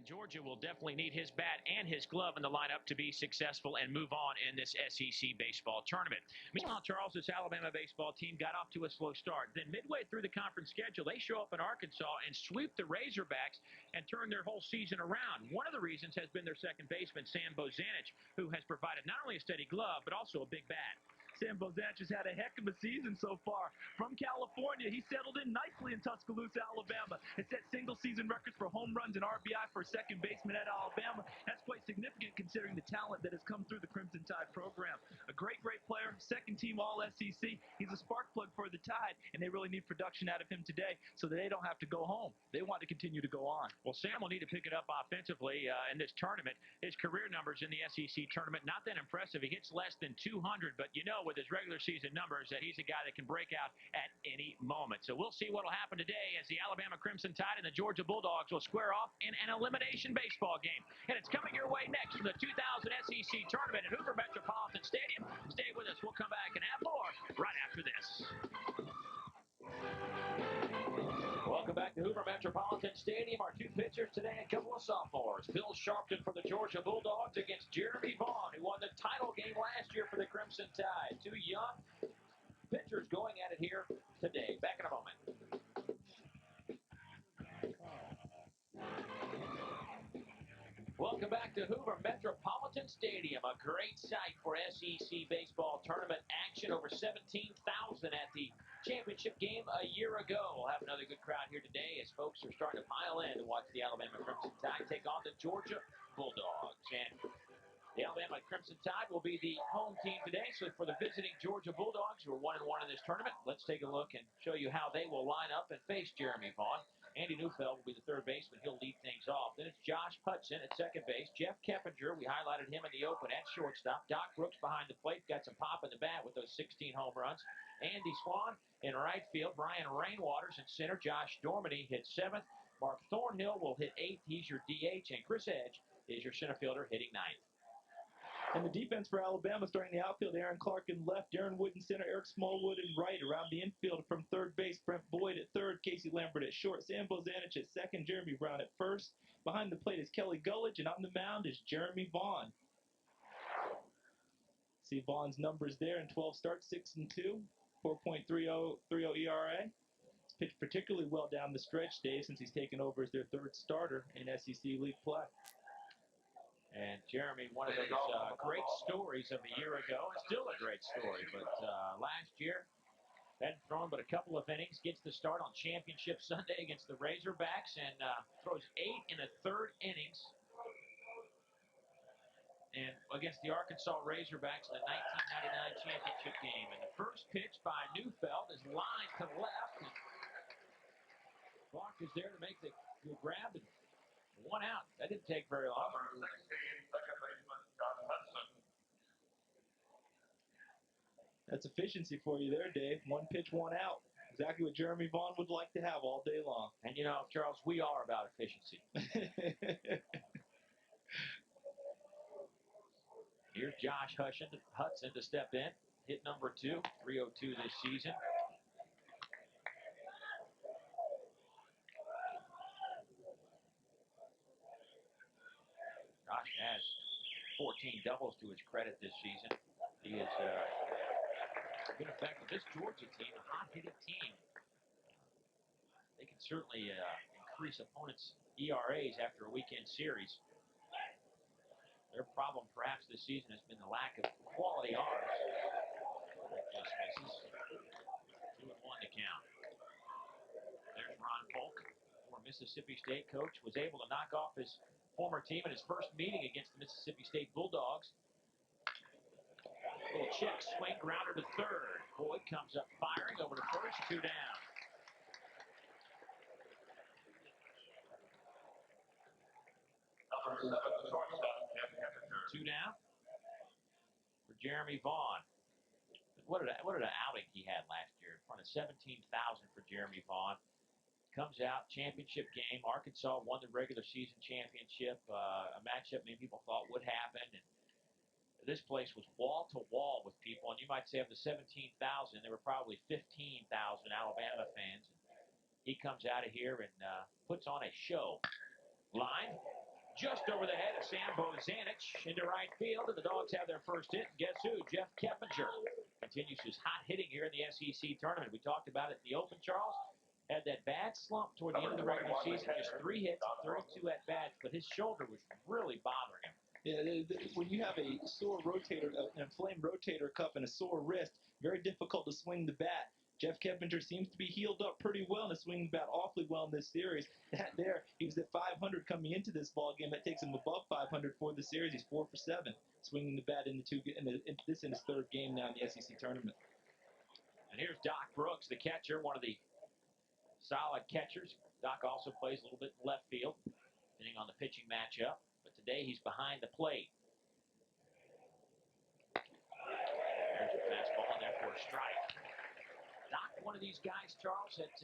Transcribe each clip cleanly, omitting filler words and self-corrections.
Georgia will definitely need his bat and his glove in the lineup to be successful and move on in this SEC baseball tournament. Meanwhile, Charles, this Alabama baseball team got off to a slow start. Then midway through the conference schedule, they show up in Arkansas and sweep the Razorbacks and turn their whole season around. One of the reasons has been their second baseman, Sam Bozanich, who has provided not only a steady glove, but also a big bat. Sam Bozanich has had a heck of a season so far. From California, he settled in nicely in Tuscaloosa, Alabama, and set single-season records for home runs and RBI for a second baseman at Alabama. That's quite significant considering the talent that has come through the Crimson Tide program. A great player, second-team All-SEC. He's a spark plug for the Tide, and they really need production out of him today so that they don't have to go home. They want to continue to go on. Well, Sam will need to pick it up offensively in this tournament. His career numbers in the SEC tournament, not that impressive. He hits less than 200, but you know with his regular season numbers that he's a guy that can break out at any moment. So we'll see what will happen today as the Alabama Crimson Tide and the Georgia Bulldogs will square off in an elimination baseball game. And it's coming your way next from the 2000 SEC tournament at Hoover Metropolitan Stadium. Stay with us. We'll come back and have more right after this. Welcome back to Hoover Metropolitan Stadium. Our two pitchers today, a couple of sophomores. Bill Sharpton for the Georgia Bulldogs against Jeremy Vaughn, who won the title game last year for the Crimson Tide. Two young pitchers going at it here today. Back in a moment. Welcome back to Hoover Metropolitan Stadium, a great site for SEC baseball tournament action. Over 17,000 at the championship game a year ago. We'll have another good crowd here today as folks are starting to pile in to watch the Alabama Crimson Tide take on the Georgia Bulldogs. And the Alabama Crimson Tide will be the home team today. So for the visiting Georgia Bulldogs, who are 1-1 in this tournament, let's take a look and show you how they will line up and face Jeremy Vaughn. Andy Neufeld will be the third baseman. He'll lead things off. Then it's Josh Hudson at second base. Jeff Keppinger, we highlighted him in the open at shortstop. Doc Brooks behind the plate, got some pop in the bat with those 16 home runs. Andy Swan in right field. Brian Rainwaters in center. Josh Dormady hits seventh. Mark Thornhill will hit eighth. He's your DH. And Chris Edge is your center fielder hitting ninth. And the defense for Alabama starting the outfield, Aaron Clark in left, Darren Wood in center, Eric Smallwood in right. Around the infield from third base, Brent Boyd at third, Casey Lambert at short, Sam Bozanich at second, Jeremy Brown at first. Behind the plate is Kelly Gullidge, and on the mound is Jeremy Vaughn. See Vaughn's numbers there in 12 starts, 6-2, 4.30 ERA. He's pitched particularly well down the stretch, Dave, since he's taken over as their third starter in SEC League play. And Jeremy, one of those great stories of a year ago, and still a great story. But last year, hadn't thrown but a couple of innings, gets the start on Championship Sunday against the Razorbacks, and throws 8 1/3 innings. And against the Arkansas Razorbacks in the 1999 championship game. And the first pitch by Neufeld is lined to the left. And Clark is there to make the grab. And one out. That didn't take very long. That's efficiency for you there, Dave. One pitch, one out. Exactly what Jeremy Vaughn would like to have all day long. And you know, Charles, we are about efficiency. Here's Josh Hudson to step in. Hit number 2, 302 this season. Josh has 14 doubles to his credit this season. He is been effective. This Georgia team, a hot-hitting team, they can certainly increase opponents' ERAs after a weekend series. Their problem, perhaps, this season has been the lack of quality arms. Just misses. 2-1 to count. There's Ron Polk, former Mississippi State coach, was able to knock off his former team in his first meeting against the Mississippi State Bulldogs. Little check swing, grounder to third. Boyd comes up firing over to first, 2 down. Two down for Jeremy Vaughn. What an outing he had last year in front of 17,000 for Jeremy Vaughn. Comes out, championship game. Arkansas won the regular season championship, a matchup many people thought would happen. And this place was wall to wall with people, and you might say of the 17,000, there were probably 15,000 Alabama fans. And he comes out of here and puts on a show. Line, Just over the head of Sam Bozanich into right field, and the Dogs have their first hit. Guess who? Jeff Keppinger continues his hot hitting here in the SEC tournament. We talked about it in the Open, Charles. Had that bad slump toward the end of the regular season, just 3 hits, 32 at bats, but his shoulder was really bothering him. Yeah, when you have a sore rotator, an inflamed rotator cuff, and a sore wrist, very difficult to swing the bat. Jeff Keppinger seems to be healed up pretty well and is swinging the bat awfully well in this series. He was at 500 coming into this ball game. That takes him above 500 for the series. He's 4 for 7, swinging the bat in his third game now in the SEC tournament. And here's Doc Brooks, the catcher, one of the solid catchers. Doc also plays a little bit in left field, depending on the pitching matchup. But today he's behind the plate. There's a fastball in there for a strike. Doc, one of these guys, Charles, that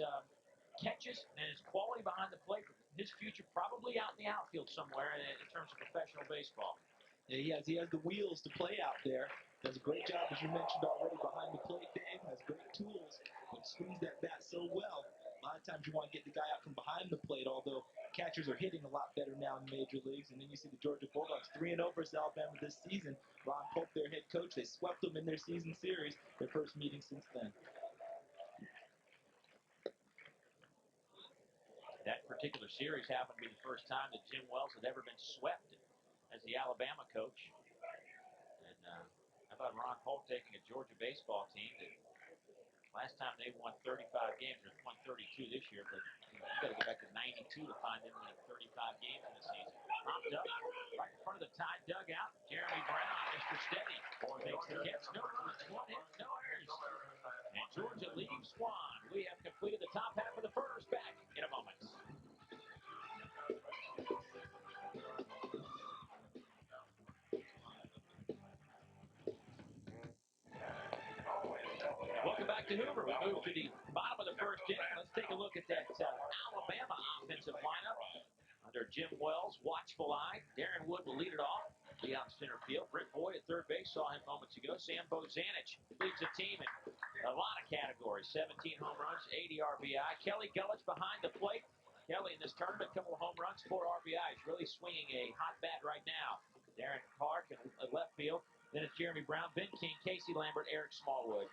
catches and his quality behind the plate. His future probably out in the outfield somewhere in terms of professional baseball. Yeah, he has the wheels to play out there. Does a great job, as you mentioned already, behind the plate, Dave. Has great tools, but swings that bat so well. A lot of times you want to get the guy out from behind the plate, although catchers are hitting a lot better now in the major leagues. And then you see the Georgia Bulldogs 3-0 versus Alabama this season. Ron Polk, their head coach, they swept them in their season series, their first meeting since then. That particular series happened to be the first time that Jim Wells had ever been swept as the Alabama coach. And how about Ron Polk taking a Georgia baseball team that last time they won 35 games, or won 32 this year, but you got to go back to 92 to find them winning 35 games in the season. Popped up right in front of the Tide dugout. Jeremy Brown, Mr. Steady, makes the catch. No runs, 1 hit, no errors. And Georgia leaves Swan. We have completed the top half of the first. Back in a moment. Welcome back to Hoover. We move to the bottom of the first inning. Let's take a look at that Alabama offensive lineup. Under Jim Wells' watchful eye, Darren Wood will lead it off. Lee out center field. Britt Boyd at third base, saw him moments ago. Sam Bozanich leads the team in a lot of categories. 17 home runs, 80 RBI. Kelly Gullich behind the plate. Kelly in this tournament, a couple of home runs, 4 RBIs. Really swinging a hot bat right now. Darren Clark in left field. Then it's Jeremy Brown, Ben King, Casey Lambert, Eric Smallwood.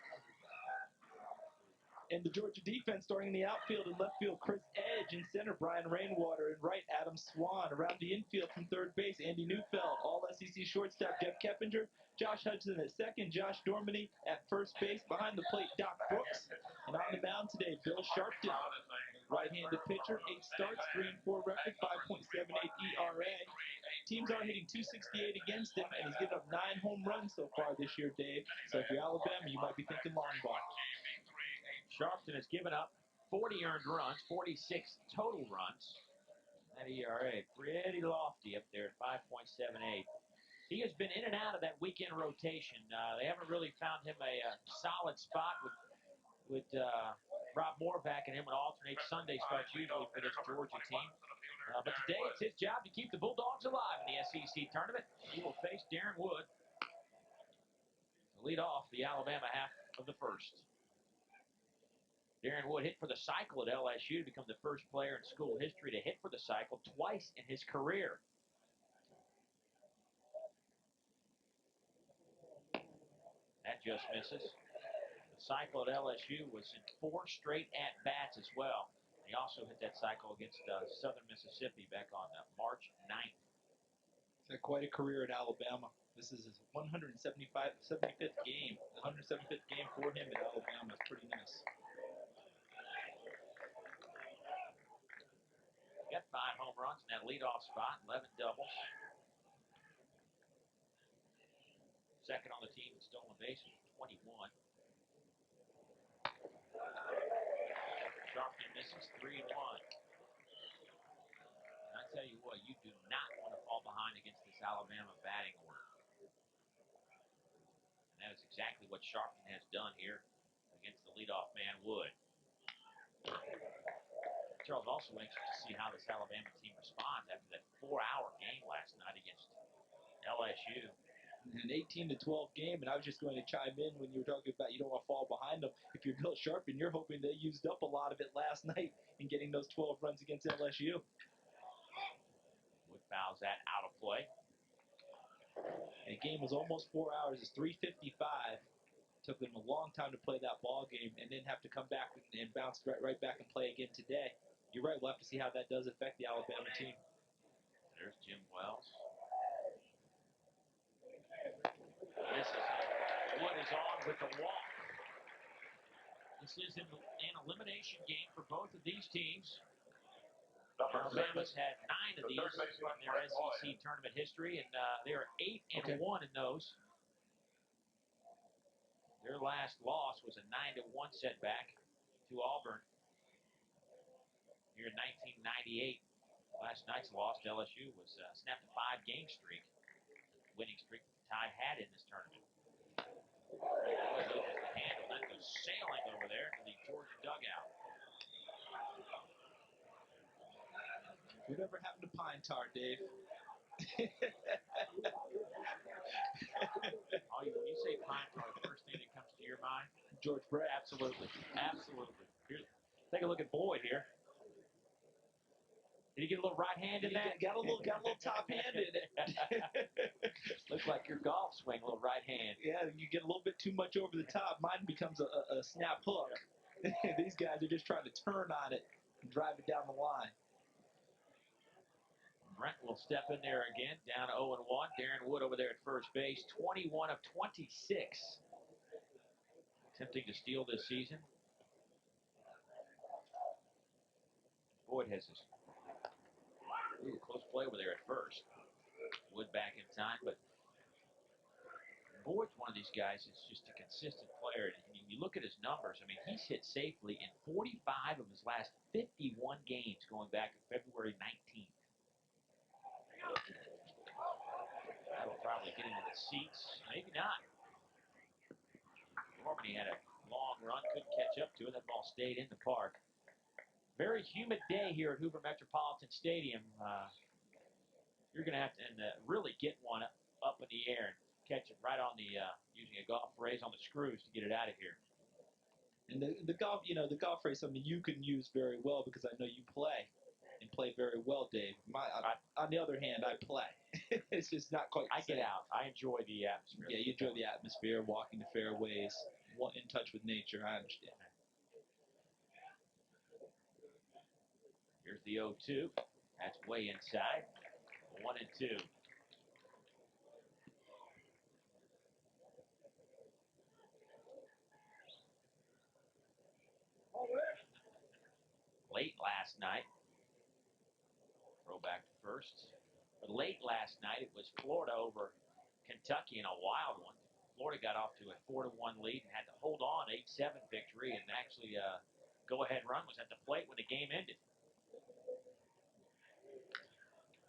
And the Georgia defense starting in the outfield and left field, Chris Edge. In center, Brian Rainwater. And right, Adam Swan. Around the infield from third base, Andy Neufeld. All SEC shortstop, Jeff Keppinger. Josh Hudson at second. Josh Dorminey at first base. Behind the plate, Doc Brooks. And on the mound today, Bill Sharpton. Right-handed pitcher, 8 starts, 3-4 record, 5.78 ERA. Teams are hitting .268 against him, and he's given up 9 home runs so far this year, Dave. So if you're Alabama, you might be thinking long ball. Sharpton has given up 40 earned runs, 46 total runs. That ERA pretty lofty up there at 5.78. He has been in and out of that weekend rotation. They haven't really found him a solid spot with Rob Moore backing him and alternate Sunday starts usually for this Georgia team. But today it's his job to keep the Bulldogs alive in the SEC tournament. He will face Darren Wood to lead off the Alabama half of the first. Darren Wood hit for the cycle at LSU to become the first player in school history to hit for the cycle twice in his career. That just misses. The cycle at LSU was in 4 straight at-bats as well. He also hit that cycle against Southern Mississippi back on March 9th. He's had quite a career at Alabama. This is his 75th game. The 175th game for him at Alabama. It's pretty nice. Got 5 home runs in that leadoff spot, 11 doubles. Second on the team in stolen bases, 21. Sharpton misses 3-1. And I tell you what, you do not want to fall behind against this Alabama batting order. And that is exactly what Sharpton has done here against the leadoff man, Wood. Charles, also anxious to see how this Alabama team responds after that 4-hour game last night against LSU. An 18-12 game, and I was just going to chime in when you were talking about you don't want to fall behind them. If you're Bill Sharpton, you're hoping they used up a lot of it last night in getting those 12 runs against LSU. Wood fouls fouls that out of play. And the game was almost 4 hours. It's 3:55. Took them a long time to play that ball game and then have to come back and bounce right back and play again today. You're right. We'll have to see how that does affect the Alabama team. There's Jim Wells. This is Wood is on with the walk. This is an elimination game for both of these teams. Alabama's had 9 of these in their SEC tournament history, and they are 8-1 in those. Their last loss was a 9-1 setback to Auburn here in 1998. Last night's loss to LSU was snapped a 5-game streak, winning streak that the Tide had in this tournament. Loses the handle, that goes sailing over there to the Georgia dugout. Whatever happened to pine tar, Dave? When you say pine tar, the first thing that comes to your mind? George Brett. Absolutely. Take a look at Boyd here. Did he get a little right hand in that? Got a little top hand in it. Looks like your golf swing, a little right hand. Yeah, you get a little bit too much over the top. Mine becomes a snap hook. These guys are just trying to turn on it and drive it down the line. Brent will step in there again, down 0-1. Darren Wood over there at first base, 21 of 26. Attempting to steal this season. Boyd has his close play over there at first. Wood back in time, but Boyd's one of these guys that's just a consistent player. And you look at his numbers, I mean, he's hit safely in 45 of his last 51 games going back to February 19th. That'll probably get into the seats. Maybe not. Normandy had a long run, couldn't catch up to it. That ball stayed in the park. Very humid day here at Hoover Metropolitan Stadium. You're going to have to really get one up in the air and catch it right on the, using a golf phrase, on the screws to get it out of here. And the golf, the golf phrase, something you can use very well because I know you play and play very well, Dave. On the other hand, I play. It's just not quite the same. Get out. I enjoy the atmosphere. Yeah, you enjoy the atmosphere, walking the fairways, in touch with nature. I understand. Here's the 0-2. That's way inside. 1-2. Late last night. Throw back to first. But late last night, it was Florida over Kentucky in a wild one. Florida got off to a 4-1 lead and had to hold on 8-7 victory, and actually go-ahead run was at the plate when the game ended.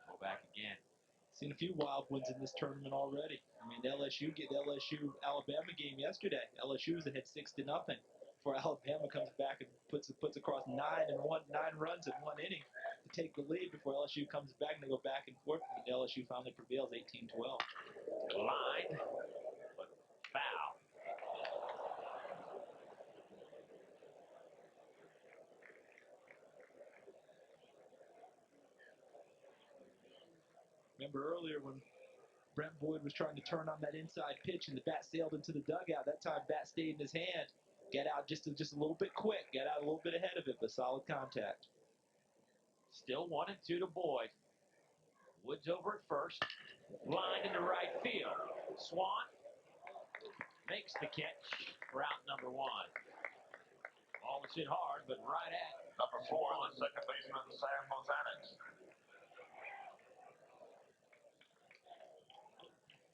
Go back again. Seen a few wild ones in this tournament already. I mean, the LSU-Alabama game yesterday. LSU was ahead 6-0 before Alabama comes back and puts across 9 runs in 1 inning to take the lead before LSU comes back, and they go back and forth. And LSU finally prevails 18-12. Line, but foul. Remember earlier when Brent Boyd was trying to turn on that inside pitch and the bat sailed into the dugout. That time, bat stayed in his hand. Get out just a little bit quick. Get out a little bit ahead of it, but solid contact. Still 1-2 to Boyd. Woods over at first. Line into right field. Swan makes the catch for out number 1. Ball was hit hard, but right at number 4, the second baseman, Sam Bozanich.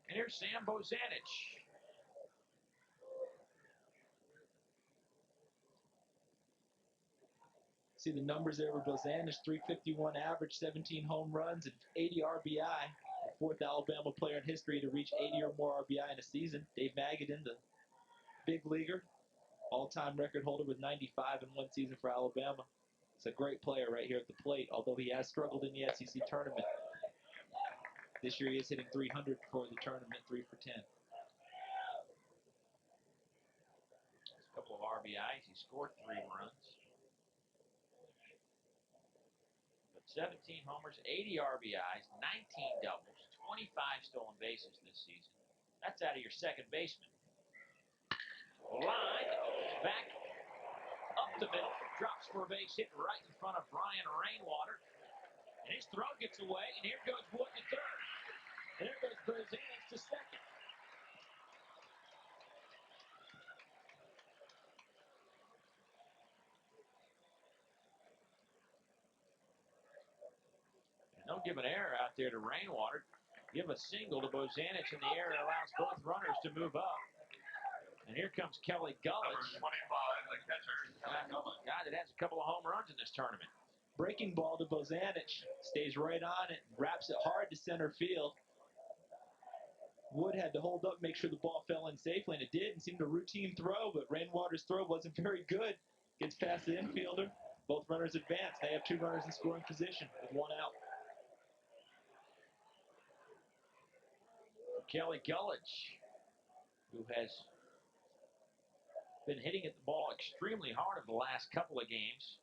And here's Sam Bozanich. See the numbers there with Bozanich, 351 average, 17 home runs, and 80 RBI. The 4th Alabama player in history to reach 80 or more RBI in a season. Dave Magadan, the big leaguer, all-time record holder with 95 in 1 season for Alabama. It's a great player right here at the plate, although he has struggled in the SEC tournament. This year he is hitting 300 for the tournament, 3 for 10. A couple of RBIs. He scored 3 runs. But 17 homers, 80 RBIs, 19 doubles, 25 stolen bases this season. That's out of your second baseman. Line, back, up the middle, drops for a base hit right in front of Brian Rainwater. And his throw gets away, and here goes Wood to third. And there goes Bozanic to second. And don't give an error out there to Rainwater. Give a single to Bozanic in the air. It allows both runners to move up. And here comes Kelly Gullich. Number 25, the catcher, Kelly Gullich. Guy that has a couple of home runs in this tournament. Breaking ball to Bozanic. Stays right on it. Wraps it hard to center field. Wood had to hold up, make sure the ball fell in safely, and it did. And seemed a routine throw, but Rainwater's throw wasn't very good. Gets past the infielder. Both runners advance. They have two runners in scoring position with one out. Kelly Gullich, who has been hitting at the ball extremely hard in the last couple of games.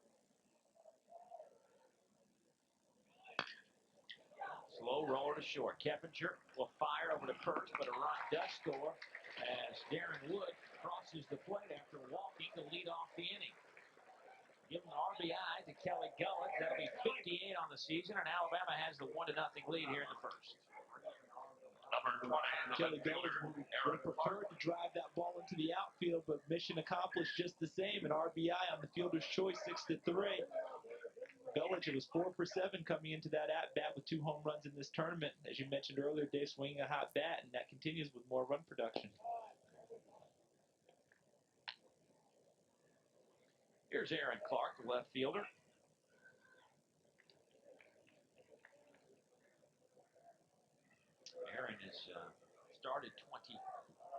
Slow roller to short. Keppinger will fire over to first, but a run does score as Darren Wood crosses the plate after walking to lead off the inning. Give an RBI to Kelly Gullich. That'll be 58 on the season, and Alabama has the 1-0 lead here in the first. Number 20, Kelly Gullich would have preferred to drive that ball into the outfield, but mission accomplished just the same. An RBI on the fielder's choice, 6-3. Gullich, it was 4 for 7 coming into that at-bat with 2 home runs in this tournament. As you mentioned earlier, Dave swinging a hot bat, and that continues with more run production. Here's Aaron Clark, the left fielder. Aaron has started 20,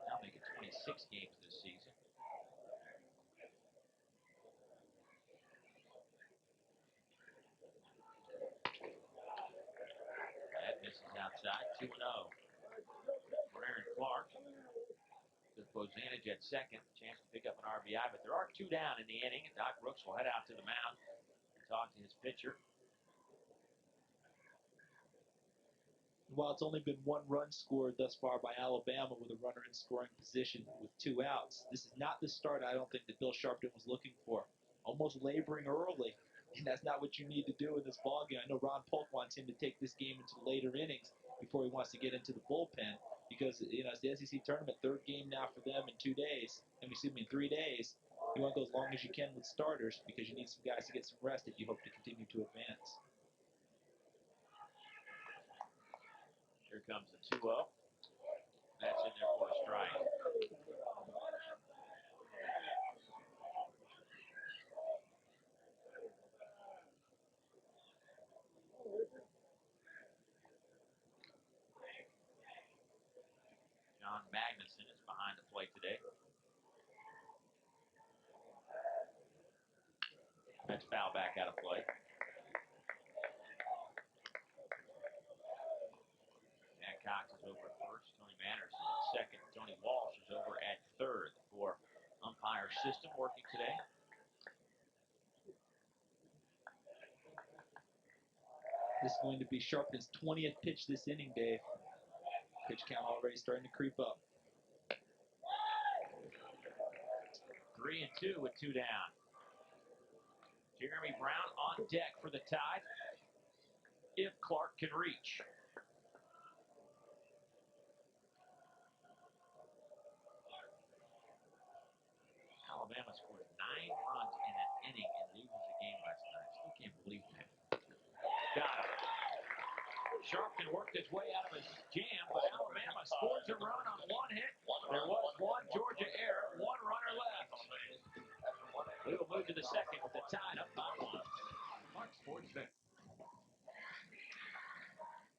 now making 26 games this season. That misses outside, 2-0 for Aaron Clark. With Bozanic at second, chance to pick up an RBI, but there are 2 down in the inning, and Doc Brooks will head out to the mound and talk to his pitcher. While it's only been 1 run scored thus far by Alabama with a runner in scoring position with 2 outs, this is not the start I don't think that Bill Sharpton was looking for. Almost laboring early, and that's not what you need to do in this ballgame. I know Ron Polk wants him to take this game into the later innings before he wants to get into the bullpen because, you know, it's the SEC tournament, 3rd game now for them in 2 days. In 3 days. You want to go as long as you can with starters because you need some guys to get some rest if you hope to continue to advance. Here comes the 2-0. That's in there for a strike. John Magnuson is behind the plate today. That's foul back out of play. Matt Cox is over at first. Tony Manners is at second. Tony Walsh is over at third for umpire system working today. This is going to be Sharpton's 20th pitch this inning, Dave. Pitch count already starting to creep up. 3-2 with 2 down. Jeremy Brown on deck for the Tide if Clark can reach. Alabama scored 9 runs in an inning and loses the game last night. Still can't believe that. Got him. Sharpton worked his way out of his jam, but Alabama scores a run on 1 hit. There was 1 Georgia error, 1 runner left. We will move to the second with the Tide up by 1. Fox Sports Net.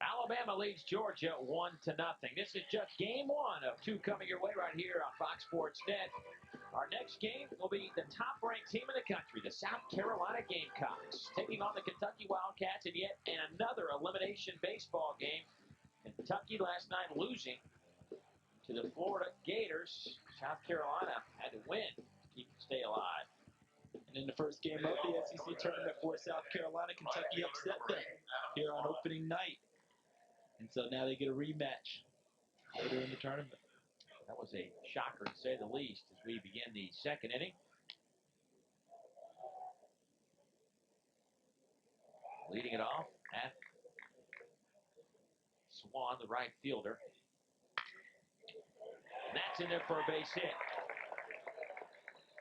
Alabama leads Georgia 1-0. This is just game 1 of 2 coming your way right here on Fox Sports Net. Our next game will be the top-ranked team in the country, the South Carolina Gamecocks, taking on the Kentucky Wildcats in yet another elimination baseball game. Kentucky last night losing to the Florida Gators. South Carolina had to win to stay alive. And in the first game of the SEC tournament for South Carolina, Kentucky upset them here on opening night. And so now they get a rematch later in the tournament. That was a shocker, to say the least, as we begin the second inning. Leading it off at Swan, the right fielder. And that's in there for a base hit.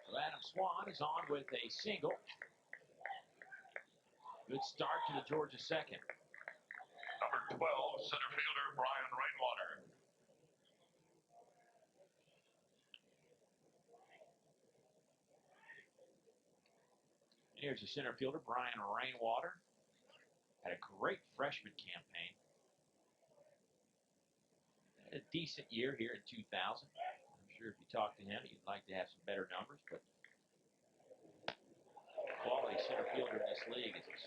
So Adam Swan is on with a single. Good start to the Georgia second. Number 12, center fielder Brian Rainwater. Here's the center fielder, Brian Rainwater. Had a great freshman campaign. Had a decent year here in 2000. I'm sure if you talk to him, you'd like to have some better numbers, but quality center fielder in this league is his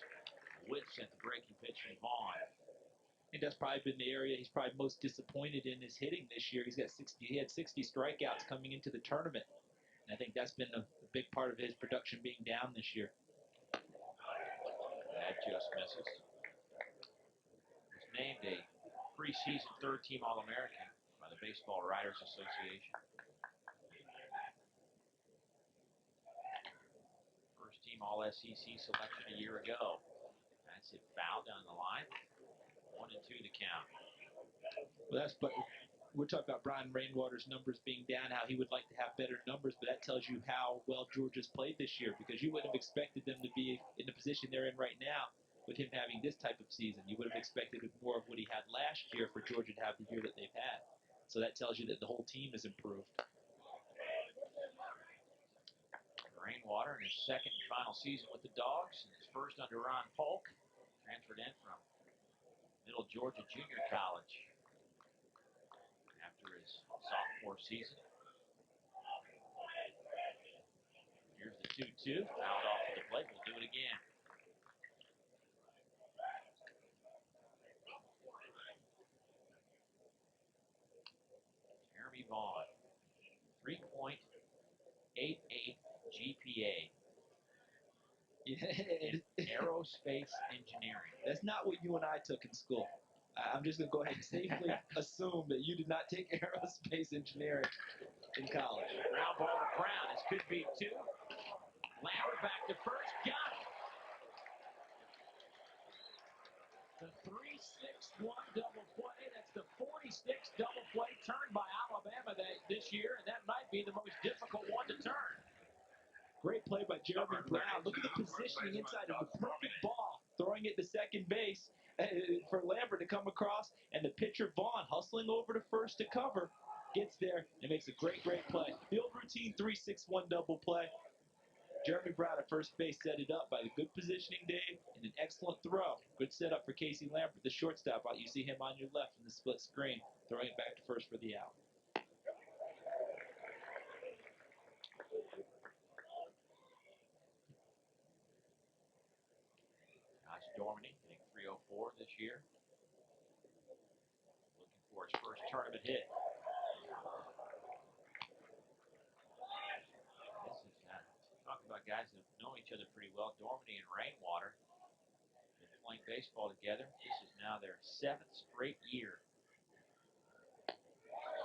width at the breaking pitch from Vaughn. I think that's probably been the area he's probably most disappointed in his hitting this year. He had 60 strikeouts coming into the tournament. And I think that's been a big part of his production being down this year. That just misses. He's named a preseason third-team All-American by the Baseball Writers Association. First-team All-SEC selection a year ago. That's it, foul down the line. 1-2 the count. Well, but we're talking about Brian Rainwater's numbers being down, how he would like to have better numbers, but that tells you how well Georgia's played this year, because you wouldn't have expected them to be in the position they're in right now with him having this type of season. You would have expected more of what he had last year for Georgia to have the year that they've had. So that tells you that the whole team has improved. Rainwater in his second and final season with the Dogs, and his first under Ron Polk, transferred in from Middle Georgia Junior College after his sophomore season. Here's the 2-2, fouled off to the plate. We'll do it again. Jeremy Vaughn, 3.88 GPA. Aerospace engineering. That's not what you and I took in school. I'm just going to go ahead and safely assume that you did not take aerospace engineering in college. Ground ball to Brown. This could be two. Lambert back to first. Got it. The 3-6-1 double play. That's the 46 double play turned by Alabama this year, and that might be the most difficult one to turn. Great play by Jeremy Brown. Look at the positioning inside of the perfect ball. Throwing it to second base for Lambert to come across, and the pitcher Vaughn hustling over to first to cover. Gets there and makes a great play. The old routine 3-6-1 double play. Jeremy Brown at first base set it up by the good positioning, Dave, and an excellent throw. Good setup for Casey Lambert, the shortstop. You see him on your left in the split screen, throwing it back to first for the out. Josh Dormany hitting 304 this year. Looking for his first tournament hit. This is talking about guys that know each other pretty well. Dormany and Rainwater been playing baseball together. This is now their 7th straight year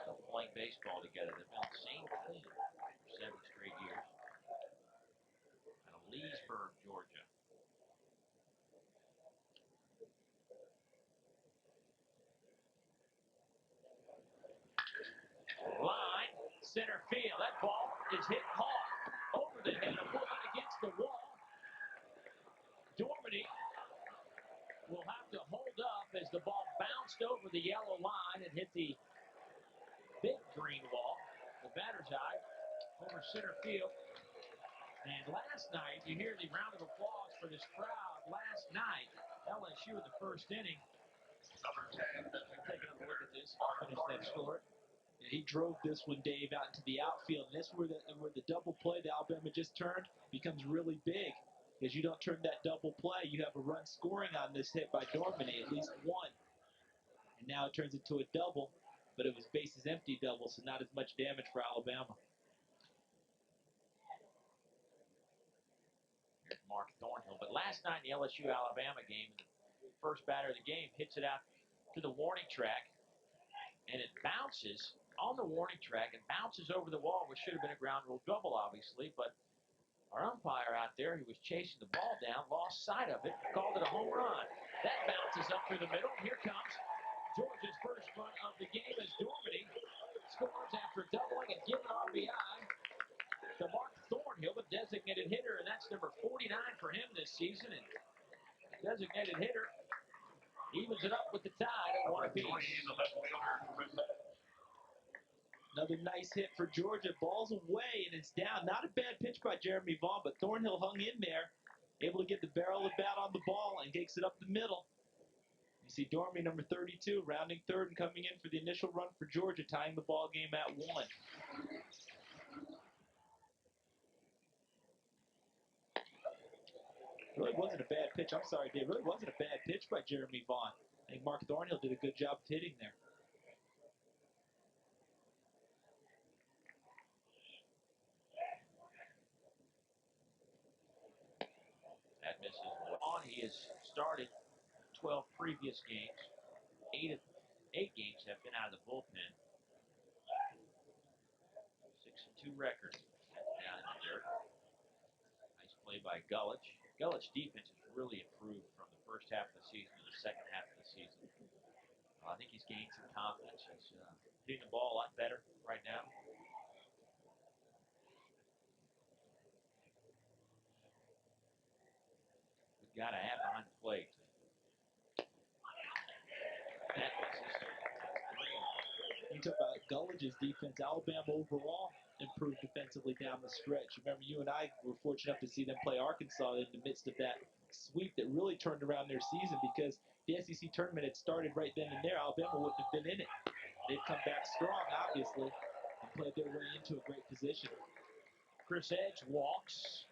of playing baseball together. They've been on the same team for 7 straight years. Out of Leesburg, Georgia. Line, center field. That ball is hit hard over the head of Wood against the wall. Dormany will have to hold up as the ball bounced over the yellow line and hit the big green wall, the batter's eye, over center field. And last night, you hear the round of applause for this crowd. Last night, LSU in the first inning. Number 10, Taking a look at this, finish that score. He drove this one, Dave, out into the outfield. And that's where the double play that Alabama just turned becomes really big. Because you don't turn that double play, you have a run scoring on this hit by Dormany, at least one. And now it turns into a double, but it was bases empty double, so not as much damage for Alabama. Mark Thornhill. But last night in the LSU-Alabama game, the first batter of the game hits it out to the warning track, and it bounces on the warning track and bounces over the wall, which should have been a ground rule double, obviously. But our umpire out there, who was chasing the ball down, lost sight of it, called it a home run. That bounces up through the middle. Here comes Georgia's first run of the game as Dormady scores after doubling and giving RBI to Mark Thornhill, the designated hitter, and that's number 49 for him this season. And designated hitter evens it up with the tie at one apiece. Another nice hit for Georgia. Ball's away, and it's down. Not a bad pitch by Jeremy Vaughn, but Thornhill hung in there, able to get the barrel of the bat on the ball and takes it up the middle. You see Dormady, number 32, rounding third and coming in for the initial run for Georgia, tying the ball game at 1. Really wasn't a bad pitch. I'm sorry, Dave. Really wasn't a bad pitch by Jeremy Vaughn. I think Mark Thornhill did a good job of hitting there. That misses on. He has started 12 previous games. Eight games have been out of the bullpen. 6-2 record. Down in the dirt. Nice play by Gullich. Gullich defense has really improved from the first half of the season to the second half of the season. I think he's gained some confidence. He's hitting the ball a lot better right now. We've got a half behind the plate. That misses. You talk about Gullich's defense. Alabama overall improved defensively down the stretch. Remember, you and I were fortunate enough to see them play Arkansas in the midst of that sweep that really turned around their season because the SEC tournament had started right then and there. Alabama wouldn't have been in it. They'd come back strong, obviously, and played their way into a great position. Chris Edge walks.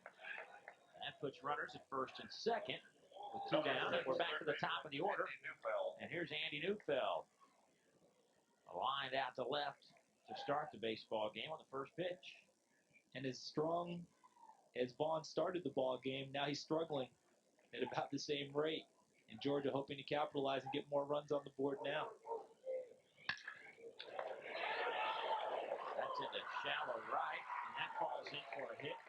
That puts runners at first and second with 2 down, and we're back to the top of the order. And here's Andy Neufeld. Lined out to left to start the baseball game on the first pitch. And as strong as Vaughn started the ball game, now he's struggling at about the same rate. And Georgia hoping to capitalize and get more runs on the board now. That's into shallow right, and that falls in for a hit.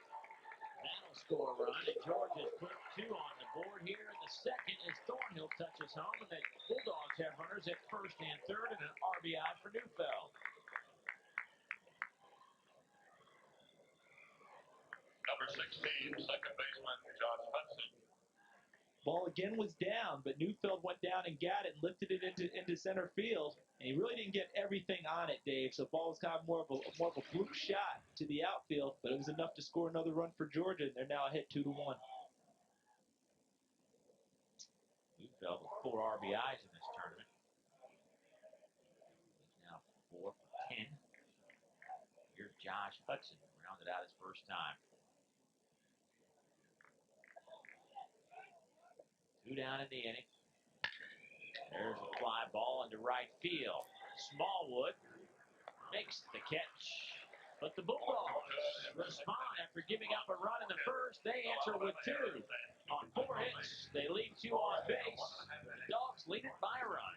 That'll score a run, and Georgia's put 2 on the board here in the second as Thornhill touches home, and the Bulldogs have runners at first and third and an RBI for Neufeld. Number 16, second baseman, Josh Hudson. Ball again was down, but Neufeld went down and got it and lifted it into center field. And he really didn't get everything on it, Dave. So ball was kind of more of a fluke shot to the outfield, but it was enough to score another run for Georgia. And they're now ahead 2-1. Neufeld with 4 RBIs in this tournament. He's now 4 for 10. Here's Josh Hudson, rounded out his first time. 2 down in the inning. There's a fly ball into right field. Smallwood makes the catch. But the Bulldogs respond after giving up a run in the first. They answer with 2. On 4 hits, they leave 2 on base. The Dogs lead it by a run.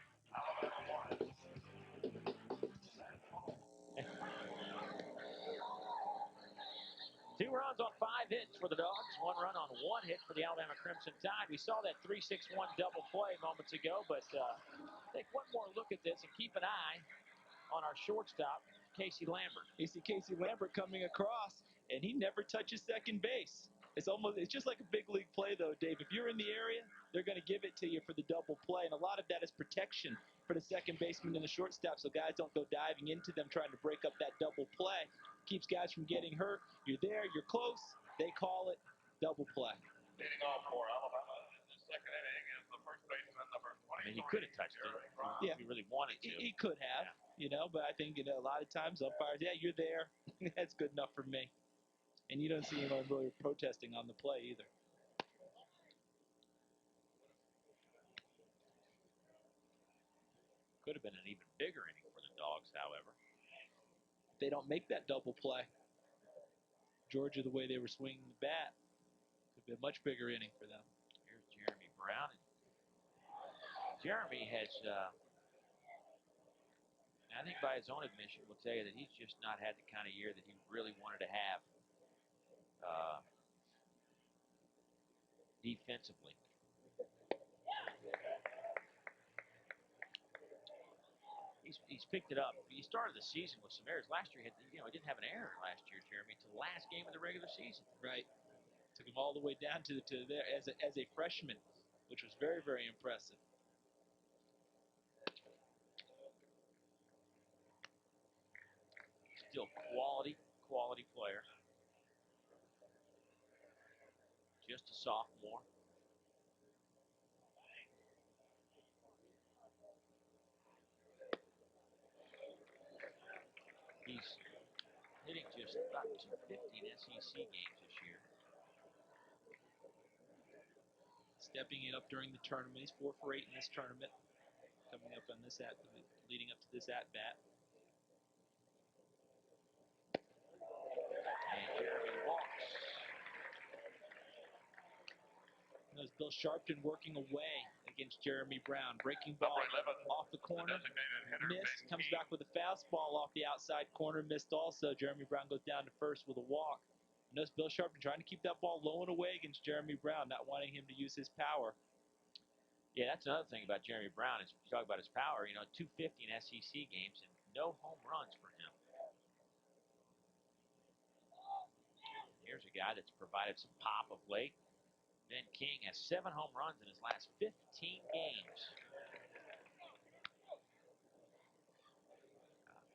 2 runs on 5 hits for the Dogs. 1 run on 1 hit for the Alabama Crimson Tide. We saw that 3-6-1 double play moments ago, but take one more look at this and keep an eye on our shortstop, Casey Lambert. You see Casey Lambert coming across, and he never touches second base. It's just like a big league play, though, Dave. If you're in the area, they're going to give it to you for the double play, and a lot of that is protection for the second baseman and the shortstop, so guys don't go diving into them trying to break up that double play. Keeps guys from getting hurt. You're there, you're close. They call it double play. Leading off for Alabama in the second inning is the first baseman, number 20. I mean, he could have touched it if he really wanted to. He could have, but I think a lot of times umpires, yeah, you're there. That's good enough for me. And you don't see anyone really protesting on the play either. Could have been an even bigger inning for the Dogs, however. They don't make that double play. Georgia, the way they were swinging the bat, It'd be a much bigger inning for them. Here's Jeremy Brown. Jeremy has, I think by his own admission, will tell you that he's just not had the kind of year that he really wanted to have defensively. He's picked it up. He started the season with some errors. Last year, he didn't have an error last year, Jeremy, until the last game of the regular season. Right. Took him all the way down to there as a freshman, which was very, very impressive. Still quality player. Just a sophomore. He's hitting just about 250 in SEC games this year. Stepping it up during the tournament. He's 4 for 8 in this tournament. Coming up on this leading up to this at-bat. And Jeremy walks. There's Bill Sharpton working away against Jeremy Brown. Breaking ball off the corner. Missed. Comes back with a fastball off the outside corner. Missed also. Jeremy Brown goes down to first with a walk. And there's Bill Sharpton trying to keep that ball low and away against Jeremy Brown, not wanting him to use his power. Yeah, that's another thing about Jeremy Brown is you talk about his power. 250 in SEC games and no home runs for him. Here's a guy that's provided some pop of late. Ben King has 7 home runs in his last 15 games.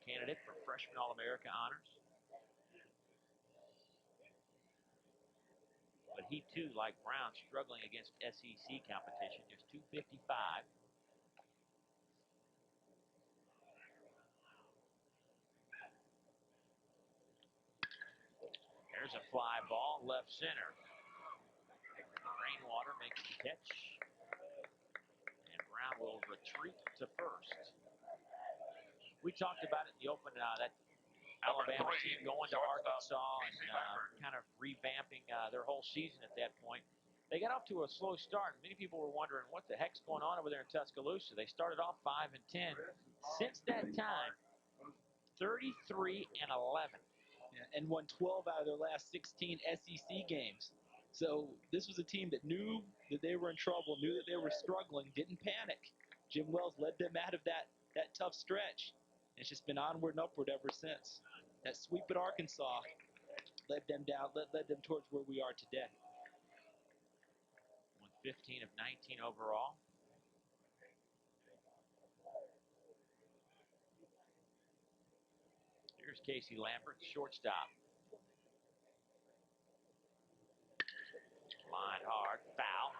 Candidate for freshman All-America honors. But he too, like Brown, struggling against SEC competition, just 255. There's a fly ball, left center. Rainwater makes the catch. And Brown will retreat to first. We talked about it in the open, that Alabama team going to Arkansas and kind of revamping their whole season at that point. They got off to a slow start. Many people were wondering what the heck's going on over there in Tuscaloosa. They started off 5-10. Since that time, 33-11. Yeah, and won 12 out of their last 16 SEC games. So this was a team that knew that they were in trouble, knew that they were struggling, didn't panic. Jim Wells led them out of that tough stretch. It's just been onward and upward ever since. That sweep at Arkansas led them towards where we are today. Won 15 of 19 overall. Here's Casey Lambert, shortstop. Line hard, foul.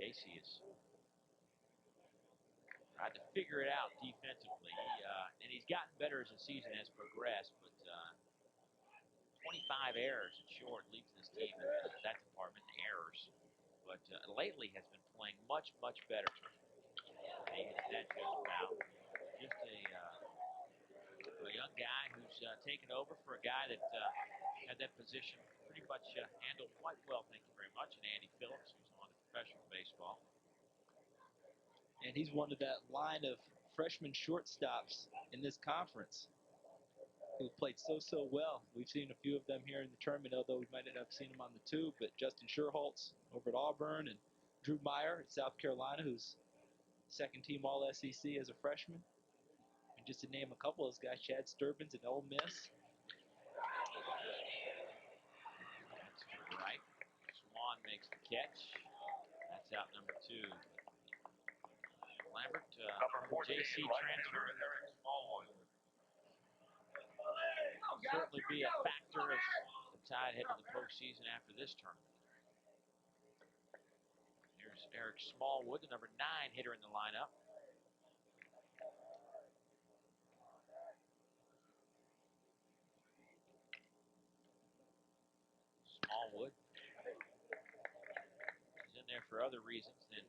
Casey has tried to figure it out defensively. And he's gotten better as the season has progressed, but 25 errors at short leads this team in that department, errors. But lately has been playing much, much better. He hits that just foul. Just a young guy who's taken over for a guy that had that position pretty much handled quite well, thank you very much, and Andy Phillips, who's on to professional baseball. And he's one of that line of freshman shortstops in this conference who played so well. We've seen a few of them here in the tournament, although we might not have seen them on the tube. But Justin Sherholtz over at Auburn and Drew Meyer at South Carolina, who's second team All SEC as a freshman. And just to name a couple of those guys, Chad Sturbins at Ole Miss. That's to the right. Swan makes the catch. That's out number 2. Lambert, JC transfer. Certainly be a factor as the Tide head to the postseason after this tournament. Here's Eric Smallwood, the number 9 hitter in the lineup. Smallwood for other reasons than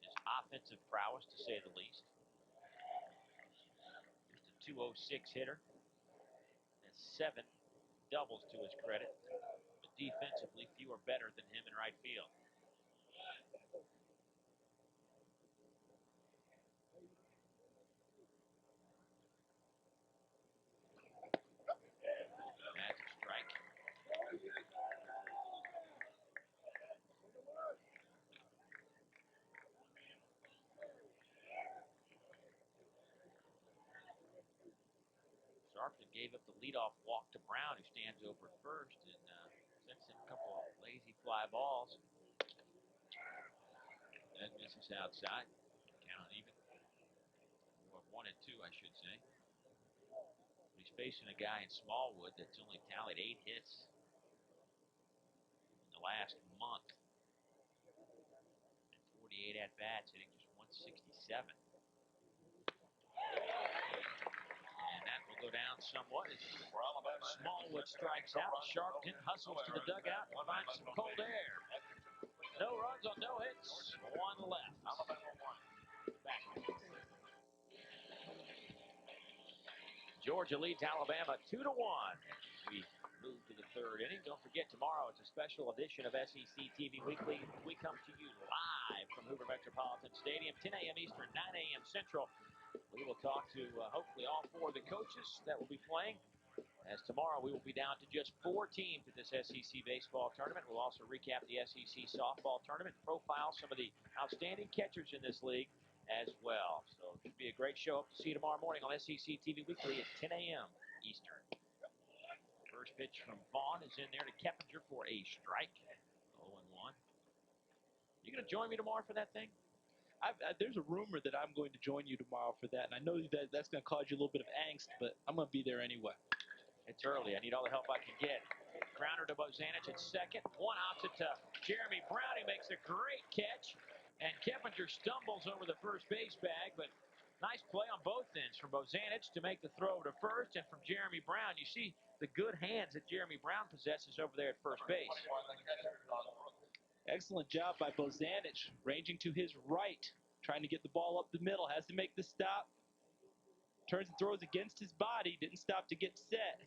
his offensive prowess, to say the least. Just a .206 hitter. And 7 doubles to his credit. But defensively, few are better than him in right field. That's a strike. Sharpton gave up the leadoff walk to Brown, who stands over at first, and sends in a couple of lazy fly balls. That misses outside. Count even. Or 1 and 2, I should say. He's facing a guy in Smallwood that's only tallied 8 hits in the last month. And 48 at-bats, hitting just .167. And that will go down somewhat as Smallwood strikes out. Sharpton hustles to the dugout and finds some cold air. No runs on no hits, 1 left. Back. Georgia leads Alabama 2-1. We move to the 3rd inning. Don't forget, tomorrow it's a special edition of SEC TV Weekly. We come to you live from Hoover Metropolitan Stadium, 10 a.m. Eastern, 9 a.m. Central. We will talk to hopefully all 4 of the coaches that will be playing. As tomorrow we will be down to just 4 teams at this SEC baseball tournament. We'll also recap the SEC softball tournament, profile some of the outstanding catchers in this league as well. So it should be a great show. Hope to see you tomorrow morning on SEC TV Weekly at 10 a.m. Eastern. First pitch from Vaughn is in there to Keppinger for a strike. 0-1. You going to join me tomorrow for that thing? There's a rumor that I'm going to join you tomorrow for that, and I know that that's going to cause you a little bit of angst, but I'm going to be there anyway. It's early. I need all the help I can get. Grounder to Bozanich at second. One opposite to Jeremy Brown. He makes a great catch. And Keppinger stumbles over the first base bag, but nice play on both ends from Bozanich to make the throw to first, and from Jeremy Brown. You see the good hands that Jeremy Brown possesses over there at first base. Excellent job by Bozanich, ranging to his right, trying to get the ball up the middle. Has to make the stop. Turns and throws against his body. Didn't stop to get set.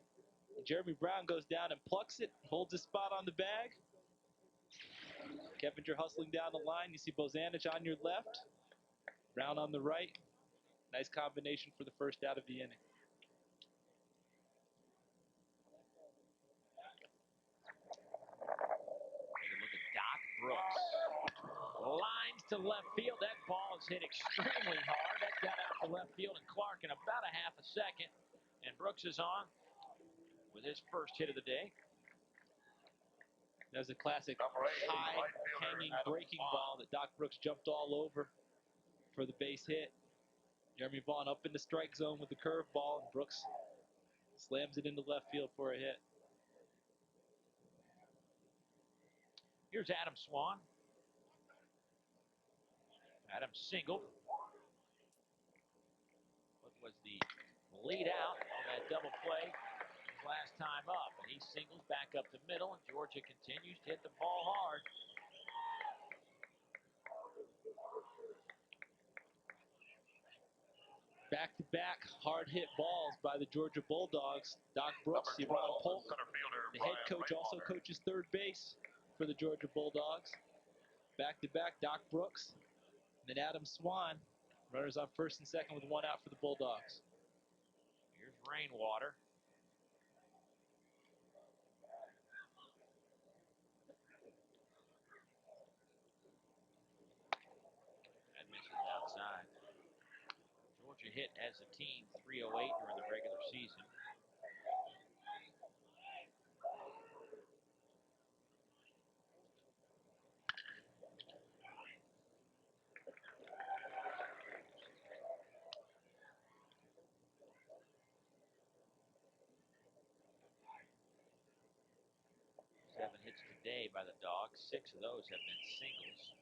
Jeremy Brown goes down and plucks it, holds his spot on the bag. Keppinger hustling down the line. You see Bozanich on your left, Brown on the right. Nice combination for the first out of the inning. Take a look at Doc Brooks. Lines to left field. That ball is hit extremely hard. That got out to left field and Clark in about a half a second. And Brooks is on with his first hit of the day. That was a classic high-hanging breaking ball that Doc Brooks jumped all over for the base hit. Jeremy Vaughn up in the strike zone with the curveball, and Brooks slams it into left field for a hit. Here's Adam Swan. Adam singled. What was the lead out on that double play his last time up? And he singles back up the middle, and Georgia continues to hit the ball hard. Back-to-back hard-hit balls by the Georgia Bulldogs. Doc Brooks, Yvonne Polk, the head coach, also coaches third base for the Georgia Bulldogs. Back-to-back Doc Brooks, and then Adam Swan. Runners on first and second with 1 out for the Bulldogs. Here's Rainwater. That misses outside. Georgia hit as a team 308 during the regular season. Seven hits today by the Dogs. 6 of those have been singles.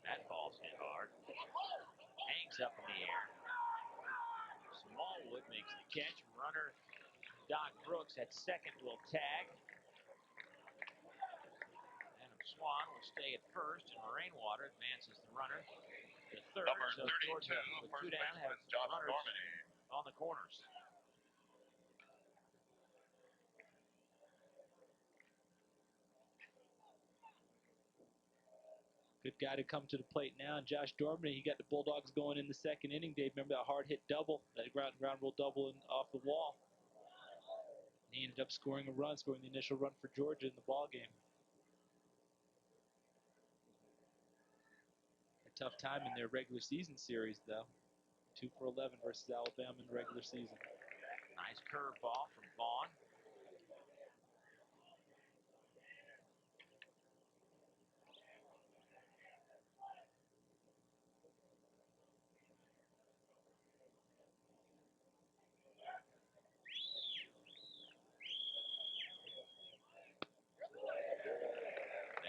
That ball's hit hard. Hangs up in the air. Smallwood makes the catch. Runner Doc Brooks at second will tag. Adam Swan will stay at first, and Rainwater advances the runner to third. Number So 32, Georgia with two down has runners on the corners. Good guy to come to the plate now. And Josh Dorman, he got the Bulldogs going in the second inning. Dave, remember that hard hit double, that ground rule double off the wall. He ended up scoring a run, scoring the initial run for Georgia in the ball game. A tough time in their regular season series, though. 2 for 11 versus Alabama in the regular season. Nice curveball from Vaughn.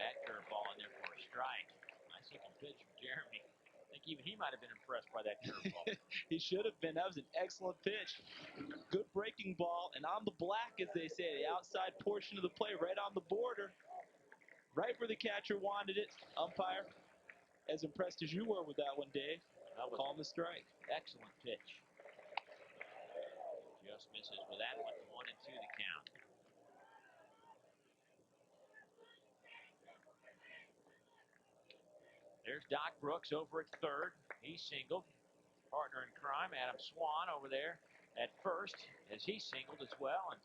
That curveball in there for a strike. Nice looking pitch from Jeremy. I think even he might have been impressed by that curveball. He should have been. That was an excellent pitch. Good breaking ball, and on the black, as they say, the outside portion of the play, right on the border, right where the catcher wanted it. Umpire, as impressed as you were with that one, Dave, calling the strike. Excellent pitch. Just misses with that one. 1-2 the count. There's Doc Brooks over at third. He singled. Partner in crime, Adam Swan, over there at first, as he singled as well. And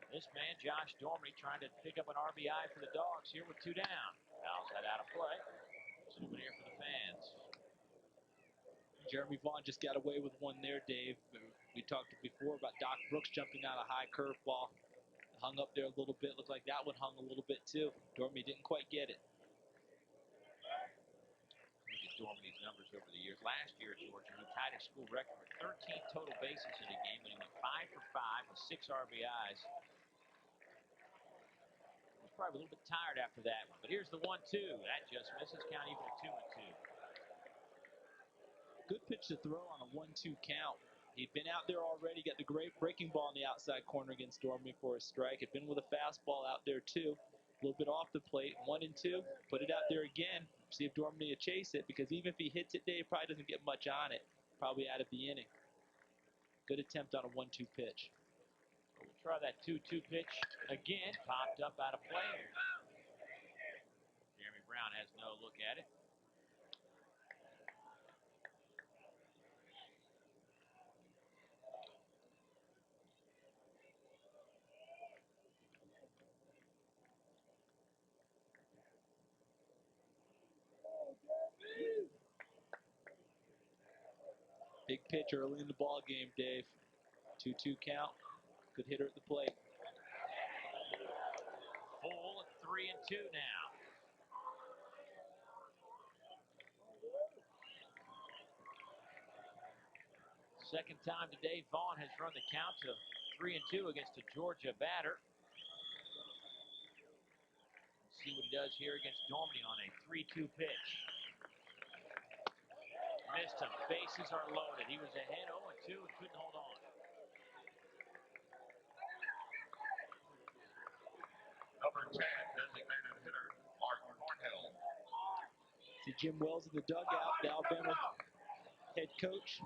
this man, Josh Dormey, trying to pick up an RBI for the Dogs here with two down. Fouls that out of play. Souvenir for the fans. Jeremy Vaughn just got away with one there, Dave. We talked before about Doc Brooks jumping out a high curveball. Hung up there a little bit. Looked like that one hung a little bit too. Dormey didn't quite get it. Look at Dormey's numbers over the years. Last year at Georgia, he tied a school record with 13 total bases in a game when he went 5 for 5 with 6 RBIs. He was probably a little bit tired after that one. But here's the 1-2. That just misses. Count even at 2-2. Good pitch to throw on a 1-2 count. He'd been out there already, got the great breaking ball in the outside corner against Dormey for a strike. Had been with a fastball out there too. A little bit off the plate. 1-2. Put it out there again. See if Dormey will chase it, because even if he hits it, Dave probably doesn't get much on it. Probably out of the inning. Good attempt on a 1-2 pitch. We'll try that 2-2 pitch again. Popped up out of play. Jeremy Brown has no look at it. Big pitch early in the ball game, Dave. 2-2 count. Good hitter at the plate. Full at 3-2 now. Second time today, Vaughn has run the count to 3-2 against a Georgia batter. Let's see what he does here against Dormey on a 3-2 pitch. Missed him. Bases are loaded. He was ahead 0-2 and couldn't hold on. Number 10, designated hitter, Mark Thornhill. See Jim Wells in the dugout, the Alabama head coach.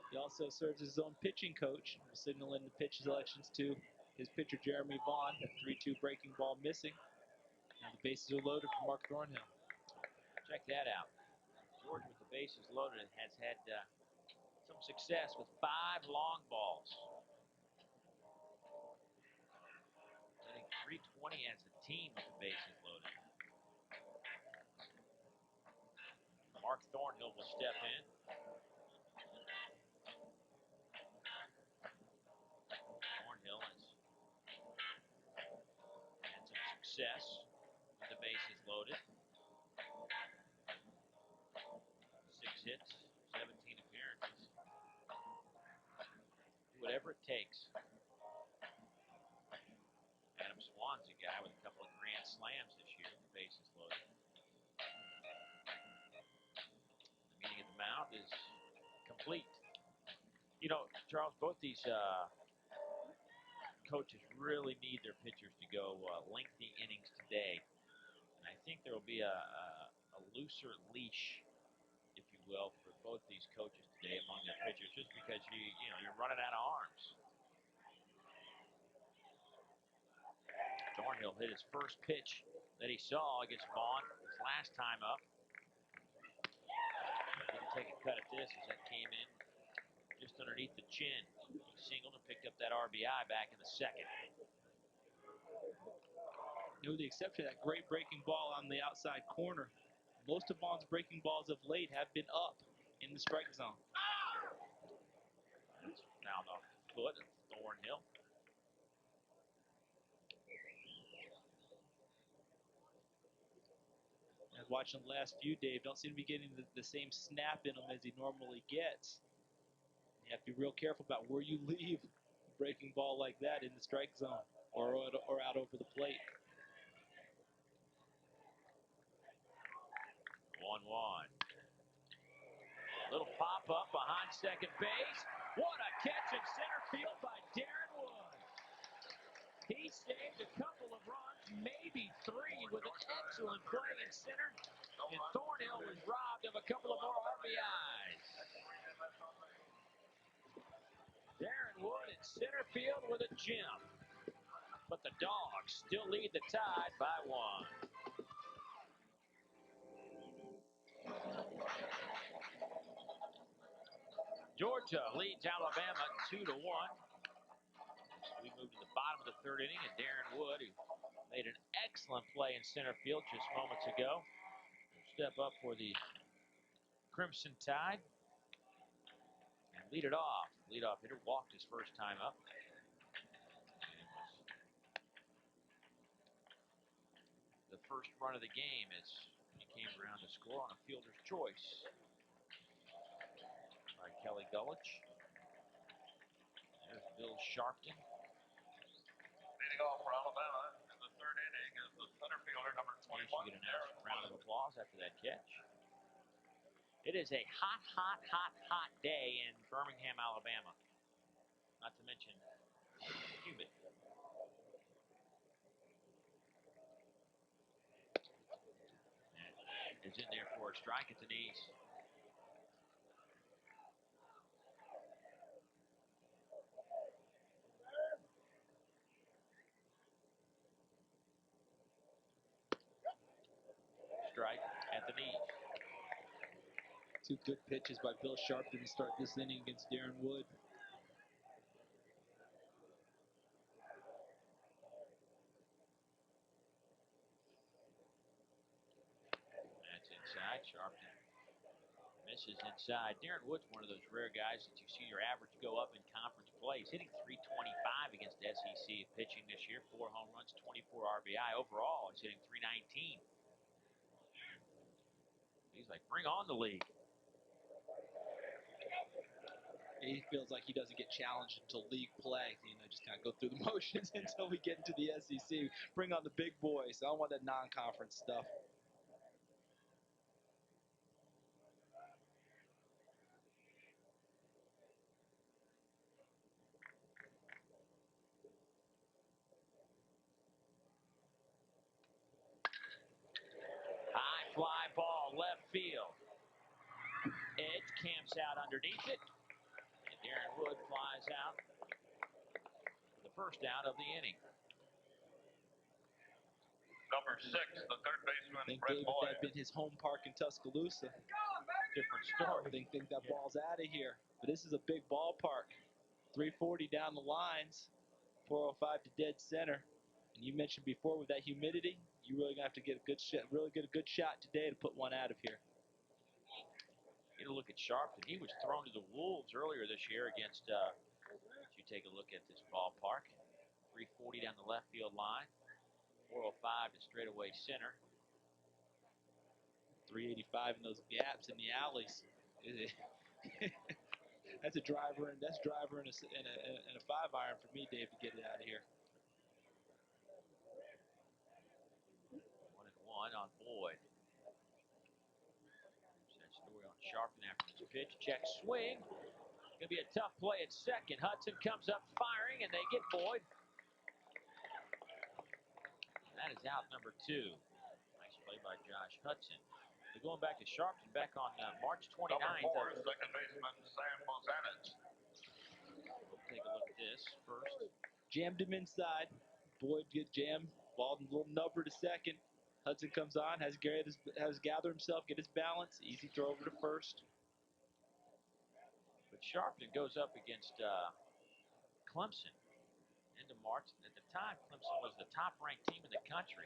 He also serves as his own pitching coach, signaling the pitch selections to his pitcher, Jeremy Vaughn. The 3-2 breaking ball missing. Now the bases are loaded for Mark Thornhill. Check that out. Georgia with the bases loaded has had some success with 5 long balls. Hitting .320 as a team with the bases loaded. Mark Thornhill will step in. Thornhill has had some success with the bases loaded. 6 hits, 17 appearances. Do whatever it takes. Adam Swan's a guy with a couple of grand slams this year. The bases loaded. The meeting at the mound is complete. You know, Charles, both these coaches really need their pitchers to go lengthy innings today. And I think there will be a looser leash, if you will, for both these coaches today among their pitchers, just because you're running out of arms. Thornhill hit his first pitch that he saw against Vaughn his last time up. Didn't take a cut at this as that came in just underneath the chin. He singled and picked up that RBI back in the second. With the exception of that great breaking ball on the outside corner, most of Vaughn's breaking balls of late have been up in the strike zone. Now the foot of Thornhill. Watching the last few, Dave, don't seem to be getting the same snap in them as he normally gets. You have to be real careful about where you leave a breaking ball like that in the strike zone or out over the plate. 1-1. Little pop-up behind second base. What a catch in center field by Darren Wood. He saved a couple of runs, maybe three, with an excellent play in center. And Thornhill was robbed of a couple of more RBIs. Darren Wood in center field with a gem. But the Dogs still lead the Tide by 1. Georgia leads Alabama 2-1. We move to the bottom of the third inning, and Darren Wood, who made an excellent play in center field just moments ago, will step up for the Crimson Tide and lead it off. Leadoff hitter walked his first time up. The first run of the game as he came around to score on a fielder's choice by Kelly Gullich. There's Bill Sharpton. Leading off for Alabama in the third inning is the center fielder, number 21. He should get a nice round of applause after that catch. It is a hot, hot, hot, hot day in Birmingham, Alabama. Not to mention humid. And is in there for a strike at the knees. Strike at the knees. Two good pitches by Bill Sharpton to start this inning against Darren Wood. That's inside. Sharpton misses inside. Darren Wood's one of those rare guys that you see your average go up in conference play. He's hitting .325 against SEC pitching this year. 4 home runs, 24 RBI. Overall, he's hitting .319. He's like, bring on the league. He feels like he doesn't get challenged until league play. Just kind of go through the motions until we get into the SEC. Bring on the big boys. I don't want that non-conference stuff. High fly ball, left field. Edge camps out underneath it. And Darren Wood flies out for the first out of the inning. Number 6, the third baseman, I think, Brett Dave, if Boyd. that had been his home park in Tuscaloosa, Different I story. think that ball's out of here. But this is a big ballpark. 340 down the lines, 405 to dead center. And you mentioned before with that humidity, you really gonna have to get a good shot, today to put one out of here. Get a look at Sharpton. He was thrown to the Wolves earlier this year against. You take a look at this ballpark. 340 down the left field line. 405 to straightaway center. 385 in those gaps in the alleys. That's a driver, and that's driver in a 5-iron for me, Dave, to get it out of here. 1-1 on Boyd. There's that story on Sharpton after this pitch. Check swing. Gonna be a tough play at second. Hudson comes up firing, and they get Boyd. That is out number 2. Nice play by Josh Hudson. They're going back to Sharpton back on March 29th. Number 4, second baseman Sam Bozanich. We'll take a look at this first. Jammed him inside. Boyd get jammed. Ball a little nubber to second. Hudson comes on, has gather himself, get his balance. Easy throw over to first. But Sharpton goes up against Clemson into March. At the time, Clemson was the top-ranked team in the country.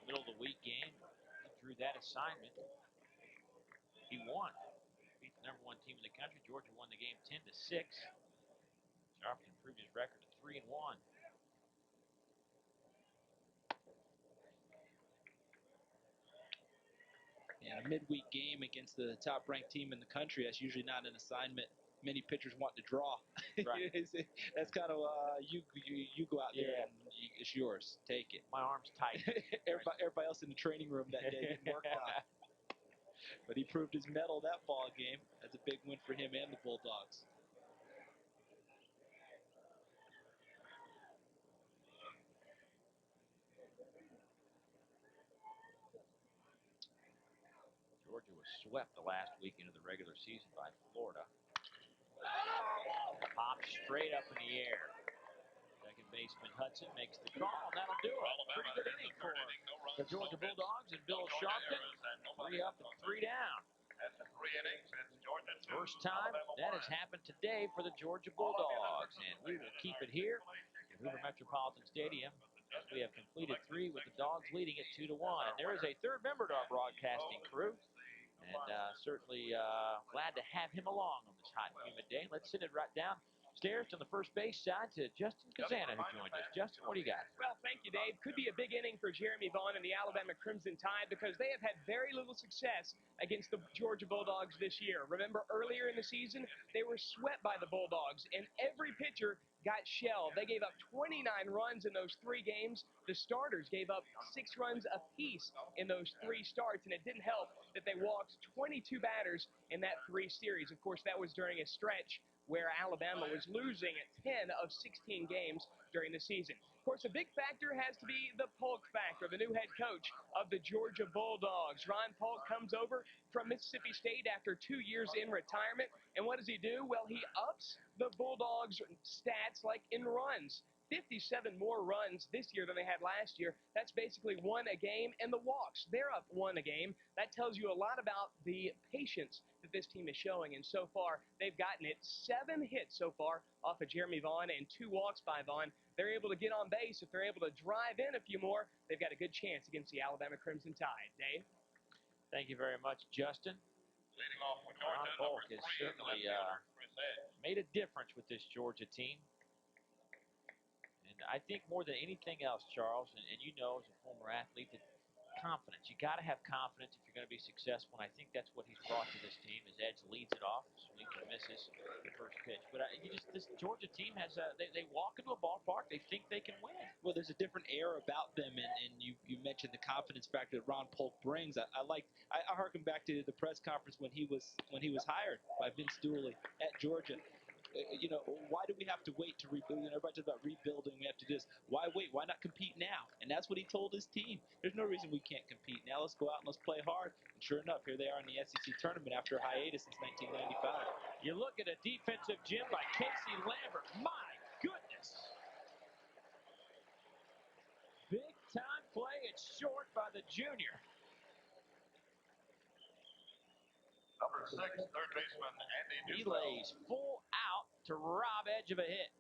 Middle of the week game, he drew that assignment. He won. Beat the number 1 team in the country. Georgia won the game 10-6. Sharpton improved his record to 3-1. And a midweek game against the top-ranked team in the country, that's usually not an assignment many pitchers want to draw. Right. That's kind of you go out there and it's yours. Take it. My arm's tight. everybody else in the training room that day didn't work on. But he proved his mettle that ball game. That's a big win for him and the Bulldogs. Georgia was swept the last weekend of the regular season by Florida. Pop straight up in the air. Second baseman Hudson makes the call, and that'll do it. Pretty good inning for the Georgia Bulldogs and Bill Sharpton. 3 up and 3 down. After 3 innings, it's Georgia 2. First time that has happened today for the Georgia Bulldogs, and we will keep it here at Hoover Metropolitan Stadium as we have completed 3 with the Dogs leading it 2-1. And there is a third member to our broadcasting crew, and certainly glad to have him along on this hot and humid day. Let's send it right downstairs to the first base side to Justin Kazana, who joined us. Justin, what do you got? Well, thank you, Dave. Could be a big inning for Jeremy Vaughn and the Alabama Crimson Tide because they have had very little success against the Georgia Bulldogs this year. Remember, earlier in the season, they were swept by the Bulldogs, and every pitcher got shelled. They gave up 29 runs in those 3 games. The starters gave up 6 runs apiece in those 3 starts, and it didn't help that they walked 22 batters in that 3 series. Of course, that was during a stretch where Alabama was losing at 10 of 16 games during the season. Of course, a big factor has to be the Polk factor, the new head coach of the Georgia Bulldogs. Ron Polk comes over from Mississippi State after 2 years in retirement. And what does he do? Well, he ups the Bulldogs' stats like in runs. 57 more runs this year than they had last year. That's basically 1 a game. And the walks, they're up 1 a game. That tells you a lot about the patience that this team is showing. And so far, they've gotten it 7 hits so far off of Jeremy Vaughn and 2 walks by Vaughn. They're able to get on base. If they're able to drive in a few more, they've got a good chance against the Alabama Crimson Tide. Dave? Thank you very much, Justin. Leading off for Ron Georgia, Polk number 3, has certainly Chris Edge. made a difference with this Georgia team. And I think more than anything else, Charles, and you know as a former athlete, that confidence. You got to have confidence if you're going to be successful, and I think that's what he's brought to this team. As Edge leads it off, swings and misses the first pitch. But this Georgia team has they walk into a ballpark, they think they can win. Well, there's a different air about them, and you mentioned the confidence factor that Ron Polk brings. I harken back to the press conference when he was hired by Vince Dooley at Georgia. Why do we have to wait to rebuild? Everybody talks about rebuilding. We have to do this. Why wait? Why not compete now? And that's what he told his team. There's no reason we can't compete now. Let's go out and let's play hard. And sure enough, here they are in the SEC tournament after a hiatus since 1995. You look at a defensive gym by Casey Lambert. My goodness. Big time play. It's short by the junior. Number 6, third baseman Andy He Dufresne. lays full out to rob Edge of a hit.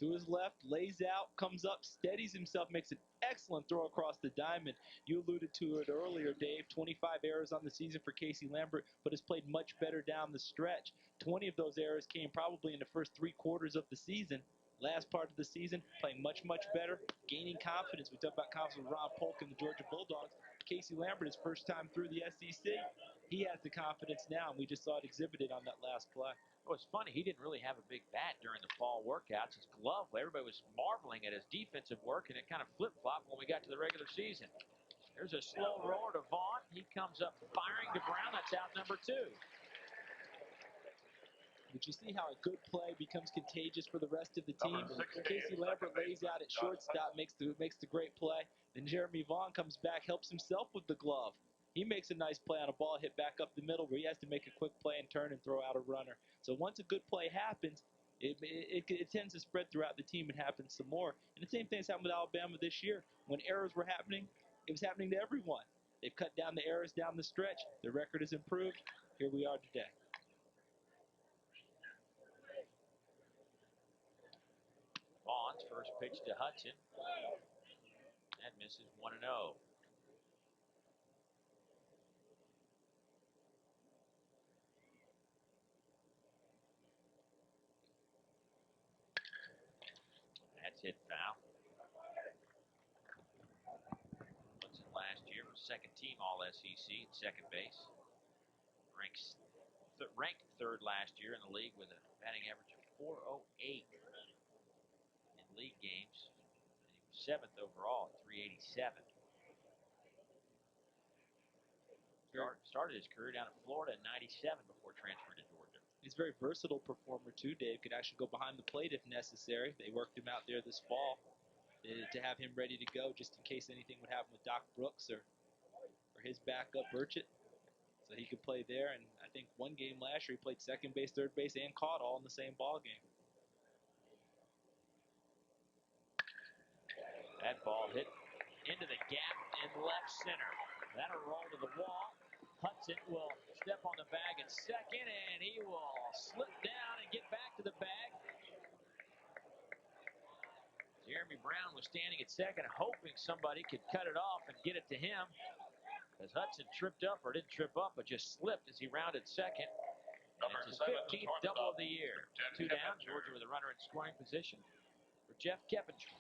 To his left, lays out, comes up, steadies himself, makes an excellent throw across the diamond. You alluded to it earlier, Dave. 25 errors on the season for Casey Lambert, but has played much better down the stretch. 20 of those errors came probably in the first 3 quarters of the season. Last part of the season, playing much, much better, gaining confidence. We talk about confidence with Ron Polk and the Georgia Bulldogs. Casey Lambert, his first time through the SEC, he has the confidence now, and we just saw it exhibited on that last play. Well, it's funny. He didn't really have a big bat during the fall workouts. His glove, everybody was marveling at his defensive work, and it kind of flip-flopped when we got to the regular season. There's a slow roller to Vaughn. He comes up firing to Brown. That's out number 2. But you see how a good play becomes contagious for the rest of the team. Number 16, Casey Lambert lays out at shortstop, makes the great play. Then Jeremy Vaughn comes back, helps himself with the glove. He makes a nice play on a ball hit back up the middle where he has to make a quick play and turn and throw out a runner. So once a good play happens, it tends to spread throughout the team and happens some more. And the same thing's happened with Alabama this year. When errors were happening, it was happening to everyone. They've cut down the errors down the stretch. Their record has improved. Here we are today. Vaughn's first pitch to Hudson. That misses 1-0. That's hit foul. Hudson last year was second team All-SEC at second base. Ranked third last year in the league with a batting average of .408 in league games. And he was seventh overall at .387. Started his career down at Florida in '97 before transferring to Georgia. He's a very versatile performer too, Dave. Could actually go behind the plate if necessary. They worked him out there this fall to have him ready to go just in case anything would happen with Doc Brooks or his backup Burchett. So he could play there, and I think one game last year he played second base, third base, and caught all in the same ball game. That ball hit into the gap in left center. That'll roll to the wall. Hudson will step on the bag at second, and he will slip down and get back to the bag. Jeremy Brown was standing at second, hoping somebody could cut it off and get it to him. As Hudson tripped up, or didn't trip up, but just slipped as he rounded second. And it's his 15th double of the year. 2 down, Georgia with a runner in scoring position for Jeff Keppinger.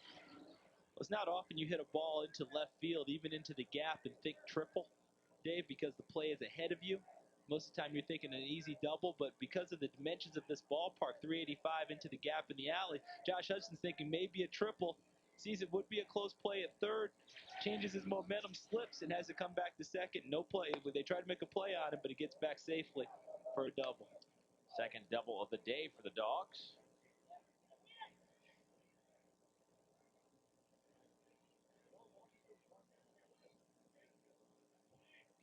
Well, it's not often you hit a ball into left field, even into the gap, and think triple, Dave, because the play is ahead of you. Most of the time you're thinking an easy double, but because of the dimensions of this ballpark, 385 into the gap in the alley, Josh Hudson's thinking maybe a triple. Sees it would be a close play at third, changes his momentum, slips, and has to come back to second. No play. They try to make a play on him, but he gets back safely for a double. Second double of the day for the Dogs.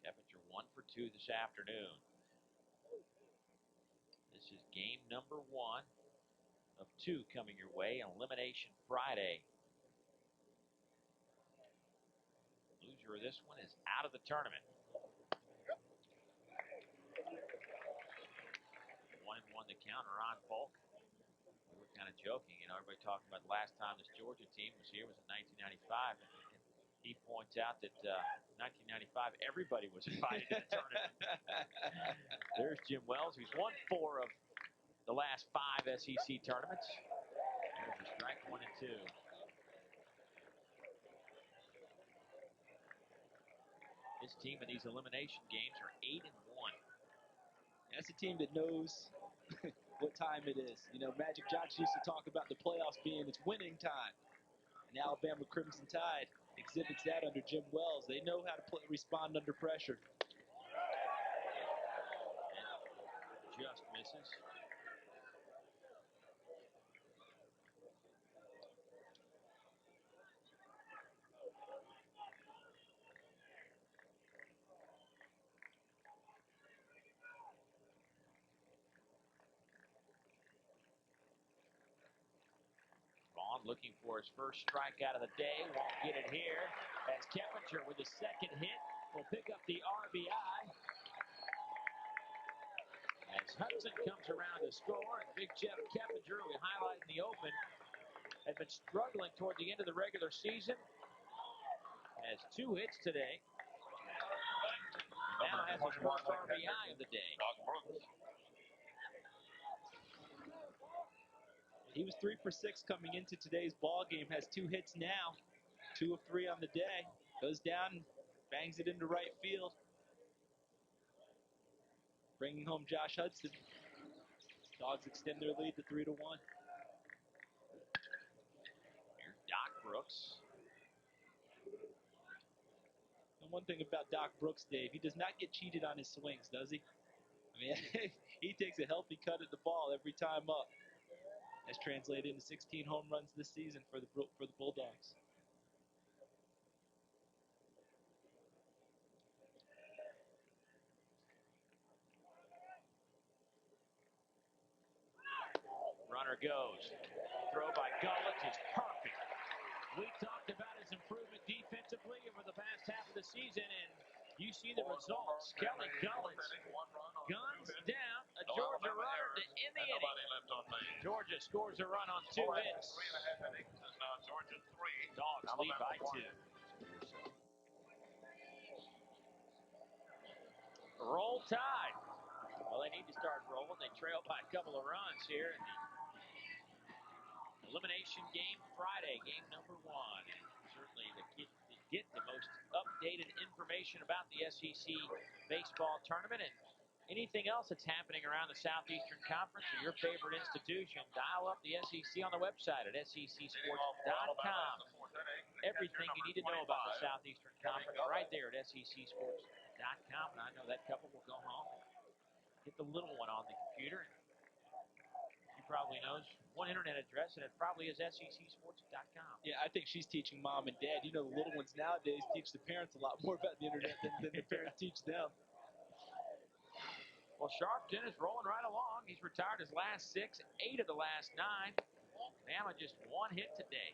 Keppinger 1 for 2 this afternoon. This is game number 1 of 2 coming your way on Elimination Friday. Loser of this one is out of the tournament. 1-1 the counter on Polk. We were kind of joking, everybody talking about the last time this Georgia team was here was in 1995. And he points out that 1995, everybody was invited to the tournament. There's Jim Wells, who's won 4 of the last 5 SEC tournaments. There's a strike 1 and 2. This team in these elimination games are 8-1. That's a team that knows what time it is. Magic Johnson used to talk about the playoffs being it's winning time. And Alabama Crimson Tide exhibits that under Jim Wells. They know how to respond under pressure. And just misses. Looking for his first strikeout of the day. Won't get it here. As Keppinger with the second hit will pick up the RBI. As Hudson comes around to score, and big Jeff Keppinger, we highlight in the open, had been struggling toward the end of the regular season. Has 2 hits today. Now has his first RBI of the day. He was 3 for 6 coming into today's ball game. Has 2 hits now, 2 of 3 on the day. Goes down, bangs it into right field, bringing home Josh Hudson. Dogs extend their lead to 3-1. Here's Doc Brooks. And one thing about Doc Brooks, Dave, he does not get cheated on his swings, does he? I mean, he takes a healthy cut at the ball every time up. That's translated into 16 home runs this season for the Bulldogs. Runner goes. Throw by Gullitz is perfect. We talked about his improvement defensively over the past half of the season, and you see the results. Kelly Gullitz guns down a Georgia runner to end the inning. Georgia scores a run on 2 hits. Dogs lead by 2. Roll Tide. Well, they need to start rolling. They trail by a couple of runs here in the elimination game Friday, game number 1. And certainly to get the most updated information about the SEC baseball tournament and anything else that's happening around the Southeastern Conference or your favorite institution, dial up the SEC on the website at secsports.com. Everything you need to know about the Southeastern Conference right there at secsports.com. And I know that couple will go home and get the little one on the computer. She probably knows one internet address, and it probably is secsports.com. Yeah, I think she's teaching mom and dad. You know, the little ones nowadays teach the parents a lot more about the internet than the parents teach them. Well, Sharpton is rolling right along. He's retired his last 6, 8 of the last 9. Bama just 1 hit today.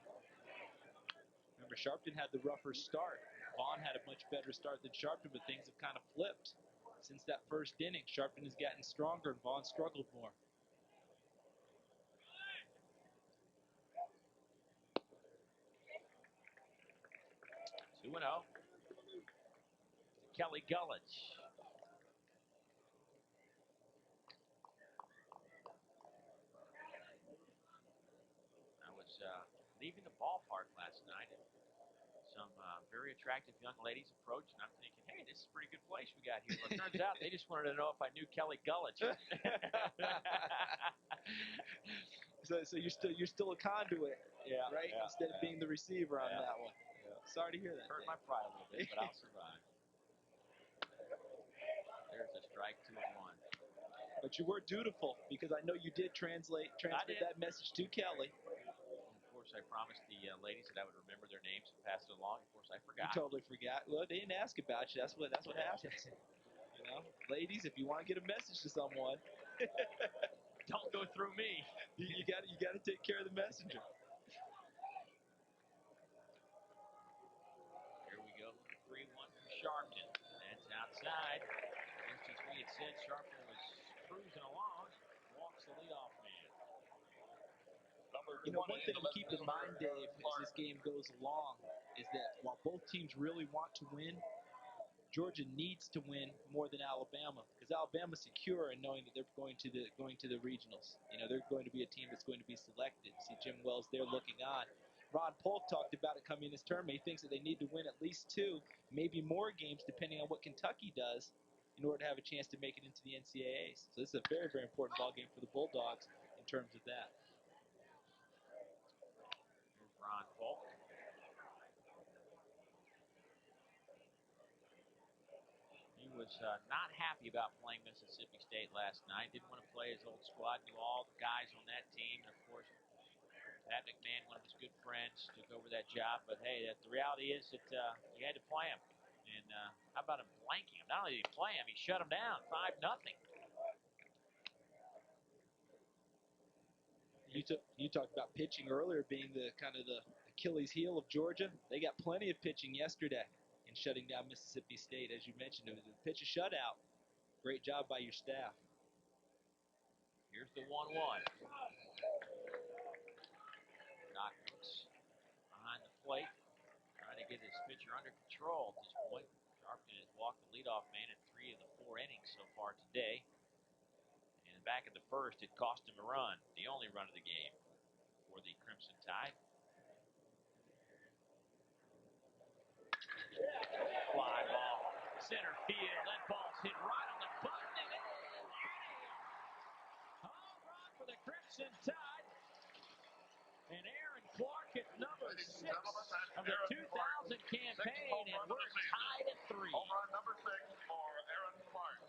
Remember, Sharpton had the rougher start. Vaughn had a much better start than Sharpton, but things have kind of flipped since that first inning. Sharpton has gotten stronger, and Vaughn struggled more. Two 2-0. Kelly Gullitz. I was leaving the ballpark last night, and some very attractive young ladies approached, and I'm thinking, hey, this is a pretty good place we got here. Well, it turns out they just wanted to know if I knew Kelly Gullitz. So you're still a conduit, yeah, right? Yeah, Instead of being the receiver on that one. Yeah. Sorry to hear that. Hurt my pride a little bit, but I'll survive. There's a strike, 2-1. But you were dutiful because I know you did transmit that message to Kelly. Of course, I promised the ladies that I would remember their names and pass it along. Of course, I forgot. You totally forgot. Well, they didn't ask about you. That's what happens. You know, ladies, if you want to get a message to someone, don't go through me. You got to take care of the messenger. Here we go. 3-1 from Sharpton. That's outside. Just as we had said, Sharpton was cruising along. Walks the leadoff man. You know, one thing to keep in mind, Dave, as this game goes along, is that while both teams really want to win, Georgia needs to win more than Alabama because Alabama's secure in knowing that they're going to the regionals. You know, they're going to be a team that's going to be selected. See Jim Wells there looking on. Ron Polk talked about it coming in this tournament. He thinks that they need to win at least 2, maybe more games, depending on what Kentucky does, in order to have a chance to make it into the NCAAs. So this is a very, very important ball game for the Bulldogs in terms of that. Here's Ron Polk. He was not happy about playing Mississippi State last night. Didn't want to play his old squad. Knew all the guys on that team. And, of course, Pat McMahon, one of his good friends, took over that job. But, hey, the reality is that you had to play him. And how about him blanking him? Not only did he play him, he shut him down 5-0. You talked about pitching earlier being the kind of the Achilles heel of Georgia. They got plenty of pitching yesterday in shutting down Mississippi State. As you mentioned, it was a pitch a shutout. Great job by your staff. Here's the 1-1. Knockers behind the plate, trying to get his pitcher under control at this point. Sharpton has walked the leadoff man in 3 of the 4 innings so far today. And back in the first, it cost him a run, the only run of the game for the Crimson Tide. Fly ball, center field. That ball's hit right on the button and in. Home run for the Crimson Tide. And Aaron Clark at number 6 of the 2000 campaign, and we're tied at 3. Home run number 6 for Aaron Clark.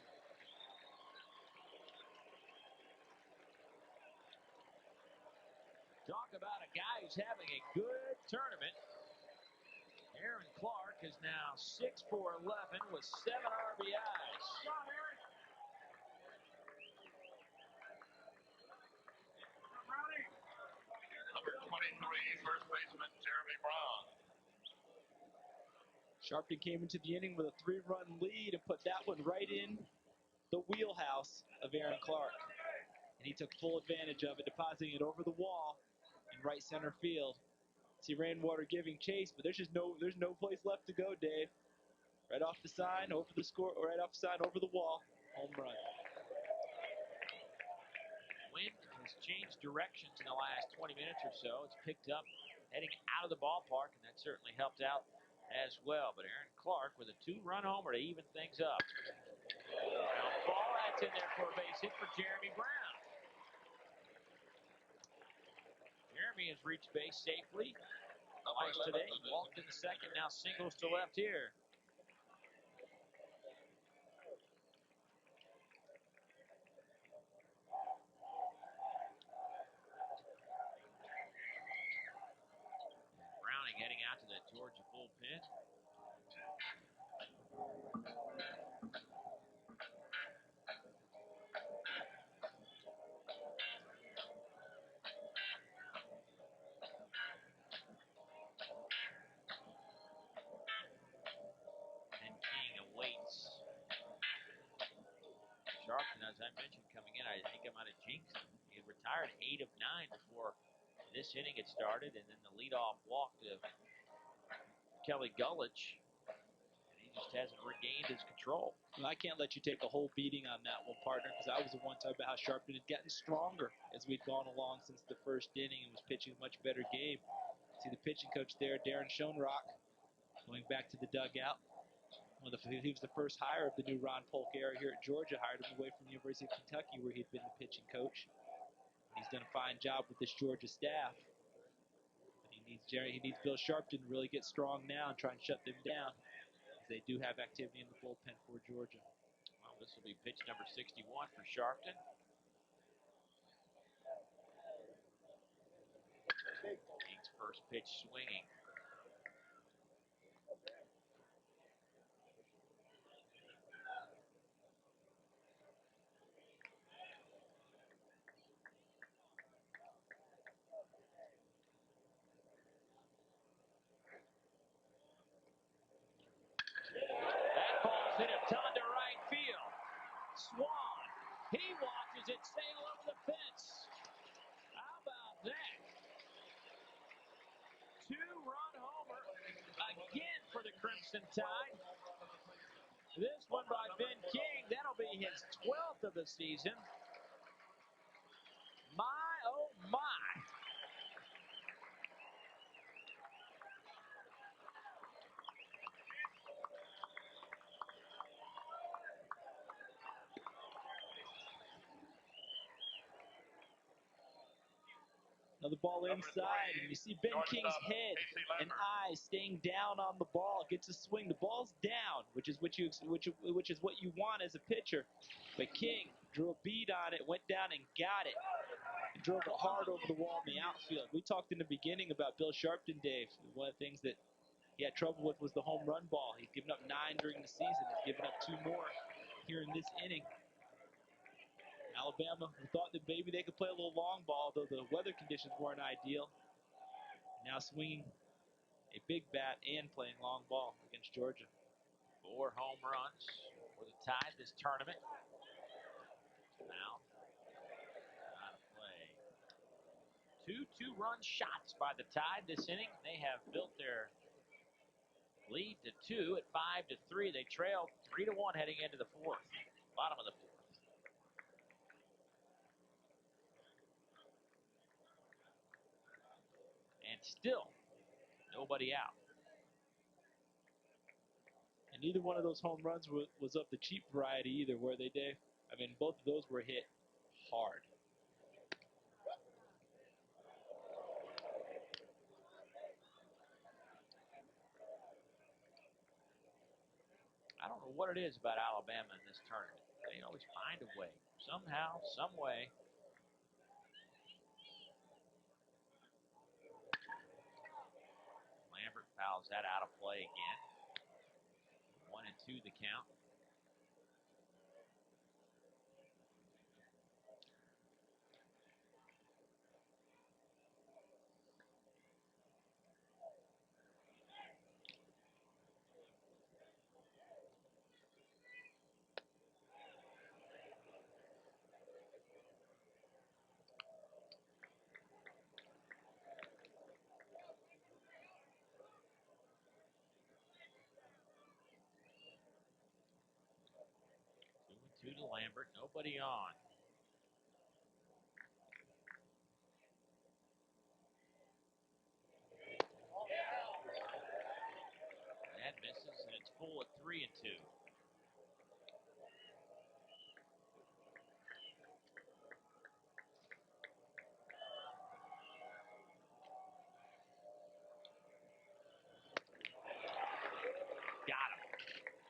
is having a good tournament. Aaron Clark is now 6 for 11 with 7 RBIs. Number 23, first baseman Jeremy Brown. Sharpton came into the inning with a 3-run lead and put that one right in the wheelhouse of Aaron Clark. And he took full advantage of it, depositing it over the wall in right center field. See Rainwater giving chase, but there's no place left to go, Dave. Right off the sign, over the score, right off the sign, over the wall, home run. Wind has changed directions in the last 20 minutes or so. It's picked up heading out of the ballpark, and that certainly helped out as well. But Aaron Clark with a 2-run homer to even things up. Now ball, that's in there for a base hit for Jeremy Brown. Jeremy has reached base safely twice today. Walked in the second, now singles to left here. Browning heading out to the Georgia bullpen. And King awaits. Sharpton, as I mentioned, coming in, I think I might have jinxed him. He had retired 8 of 9 before this inning had started, and then the leadoff walk to Kelly Gullich, and he just hasn't regained his control. Well, I can't let you take a whole beating on that one, partner, because I was the one talking about how Sharpton had gotten stronger as we'd gone along since the first inning and was pitching a much better game. See the pitching coach there, Darren Schoenrock, going back to the dugout. He was the first hire of the new Ron Polk era here at Georgia, hired him away from the University of Kentucky where he'd been the pitching coach. He's done a fine job with this Georgia staff. But he needs Bill Sharpton to really get strong now and try and shut them down, as they do have activity in the bullpen for Georgia. Well, this will be pitch number 61 for Sharpton. King's first pitch swinging. That ball's hit a ton to right field. Swan, he watches it sail over the fence. How about that? 2-run homer again for the Crimson Tide. This one by Ben King, that'll be his 12th of the season. My, oh my. Another ball inside, and you see Ben King's head and eyes staying down on the ball. Gets a swing. The ball's down, which is what you want as a pitcher. But King drew a bead on it, went down and got it, and drove it hard over the wall in the outfield. We talked in the beginning about Bill Sharpton, Dave. One of the things that he had trouble with was the home run ball. He's given up 9 during the season. He's given up 2 more here in this inning. Alabama thought that maybe they could play a little long ball, though the weather conditions weren't ideal. Now swinging a big bat and playing long ball against Georgia. 4 home runs for the Tide this tournament. Now, out of play. 2 2-run shots by the Tide this inning. They have built their lead to 2 at 5-3. They trail 3-1 heading into the 4th. Bottom of the 4th. And still nobody out. And neither one of those home runs was of the cheap variety either, were they, Dave? I mean, both of those were hit hard. I don't know what it is about Alabama in this tournament. They always find a way. Somehow, some way. Fouls that out of play again. 1-2 the count. Two to Lambert, nobody on. That misses, and it's full at 3-2. Got him.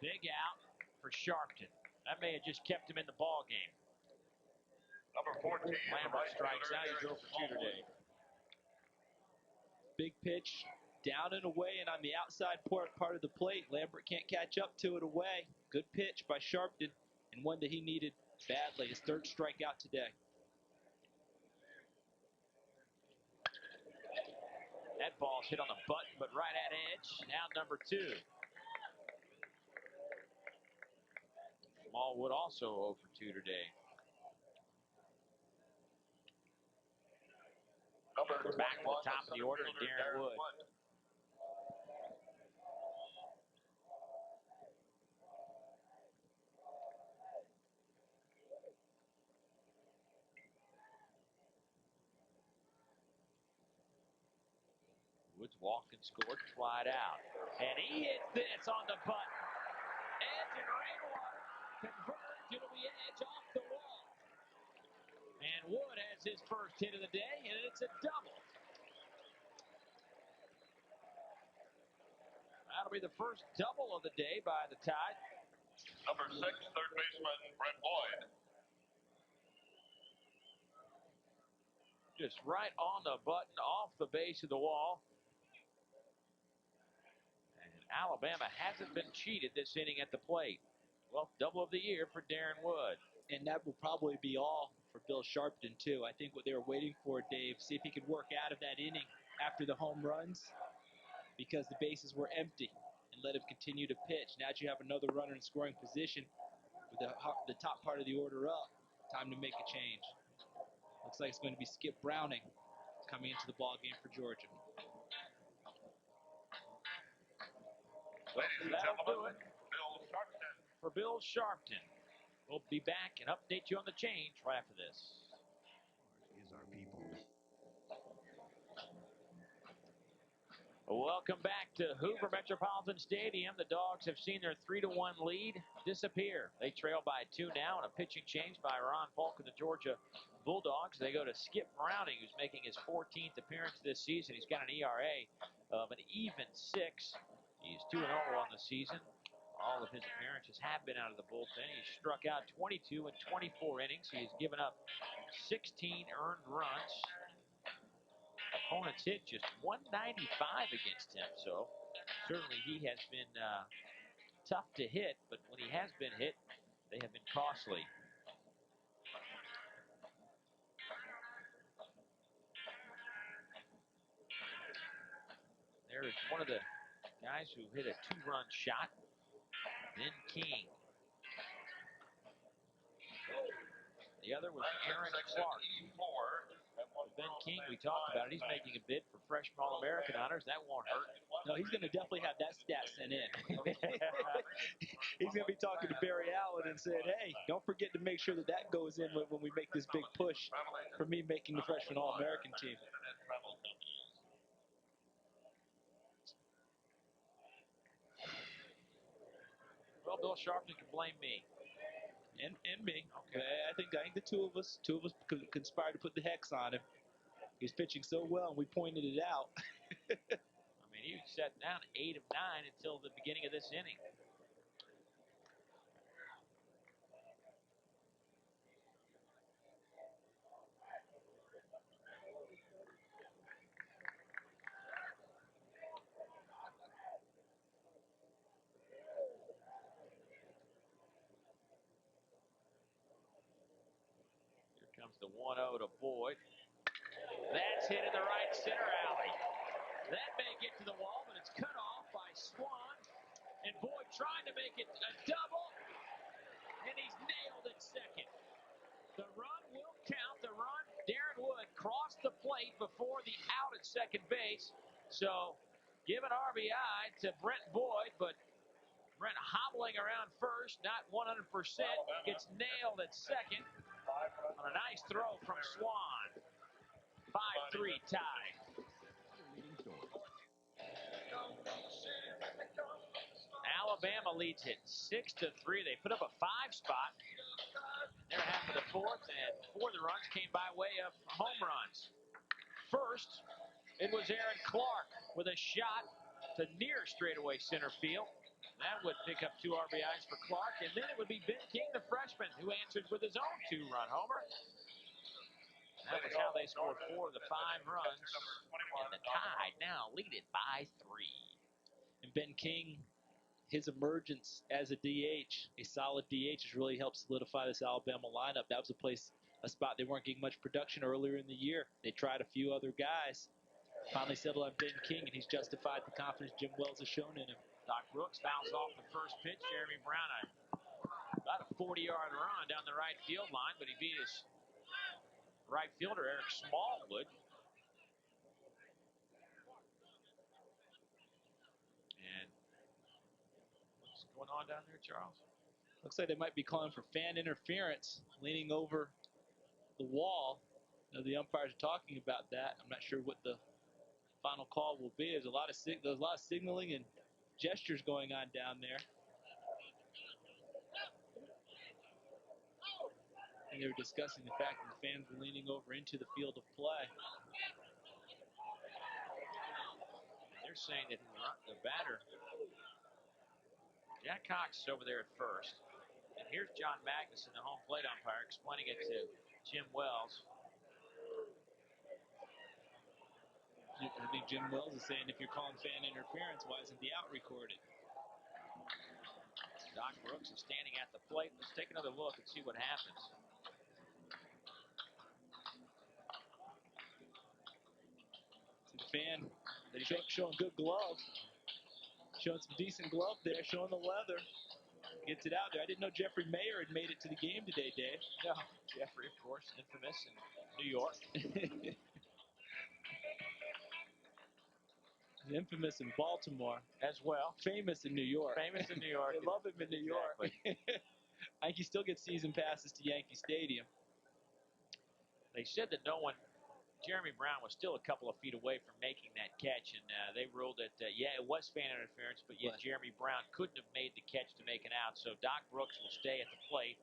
Big out for Sharpton. That may have just kept him in the ball game. Number 14. Lambert strikes out. He's 0 for 2 today. Big pitch, down and away, and on the outside part of the plate. Lambert can't catch up to it away. Good pitch by Sharpton, and one that he needed badly. His third strikeout today. That ball's hit on the button, but right at edge. Now number 2. Smallwood also 0 for 2 today. Number Back to the top of the order, and Darren Wood. Woods walked and scored, flied out. And he hits this on the button. Edge and Rainwater converge into the edge off the wall. And Wood has his first hit of the day, and it's a double. That'll be the first double of the day by the Tide. Number 6, third baseman, Brent Boyd. Just right on the button, off the base of the wall. And Alabama hasn't been cheated this inning at the plate. Well, double of the year for Darren Wood. And that will probably be all for Bill Sharpton, too. I think what they were waiting for, Dave, see if he could work out of that inning after the home runs because the bases were empty and let him continue to pitch. Now that you have another runner in scoring position with the top part of the order up, time to make a change. Looks like it's going to be Skip Browning coming into the ball game for Georgia. Well, that'll do it for Bill Sharpton. We'll be back and update you on the change right after this. Is our people. Welcome back to Hoover Metropolitan Stadium. The Dogs have seen their 3-1 lead disappear. They trail by 2 now, and a pitching change by Ron Falk of the Georgia Bulldogs. They go to Skip Browning, who's making his 14th appearance this season. He's got an ERA of an even 6. He's 2-0 on the season. All of his appearances have been out of the bullpen. He's struck out 22 in 24 innings. He's given up 16 earned runs. Opponents hit just 195 against him, so certainly he has been tough to hit, but when he has been hit, they have been costly. There is one of the guys who hit a 2-run shot, Ben King. The other was Aaron Clark. Ben King, we talked about it. He's making a bid for freshman All-American honors. That won't hurt. No, he's going to definitely have that stat sent in. He's going to be talking to Barry Allen and saying, hey, don't forget to make sure that goes in when we make this big push for me making the freshman All-American team. Well, Bill Sharpton can blame me. And me. Okay. I think the two of us conspired to put the hex on him. He's pitching so well, and we pointed it out. I mean, he sat down 8 of 9 until the beginning of this inning. Here's the 1-0 to Boyd. That's hit in the right center alley. That may get to the wall, but it's cut off by Swan. And Boyd trying to make it a double. And he's nailed at second. The run will count. The run, Darren Wood crossed the plate before the out at second base. So give an RBI to Brent Boyd, but Brent hobbling around first, not 100%, gets nailed at second on a nice throw from Swan. 5-3 tie. Alabama leads it 6-3. They put up a 5 spot. They're half of the fourth, and 4 of the runs came by way of home runs. First, it was Aaron Clark with a shot to near straightaway center field. That would pick up 2 RBIs for Clark, and then it would be Ben King, the freshman, who answered with his own 2-run homer. That was how they scored 4 of the 5 runs, and the Tide now lead it by 3. And Ben King, his emergence as a DH, a solid DH, has really helped solidify this Alabama lineup. That was a spot they weren't getting much production earlier in the year. They tried a few other guys, finally settled on Ben King, and he's justified the confidence Jim Wells has shown in him. Doc Brooks fouls off the first pitch. Jeremy Brown, about a 40-yard run down the right field line, but he beat his right fielder, Eric Smallwood. And what's going on down there, Charles? Looks like they might be calling for fan interference, leaning over the wall. You know, the umpires are talking about that. I'm not sure what the final call will be. There's a lot of signaling and gestures going on down there. And they were discussing the fact that the fans were leaning over into the field of play. They're saying that the batter, Jack Cox, is over there at first. And here's John Magnuson, the home plate umpire, explaining it to Jim Wells. I think Jim Wells is saying, if you're calling fan interference, why isn't the out recorded? Doc Brooks is standing at the plate. Let's take another look and see what happens. The fan, they're showing good glove. Showing some decent glove there, showing the leather. Gets it out there. I didn't know Jeffrey Mayer had made it to the game today, Dave. No, Jeffrey, of course, infamous in New York. Infamous in Baltimore. As well. Famous in New York. Famous in New York. They love him in New York. I think he still gets season passes to Yankee Stadium. They said that Jeremy Brown was still a couple of feet away from making that catch, and they ruled that, yeah, it was fan interference, but yet Jeremy Brown couldn't have made the catch to make it out. So Doc Brooks will stay at the plate,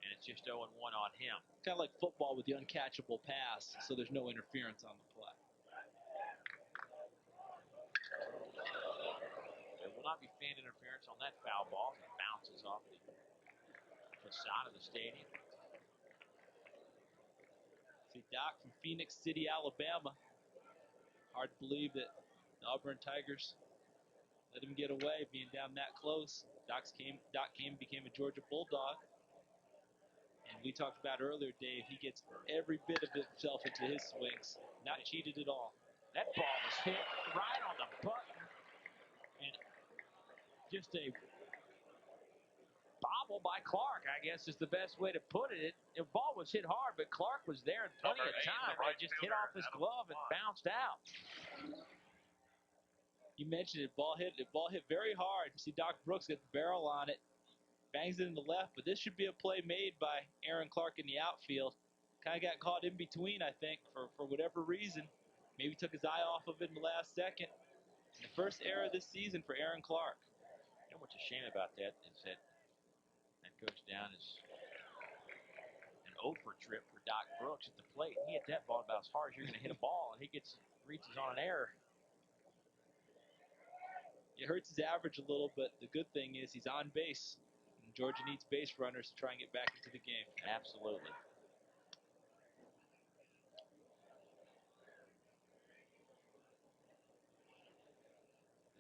and it's just 0-1 on him. Kind of like football with the uncatchable pass, so there's no interference on the play. There will not be fan interference on that foul ball. It bounces off the facade of the stadium. See, Doc from Phoenix City, Alabama. Hard to believe that the Auburn Tigers let him get away, being down that close. Doc became a Georgia Bulldog. And we talked about earlier, Dave, he gets every bit of himself into his swings. Not cheated at all. That ball was hit right on the button. And just a bobble by Clark, I guess, is the best way to put it. The ball was hit hard, but Clark was there in plenty of time. It just hit off his glove and bounced out. You mentioned it. Ball hit very hard. See Doc Brooks get the barrel on it, bangs it in the left, but this should be a play made by Aaron Clark in the outfield. Kind of got caught in between, I think, for whatever reason. Maybe took his eye off of it in the last second. The first error this season for Aaron Clark. You know what's a shame about that is that goes down as an over trip for Doc Brooks at the plate. He hit that ball about as hard as you're going to hit a ball, and he reaches on an error. It hurts his average a little, but the good thing is he's on base. And Georgia needs base runners to try and get back into the game. Absolutely.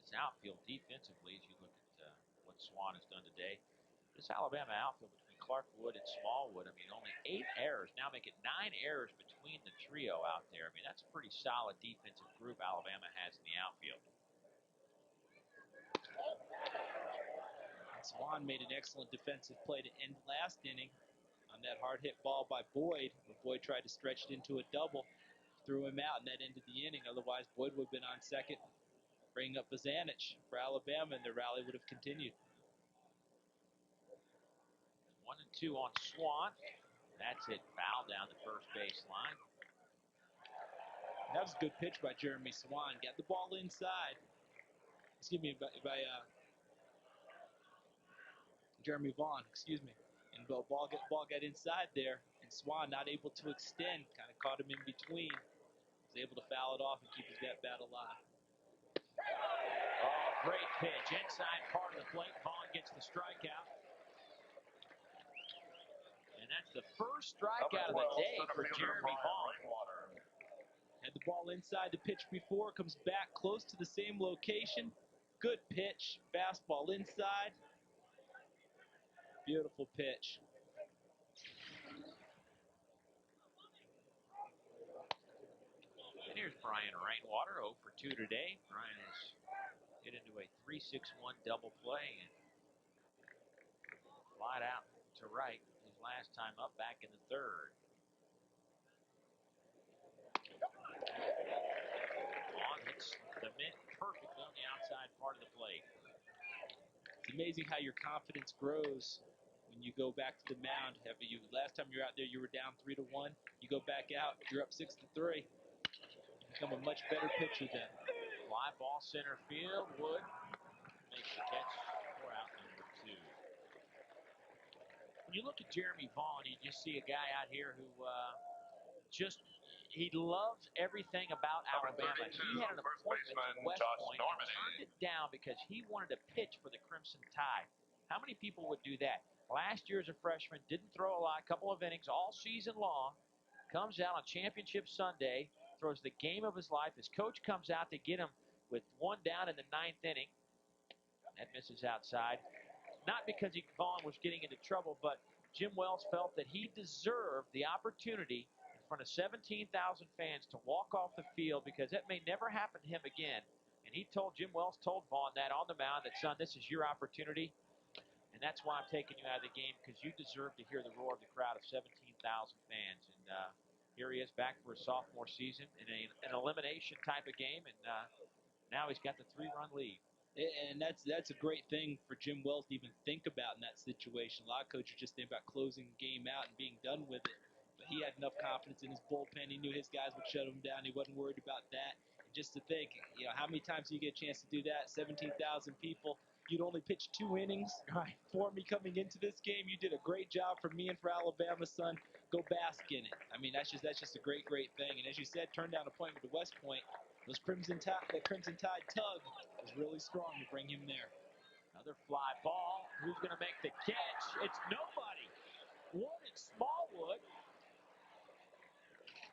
This outfield defensively, as you look at what Swan has done today, This Alabama outfield between Clark Wood and Smallwood, I mean, only 8 errors. Now make it 9 errors between the trio out there. I mean, that's a pretty solid defensive group Alabama has in the outfield. Swan made an excellent defensive play to end last inning on that hard hit ball by Boyd. But Boyd tried to stretch it into a double, threw him out, and that ended the inning. Otherwise, Boyd would have been on second, bringing up Bazanich for Alabama, and the rally would have continued. 1-2 on Swan. That's it, foul down the first baseline. That was a good pitch by Jeremy Swan. Got the ball inside. Excuse me, by Jeremy Vaughn, excuse me. And the ball got inside there, and Swan not able to extend, kind of caught him in between. Was able to foul it off and keep his bat alive. Oh, great pitch. Inside part of the plate. Vaughn gets the strikeout. And that's the first strikeout of the day for Jeremy Vaughn. Had the ball inside the pitch before, comes back close to the same location. Good pitch, fastball inside. Beautiful pitch. And here's Brian Rainwater, 0 for 2 today. Brian has hit into a 3-6-1 double play and flied out to right his last time up back in the third. Vaughn hits the mitt perfectly on the outside part of the plate. It's amazing how your confidence grows when you go back to the mound. Last time you were out there, you were down 3-1. You go back out, you're up 6-3. You become a much better pitcher then. Fly ball center field. Wood makes the catch for out number 2. When you look at Jeremy Vaughn, you just see a guy out here who he loves everything about Alabama. He had an appointment at West Point and turned it down because he wanted to pitch for the Crimson Tide. How many people would do that? Last year as a freshman, didn't throw a lot, a couple of innings all season long, comes out on Championship Sunday, throws the game of his life. His coach comes out to get him with 1 down in the 9th inning. That misses outside. Not because Vaughn was getting into trouble, but Jim Wells felt that he deserved the opportunity in front of 17,000 fans to walk off the field because that may never happen to him again. And Jim Wells told Vaughn that on the mound, that, son, this is your opportunity. And that's why I'm taking you out of the game, because you deserve to hear the roar of the crowd of 17,000 fans. And here he is back for his sophomore season in an elimination type of game. And now he's got the 3-run lead. And that's a great thing for Jim Wells to even think about in that situation. A lot of coaches just think about closing the game out and being done with it. But he had enough confidence in his bullpen. He knew his guys would shut him down. He wasn't worried about that. And just to think, how many times do you get a chance to do that? 17,000 people. You'd only pitch 2 innings. Right. For me coming into this game, you did a great job for me and for Alabama, son. Go bask in it. I mean, that's just a great thing. And as you said, turn down appointment to West Point. The Crimson Tide tug was really strong to bring him there. Another fly ball. Who's going to make the catch? It's nobody. Wood and Smallwood.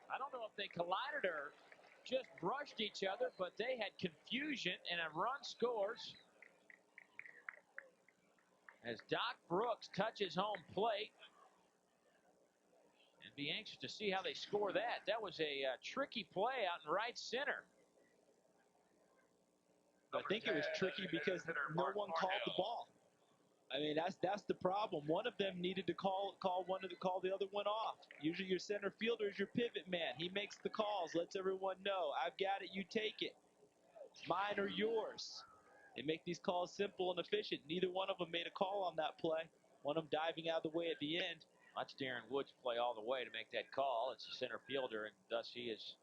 I don't know if they collided or just brushed each other, but they had confusion, and a run scores as Doc Brooks touches home plate. And be anxious to see how they score that. That was a tricky play out in right center. I think it was tricky because no one called the ball. I mean, that's the problem. One of them needed to call the other one off. Usually your center fielder is your pivot man. He makes the calls, lets everyone know, I've got it, you take it. Mine or yours. They make these calls simple and efficient. Neither one of them made a call on that play. One of them diving out of the way at the end. That's Darren Wood's play all the way to make that call. It's the center fielder, and thus he is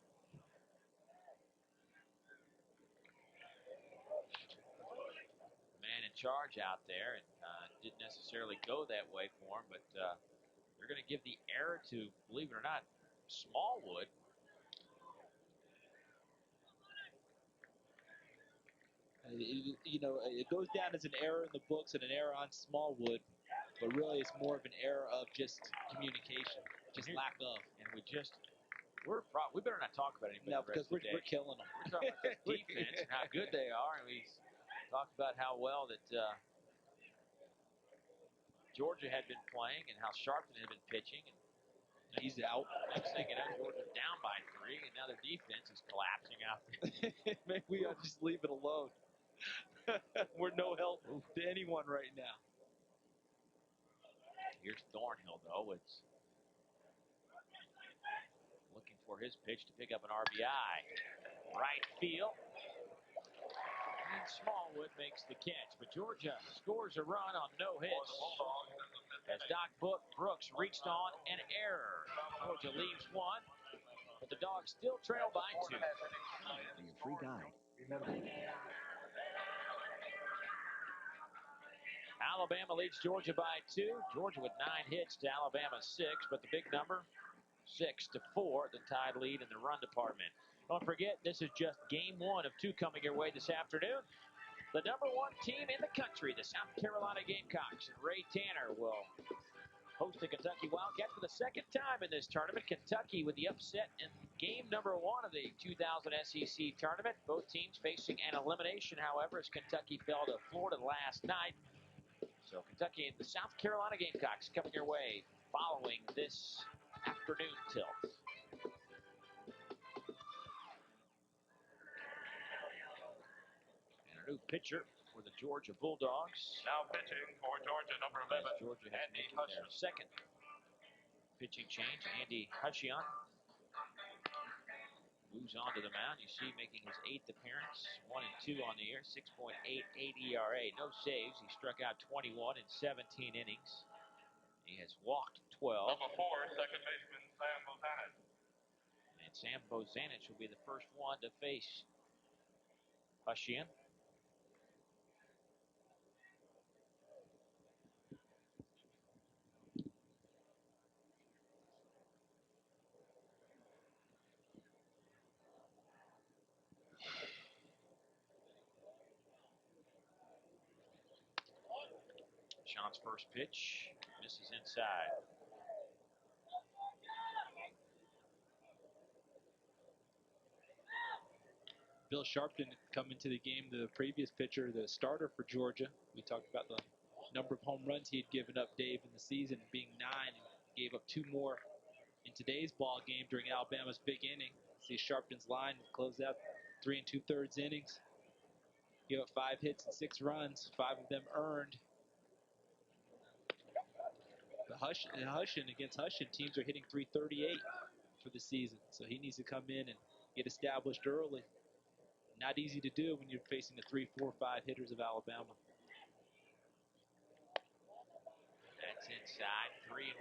man in charge out there, and didn't necessarily go that way for him, but they're going to give the error to, believe it or not, Smallwood. It goes down as an error in the books and an error on Smallwood, but really it's more of an error of just communication, just lack of. And we better not talk about anything. No, because we're killing them. We're talking about the defense and how good they are, and we talked about how well that Georgia had been playing and how Sharpton had been pitching. And he's out. next thing you know, Georgia's down by 3, and now their defense is collapsing out there. Maybe we ought to just leave it alone. We're no help to anyone right now. Here's Thornhill, though. It's looking for his pitch to pick up an RBI. Right field. And Smallwood makes the catch. But Georgia scores a run on no hits as Doc Brooks reached on an error. Georgia leaves 1, but the Dogs still trail by 2. Be a free guide. Alabama leads Georgia by 2. Georgia with 9 hits to Alabama's 6, but the big number, 6-4, the Tide lead in the run department. Don't forget, this is just game 1 of 2 coming your way this afternoon. The number 1 team in the country, the South Carolina Gamecocks, and Ray Tanner will host the Kentucky Wildcats for the second time in this tournament. Kentucky with the upset in game number 1 of the 2000 SEC tournament. Both teams facing an elimination, however, as Kentucky fell to Florida last night. So Kentucky and the South Carolina Gamecocks coming your way following this afternoon tilt. And a new pitcher for the Georgia Bulldogs. Now pitching for Georgia, number 11, Georgia has Andy made their second pitching change. Andy Hushion moves on to the mound. You see making his 8th appearance, 1 and 2 on the year, 6.88 ERA. No saves. He struck out 21 in 17 innings. He has walked 12. Number 4, second baseman Sam Bozanich. And Sam Bozanich will be the first one to face Hushian. Sean's first pitch misses inside. Bill Sharpton come into the game, the previous pitcher, the starter for Georgia. We talked about the number of home runs he had given up, Dave, in the season, being 9, and gave up 2 more in today's ball game during Alabama's big inning. See Sharpton's line close out 3 2/3 innings. Gave up 5 hits and 6 runs, 5 of them earned. The Hushian against Hushian, teams are hitting 338 for the season, so he needs to come in and get established early. Not easy to do when you're facing the 3, 4, 5 hitters of Alabama. That's inside, 3-1.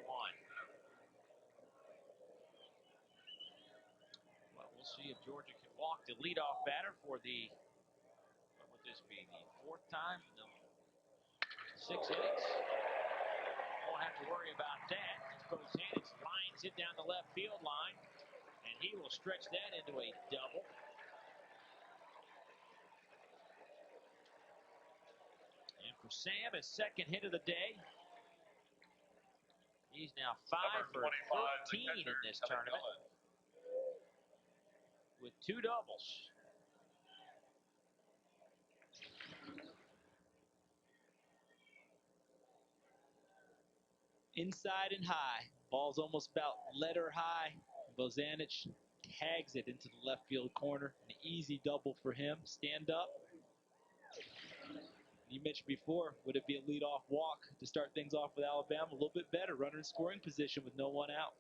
Well, we'll see if Georgia can walk the leadoff batter for the, what would this be, the 4th time? No. 6 innings. Won't have to worry about that. Bozanich lines it down the left field line, and he will stretch that into a double. And for Sam, his second hit of the day. He's now 5 for 13 in this tournament with 2 doubles. Inside and high. Ball's almost about letter high. Bozanich tags it into the left field corner. An easy double for him. Stand up. You mentioned before, would it be a leadoff walk to start things off with Alabama? A little bit better. Runner in scoring position with no one out.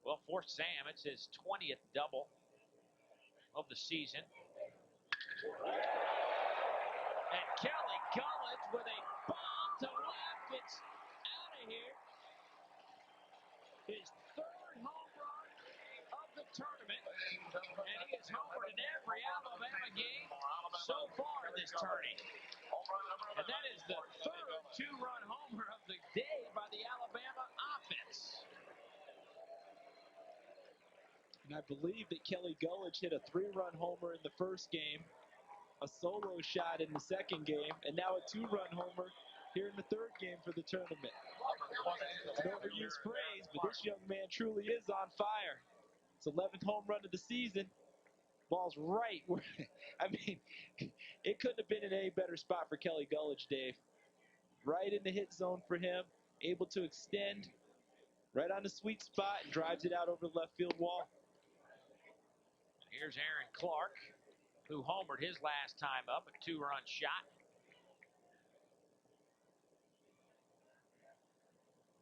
Well, for Sam, it's his 20th double of the season. And Kelly Gullett with a bomb to left. It's out of here. His 3rd home run of the tournament. And he has homered in every Alabama game so far in this tourney. And that is the 3rd 2-run homer of the day by the Alabama offense. And I believe that Kelly Gullett hit a 3-run homer in the first game, a solo shot in the second game, and now a 2-run homer here in the 3rd game for the tournament. It's an overused phrase, but this young man truly is on fire. It's 11th home run of the season. Ball's right where, I mean, it couldn't have been in any better spot for Kelly Gullett, Dave. Right in the hit zone for him. able to extend right on the sweet spot and drives it out over the left field wall. Here's Aaron Clark, who homered his last time up, a 2-run shot.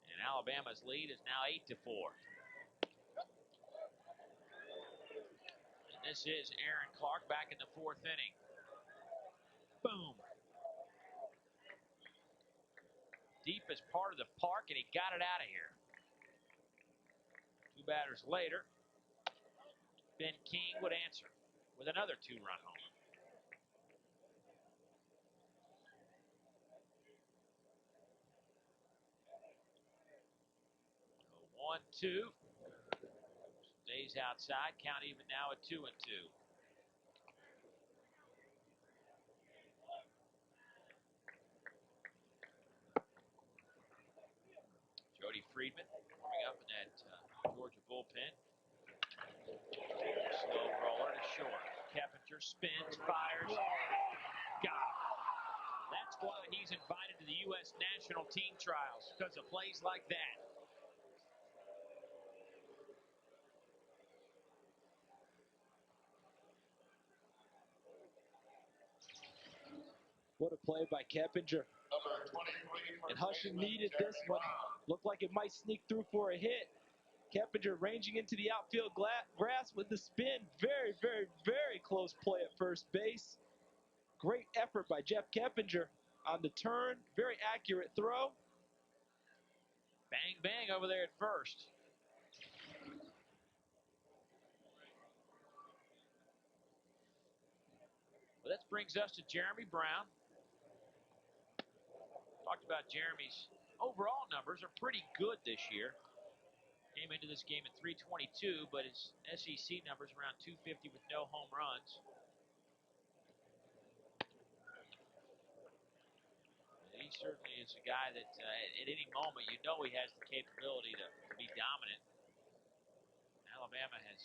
And Alabama's lead is now 8-4. And this is Aaron Clark back in the 4th inning. Boom. Deepest part of the park, and he got it out of here. 2 batters later, Ben King would answer with another 2-run homer. 1-2. Stays outside. Count even now at 2-2. Jody Friedman warming up in that Georgia bullpen. Slow roller to short. Keppinger spins, fires. Got it. That's why he's invited to the U.S. national team trials, because of plays like that. What a play by Keppinger. And Hushin needed this one. Looked like it might sneak through for a hit. Keppinger ranging into the outfield grass with the spin. Very, very, very close play at first base. Great effort by Jeff Keppinger on the turn. Very accurate throw. Bang, bang over there at first. Well, that brings us to Jeremy Brown. Talked about Jeremy's overall numbers are pretty good this year. Came into this game at 322, but his SEC numbers around 250 with no home runs. And he certainly is a guy that at any moment you know he has the capability to be dominant. Alabama has,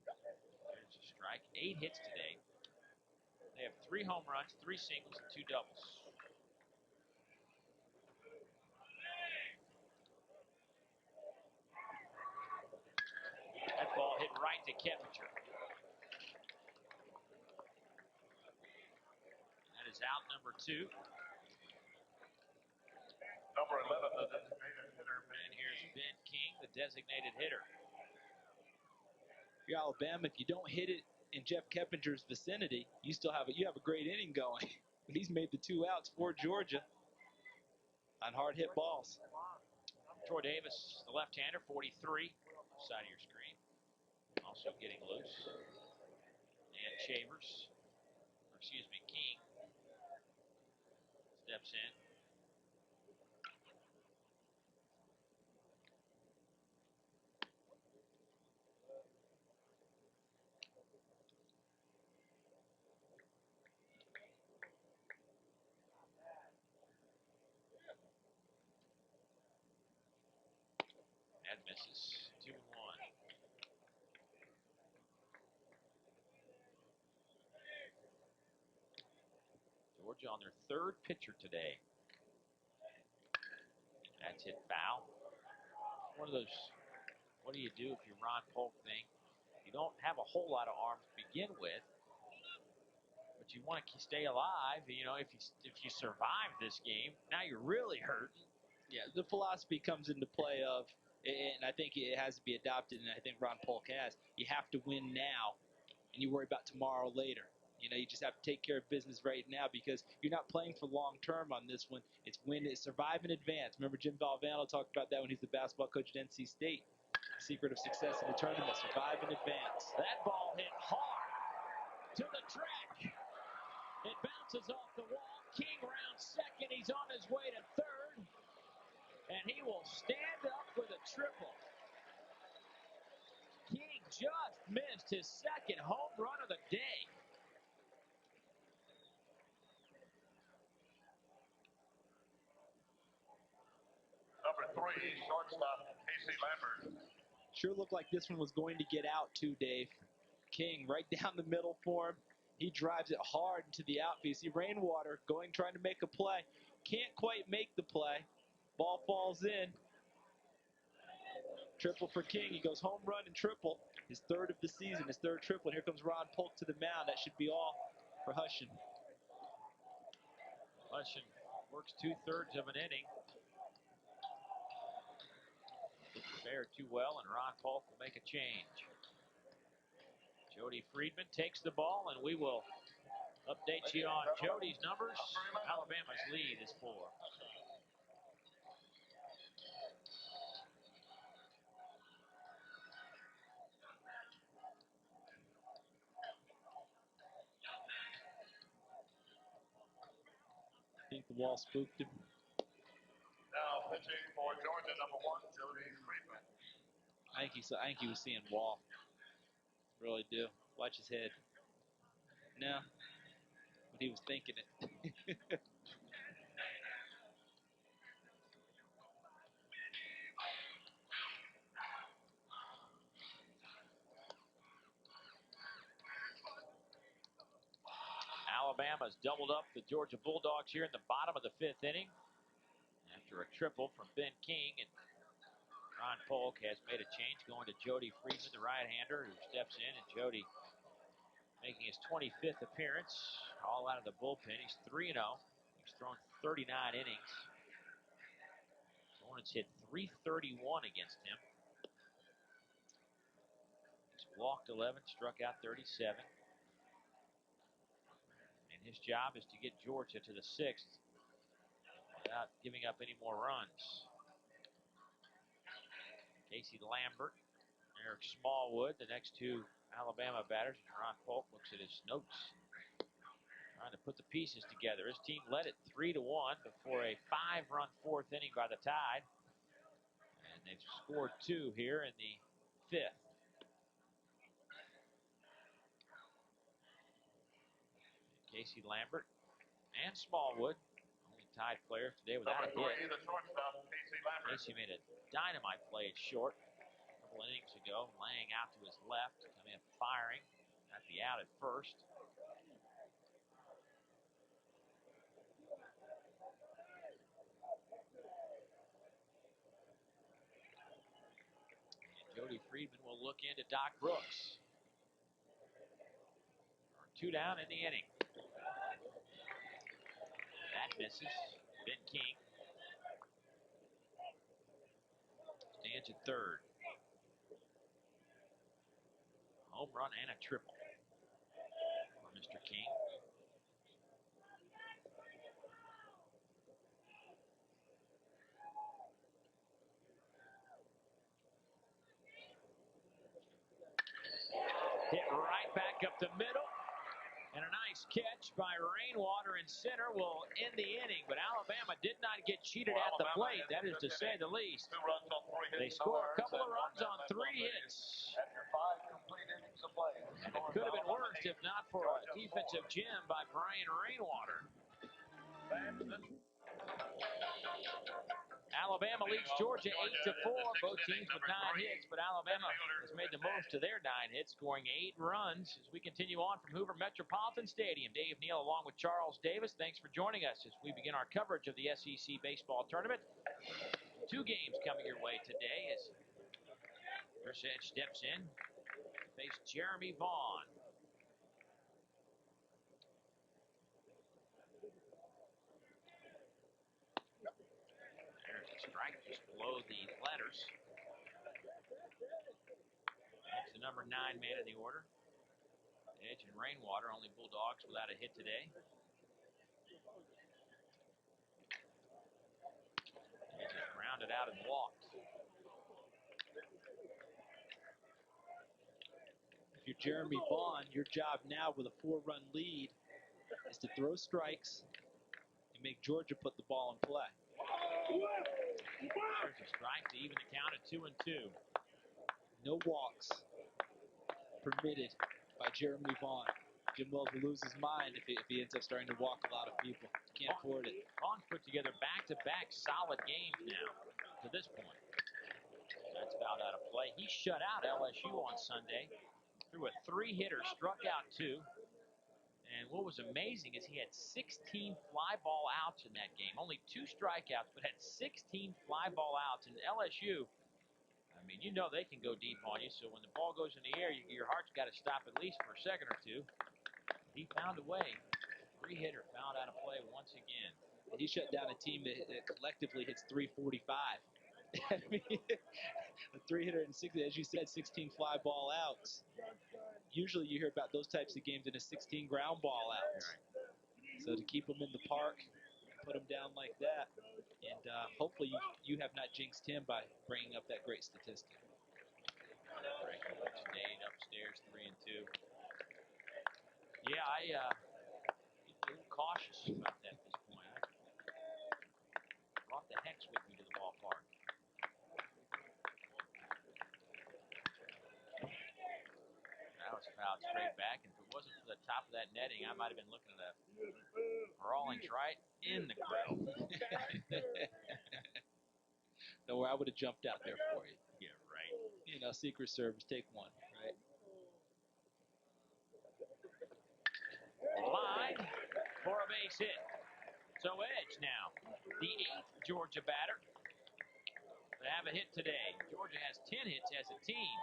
there's a strike, 8 hits today. They have 3 home runs, 3 singles, and 2 doubles. That ball hit right to Keppinger. That is out number 2. Number 11, the designated hitter. And here's Ben King, the designated hitter. If you're Alabama, if you don't hit it in Jeff Keppinger's vicinity, you have a great inning going. He's made the 2 outs for Georgia on hard hit balls. Troy Davis, the left-hander, 43, side of your screen. Also getting loose. And King steps in. That misses. 2-1. Georgia on their 3rd pitcher today. That's hit foul. One of those, what do you do if you're Ron Polk thing? You don't have a whole lot of arms to begin with, but you want to stay alive. You know, if you survive this game, now you're really hurting. Yeah, the philosophy comes into play of, and I think it has to be adopted, and I think Ron Polk has, you have to win now, and you worry about tomorrow later. You know, you just have to take care of business right now because you're not playing for long term on this one. It's survive and advance. Remember Jim Valvano talked about that when he's the basketball coach at NC State. The secret of success in the tournament, survive and advance. That ball hit hard to the track. It bounces off the wall. King rounds second. He's on his way to 3rd. And he will stand up with a triple. King just missed his 2nd home run of the day. Number 3, shortstop, Casey Lambert. Sure looked like this one was going to get out too, Dave. King right down the middle for him. He drives it hard into the outfield. See Rainwater trying to make a play. Can't quite make the play. Ball falls in. Triple for King. He goes home run and triple. His third of the season, his third triple. And here comes Ron Polk to the mound. That should be all for Hushin. Hushin works 2/3 of an inning. Didn't fare too well, and Ron Polk will make a change. Jody Friedman takes the ball, and we will update you on Jody's numbers. Alabama's lead is 4. I think the wall spooked him. Now pitching for Georgia, number 1, Jody Friedman. I think he was seeing wall. Really do. Watch his head. No, but he was thinking it. Alabama's doubled up the Georgia Bulldogs here in the bottom of the 5th inning after a triple from Ben King, and Ron Polk has made a change, going to Jody Friedman, the right-hander, who steps in, and Jody making his 25th appearance, all out of the bullpen. He's 3-0. He's thrown 39 innings. Hornets hit .331 against him. He's walked 11, struck out 37. And his job is to get Georgia to the 6th without giving up any more runs. Casey Lambert, Eric Smallwood, the next two Alabama batters. Ron Polk looks at his notes, trying to put the pieces together. His team led it 3-1 before a 5-run 4th inning by the Tide. And they've scored 2 here in the 5th. Casey Lambert and Smallwood, only Tide players today without a hit. Casey made a dynamite play at short a couple innings ago, laying out to his left, coming up firing at the out at first. And Jody Friedman will look into Doc Brooks. 2 down in the inning. That misses. Ben King stands at third. Home run and a triple for Mr. King. Hit right back up the middle. And a nice catch by Rainwater in center will end the inning. But Alabama did not get cheated at the plate. That is to say the least. They score a couple of runs on 3 hits. And it could have been worse if not for a defensive gem by Brian Rainwater. Alabama leads Georgia 8-4. Both teams with 9 hits, but Alabama has made the most of their 9 hits, scoring 8 runs. As we continue on from Hoover Metropolitan Stadium, Dave Neal along with Charles Davis. Thanks for joining us as we begin our coverage of the SEC baseball tournament. 2 games coming your way today as Chris Edge steps in to face Jeremy Vaughn. There's a strike just below the letters. That's the number 9 man in the order. Edge and Rainwater, only Bulldogs without a hit today. Edge is grounded out and walked. If you're Jeremy Vaughn, your job now with a 4-run lead is to throw strikes and make Georgia put the ball in play. There's a strike to even the count at 2-2. No walks permitted by Jeremy Vaughn. Jim Wells will lose his mind if he ends up starting to walk a lot of people. Can't afford it. Vaughn's put together back-to-back solid games now to this point. That's about out of play. He shut out LSU on Sunday. Threw a 3-hitter, struck out 2, And what was amazing is he had 16 fly ball outs in that game. Only 2 strikeouts, but had 16 fly ball outs. And LSU, I mean, you know they can go deep on you. So when the ball goes in the air, your heart's got to stop at least for a second or two. He found a way. 3-hitter found out a play once again. He shut down a team that collectively hits 345. I mean, a 3-hitter and 60, as you said, 16 fly ball outs. Usually you hear about those types of games in a 16 ground ball outs. Right. So to keep them in the park, put them down like that, and hopefully you have not jinxed him by bringing up that great statistic. Breckenridge stayed upstairs 3-2. Yeah, I a little cautious about that at this point. I brought the Hex with me to the ballpark. That was fouled straight back, and if it wasn't for the top of that netting, I might have been looking at a Rawlings right in the grill. No, I would have jumped out there for you. Yeah, right. You know, Secret Service, take one, right? Line for a base hit. So Edge now, the 8th Georgia batter to have a hit today. Georgia has 10 hits as a team.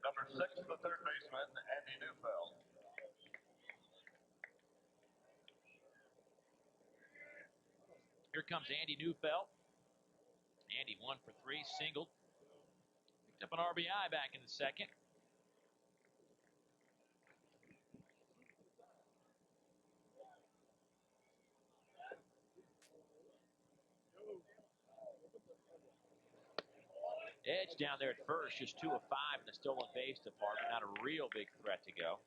Number 6, the third baseman, Andy Neufeld. Here comes Andy Neufeld. Andy 1 for 3, singled. Picked up an RBI back in the second. Edge down there at first, just 2 of 5 in the stolen base department. Not a real big threat to go.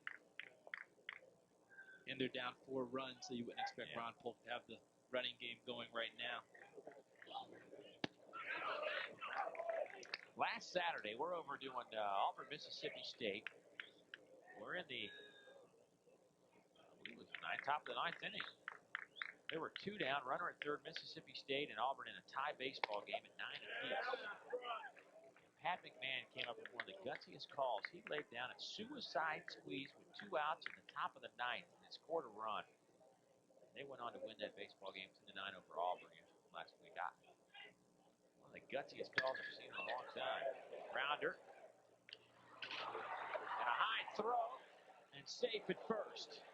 And they're down 4 runs, so you wouldn't expect Ron Polk to have the running game going right now. Last Saturday, we're over doing Auburn, Mississippi State. We're in the, I believe it was the top of the 9th inning. There were 2 down, runner at third, Mississippi State and Auburn in a tie baseball game at 9 apiece. Pat McMahon came up with one of the gutsiest calls. He laid down a suicide squeeze with 2 outs in the top of the 9th and scored a run. They went on to win that baseball game 10-9 over Auburn last week. One of the gutsiest calls I've seen in a long time. Rounder. And a high throw. And safe at first.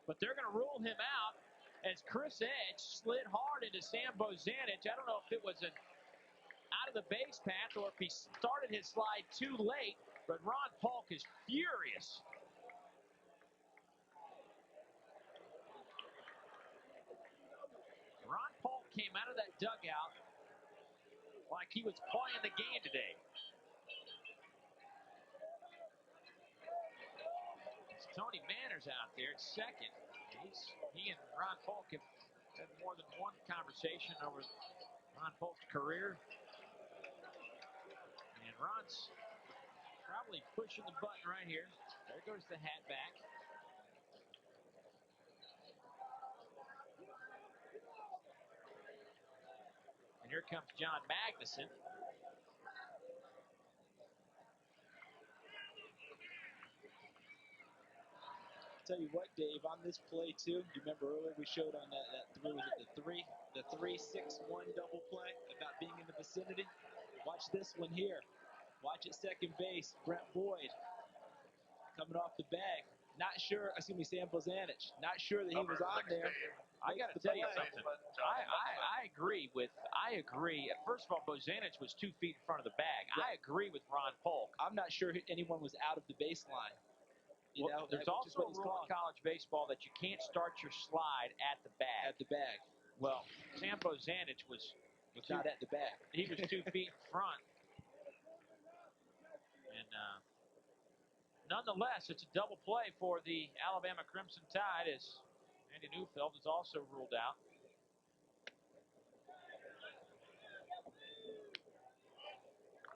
But they're going to rule him out as Chris Edge slid hard into Sam Bozanich. I don't know if it was an out of the base path or if he started his slide too late, but Ron Polk is furious. Ron Polk came out of that dugout like he was playing the game today. It's Tony Manners out there at second. He and Ron Polk have had more than one conversation over Ron Polk's career. And Ron's probably pushing the button right here. There goes the hat back. And here comes John Magnuson. Tell you what, Dave, on this play too, you remember earlier we showed on that the 3-6-1 double play about being in the vicinity. Watch this one here. Watch at second base, Brent Boyd coming off the bag. Not sure, Sam Bozanich. Not sure that he was on there. I got to tell you something. I agree. First of all, Bozanich was 2 feet in front of the bag. Right. I agree with Ron Polk. I'm not sure anyone was out of the baseline. Well, there's also a rule in college baseball that you can't start your slide at the bag. Well, Sam Bozanich was not at the bag. He was 2 feet in front. And nonetheless, it's a double play for the Alabama Crimson Tide as Andy Neufeld is also ruled out.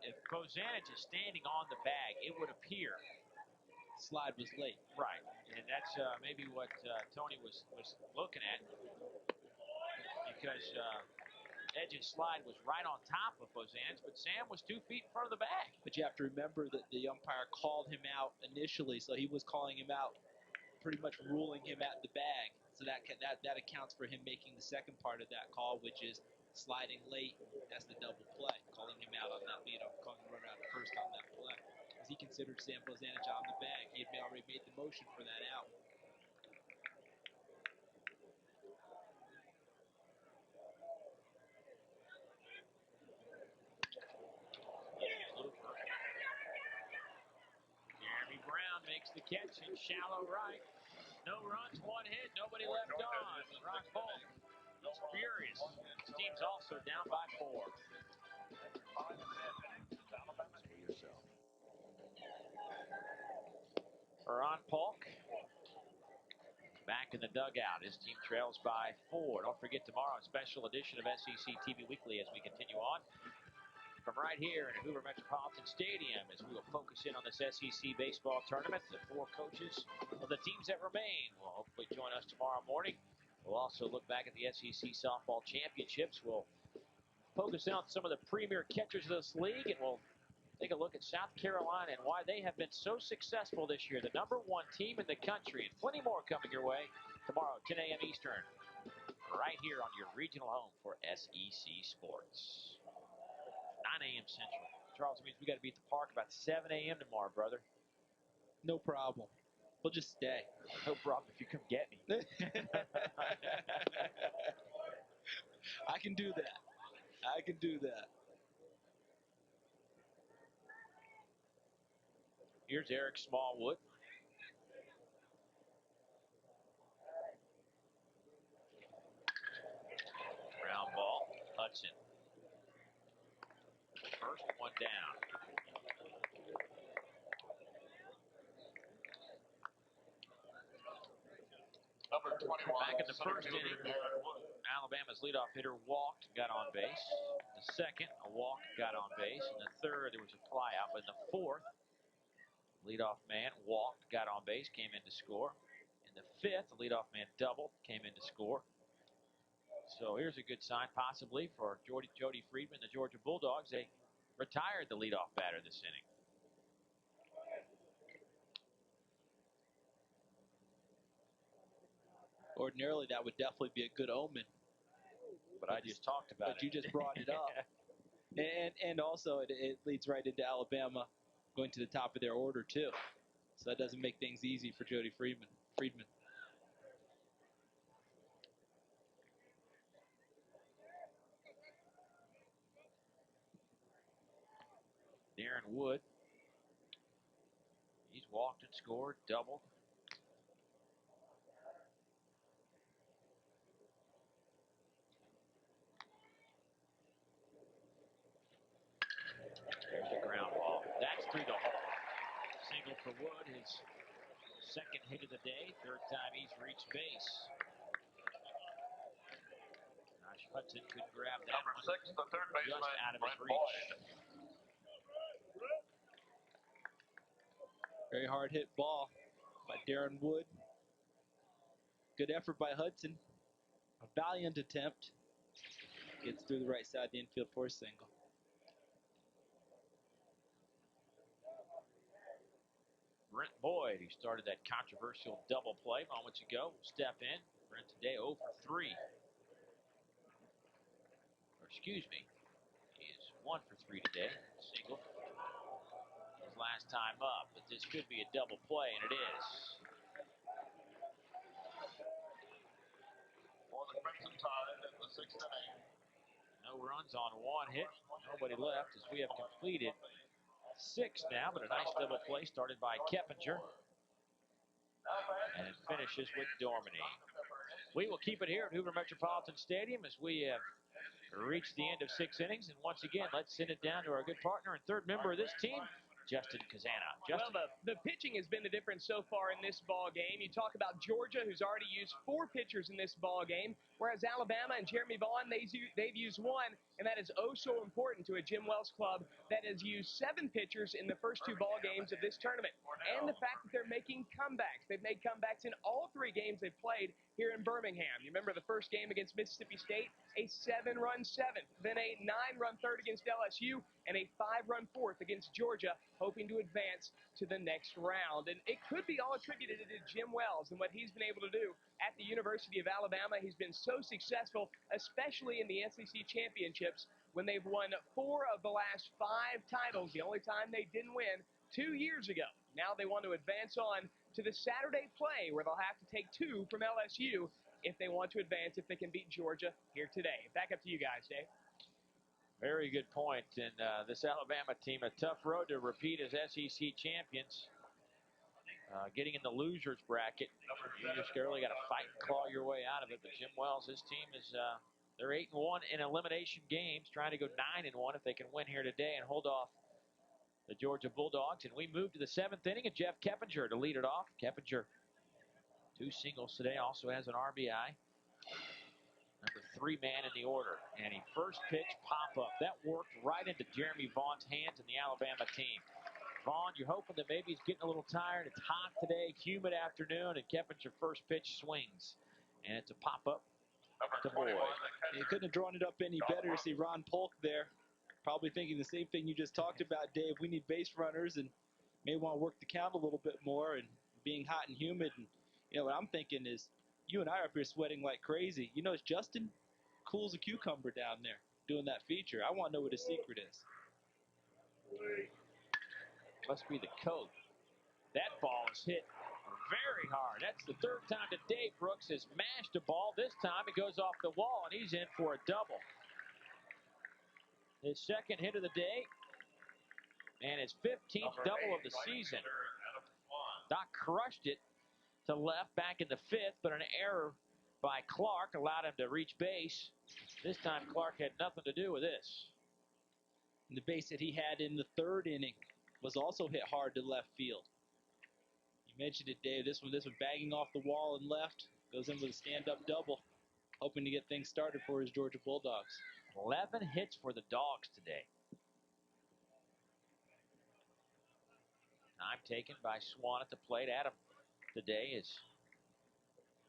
If Bozanich is standing on the bag, it would appear slide was late. Right, and that's maybe what Tony was looking at, because Edge's slide was right on top of Bozanich, but Sam was 2 feet in front of the bag. But you have to remember that the umpire called him out initially, so he was calling him out, pretty much ruling him at the bag. So that accounts for him making the second part of that call, which is sliding late as the double play, calling him out on that, calling him right out at first on that play. As he considered Sam Bozanich on the bag, he had already made the motion for that out. Jeremy Brown makes the catch in shallow right. No runs, 1 hit, nobody left on. Ron Polk is furious. His team's also down by 4. Ron Polk back in the dugout. His team trails by 4. Don't forget tomorrow, a special edition of SEC TV Weekly as we continue on from right here in Hoover Metropolitan Stadium as we will focus in on this SEC baseball tournament. The 4 coaches of the teams that remain will hopefully join us tomorrow morning. We'll also look back at the SEC softball championships. We'll focus in on some of the premier catchers of this league, and we'll take a look at South Carolina and why they have been so successful this year. The #1 team in the country, and plenty more coming your way tomorrow, 10 a.m. Eastern, right here on your regional home for SEC Sports. 9 a.m. Central. Charles, it means we got to be at the park about 7 a.m. tomorrow, brother. No problem. We'll just stay. No problem if you come get me. I can do that. I can do that. Here's Eric Smallwood. Ground ball. Hudson. First one down. Number 21. Back in the first inning, Alabama's leadoff hitter walked, got on base. The second, a walk, got on base. In the third, there was a fly out. But in the fourth, leadoff man walked, got on base, came in to score. In the fifth, the leadoff man doubled, came in to score. So here's a good sign possibly for Jody Friedman, the Georgia Bulldogs. They retired the leadoff batter this inning. Ordinarily, that would definitely be a good omen. But I just talked about it. But you just brought it up. And also, it leads right into Alabama going to the top of their order, too. So that doesn't make things easy for Jody Friedman. Darren Wood. He's walked and scored, doubled. There's the ground ball. That's through the hole. Single for Wood, his second hit of the day. Third time he's reached base. Josh Hudson could grab that Number 6, the third baseman, just out of his Brent reach. Boyd. Very hard hit ball by Darren Wood. Good effort by Hudson. A valiant attempt. Gets through the right side of the infield for a single. Brent Boyd, who started that controversial double play moments ago, will step in. Brent today 0 for 3. Or excuse me, he is 1 for 3 today. Single. His last time up, but this could be a double play, and it is. For the Crimson Tide in the 6th inning. No runs on 1 hit. Nobody left as we have completed 6 now, but a nice double play started by Keppinger. And it finishes with Dorminey. We will keep it here at Hoover Metropolitan Stadium as we have reached the end of 6 innings. And once again, let's send it down to our good partner and third member of this team, Justin Kazana. Justin. Well, the pitching has been the difference so far in this ball game. You talk about Georgia, who's already used 4 pitchers in this ball game, whereas Alabama and Jeremy Vaughn, they've used 1, and that is oh so important to a Jim Wells club that has used 7 pitchers in the first 2 ball games of this tournament. And the fact that they're making comebacks. They've made comebacks in all 3 games they've played, here in Birmingham. You remember the first game against Mississippi State? A 7-run seventh, then a 9-run third against LSU, and a 5-run fourth against Georgia, hoping to advance to the next round. And it could be all attributed to Jim Wells and what he's been able to do at the University of Alabama. He's been so successful, especially in the SEC championships, when they've won 4 of the last 5 titles. The only time they didn't win 2 years ago. Now they want to advance on to the Saturday play, where they'll have to take 2 from LSU if they want to advance, if they can beat Georgia here today. Back up to you guys, Dave. Very good point. And this Alabama team, a tough road to repeat as SEC champions. Getting in the losers bracket, you just really got to fight and claw your way out of it. But Jim Wells, his team is they're 8-1 in elimination games, trying to go 9-1 if they can win here today and hold off the Georgia Bulldogs. And we move to the 7th inning, and Jeff Keppinger to lead it off. Keppinger, 2 singles today, also has an RBI. Number 3 man in the order. And a first pitch pop-up. That worked right into Jeremy Vaughn's hands and the Alabama team. Vaughn, you're hoping that maybe he's getting a little tired. It's hot today, humid afternoon, and Keppinger first pitch swings. And it's a pop-up to Boyd. He couldn't have drawn it up any better to see Ron Polk there. Probably thinking the same thing you just talked about, Dave. We need base runners and may want to work the count a little bit more, and being hot and humid. And what I'm thinking is, you and I are up here sweating like crazy. It's Justin cools a cucumber down there doing that feature. I want to know what his secret is. Must be the coat. That ball is hit very hard. That's the 3rd time that Dave Brooks has mashed a ball. This time it goes off the wall, and he's in for a double. His 2nd hit of the day, and his 15th double of the season. Doc crushed it to left back in the 5th, but an error by Clark allowed him to reach base. This time Clark had nothing to do with this. And the base that he had in the 3rd inning was also hit hard to left field. You mentioned it, Dave. This one banging off the wall and left. Goes in with a stand-up double, hoping to get things started for his Georgia Bulldogs. 11 hits for the Dogs today. Time taken by Swan at the plate. Adam today is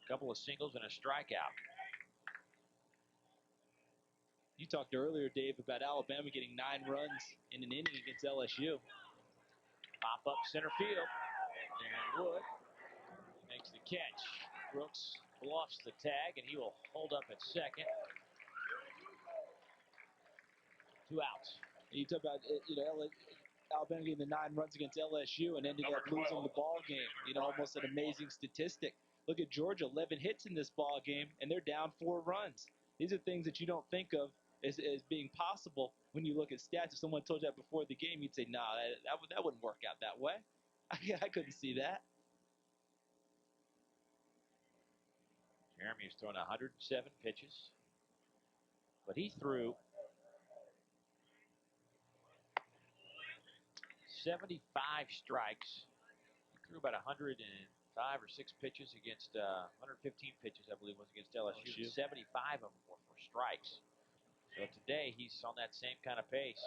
a couple of singles and a strikeout. You talked earlier, Dave, about Alabama getting 9 runs in an inning against LSU. Pop up center field. And Wood makes the catch. Brooks bluffs the tag, and he will hold up at 2nd. 2 outs. You talk about Alabama getting the 9 runs against LSU and ending up losing the ball game. Almost an amazing statistic. Look at Georgia, 11 hits in this ball game, and they're down 4 runs. These are things that you don't think of as being possible when you look at stats. If someone told you that before the game, you'd say, nah, that wouldn't work out that way. I couldn't see that. Jeremy has thrown 107 pitches, but he threw 75 strikes. He threw about 105 or 6 pitches against 115 pitches, I believe, was against LSU. 75 of them were for strikes. So today he's on that same kind of pace.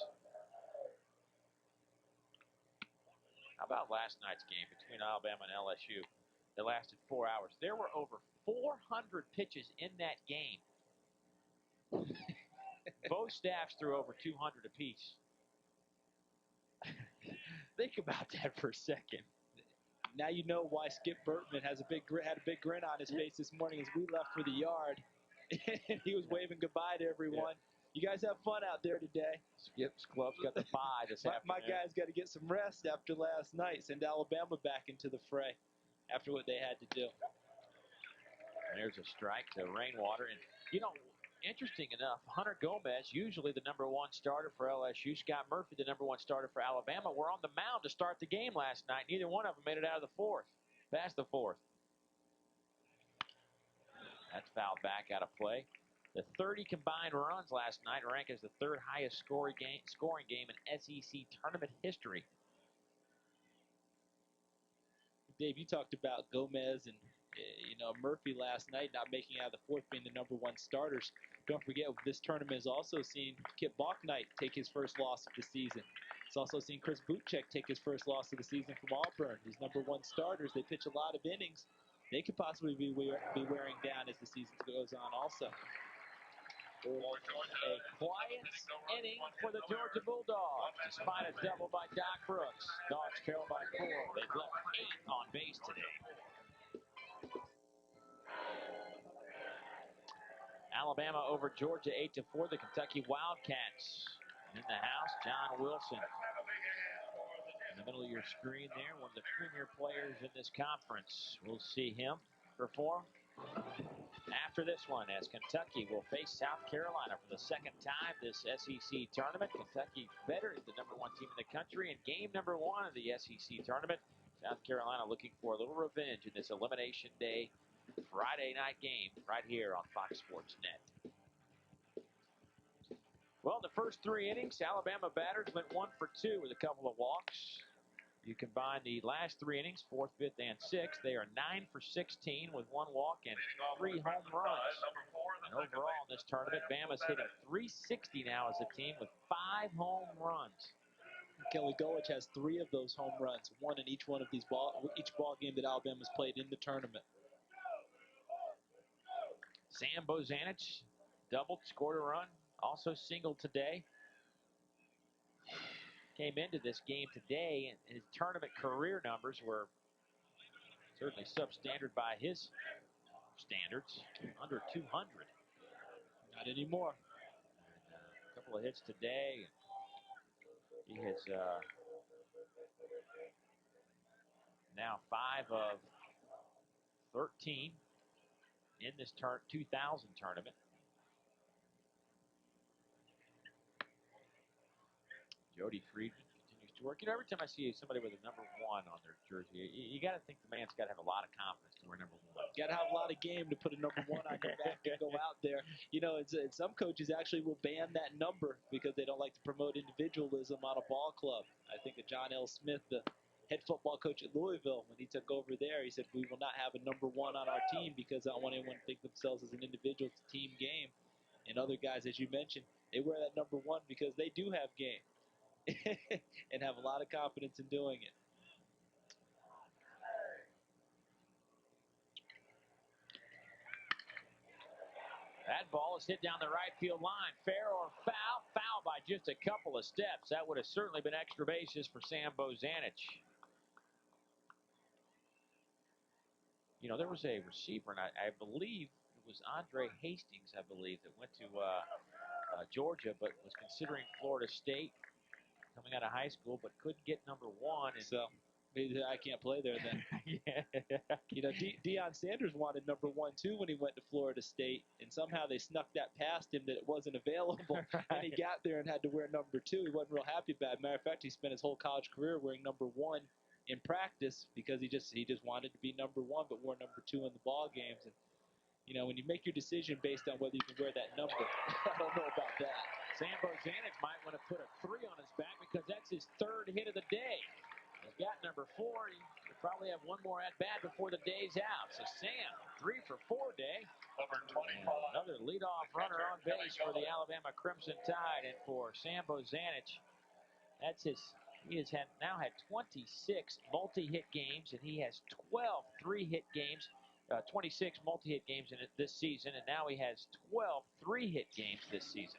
How about last night's game between Alabama and LSU? It lasted 4 hours. There were over 400 pitches in that game. Both staffs threw over 200 apiece. Think about that for a second. Now you know why Skip Bertman had a big grin on his face this morning as we left for the yard. And he was waving goodbye to everyone. Yeah. You guys have fun out there today. Skip's club's got the bye this afternoon. My guys got to get some rest after last night. Send Alabama back into the fray after what they had to do. There's a strike to Rainwater. And, interesting enough, Hunter Gomez, usually the #1 starter for LSU, Scott Murphy, the #1 starter for Alabama, were on the mound to start the game last night. Neither one of them made it out of the 4th, past the 4th. That's fouled back out of play. The 30 combined runs last night rank as the 3rd highest scoring game in SEC tournament history. Dave, you talked about Gomez and Murphy last night not making out of the 4th, being the #1 starters. Don't forget, this tournament has also seen Kip Bachnight take his first loss of the season. It's also seen Chris Butchek take his first loss of the season from Auburn. These #1 starters, they pitch a lot of innings. they could possibly be wearing down as the season goes on also. A quiet inning for the Georgia Bulldogs, despite a double by Doc Brooks. Dogs trail by 4. They've left 8 on base today. Alabama over Georgia 8-4. The Kentucky Wildcats in the house. John Wilson in the middle of your screen there, one of the premier players in this conference. We'll see him perform after this one, as Kentucky will face South Carolina for the second time this SEC tournament. Kentucky better is the #1 team in the country in game #1 of the SEC tournament. South Carolina looking for a little revenge in this Elimination Day Friday night game right here on Fox Sports Net. Well, in the first 3 innings, Alabama batters went 1 for 2 with a couple of walks. You combine the last 3 innings, 4th, 5th, and 6th. They are 9 for 16 with 1 walk and 3 home runs. And overall in this tournament, Bama's hitting .360 now as a team with 5 home runs. Kelly Gulich has 3 of those home runs, 1 in each one of each ball game that Alabama's played in the tournament. Sam Bozanich doubled, scored a run, also singled today. Came into this game today, and his tournament career numbers were certainly substandard by his standards, under 200. Not anymore. And, a couple of hits today. He has now 5 of 13 in this 2000 tournament. Jody Friedman continues to work. You know, every time I see somebody with a #1 on their jersey, you got to think the man's got to have a lot of confidence to wear #1. Got to have a lot of game to put a #1 on your back and go out there. You know, some coaches actually will ban that number because they don't like to promote individualism on a ball club. I think of John L. Smith, the head football coach at Louisville, when he took over there, he said, we will not have a #1 on our team because I don't want anyone to think themselves as an individual. It's a team game. And other guys, as you mentioned, they wear that #1 because they do have game and have a lot of confidence in doing it. That ball is hit down the right field line. Fair or foul? Foul by just a couple of steps. That would have certainly been extra bases for Sam Bozanich. You know, there was a receiver, and I believe it was Andre Hastings, I believe, that went to Georgia, but was considering Florida State coming out of high school, but couldn't get #1. And so maybe I can't play there then. Yeah. You know, Deion Sanders wanted #1 too when he went to Florida State, and somehow they snuck that past him that it wasn't available. Right. And he got there and had to wear #2. He wasn't real happy about it. Matter of fact, he spent his whole college career wearing #1 in practice because he just wanted to be #1, but wore #2 in the ball games. And you know, when you make your decision based on whether you can wear that number, I don't know about that. Sam Bozanich might want to put a 3 on his back because that's his 3rd hit of the day. He's got #4. He'll probably have one more at bat before the day's out. So Sam, 3 for 4 day. Number 25. Another leadoff runner on base for the Alabama Crimson Tide, and for Sam Bozanich, that's he has now had 26 multi-hit games, and he has 12 3-hit games. 26 multi-hit games in it this season, and now he has 12 3-hit games this season.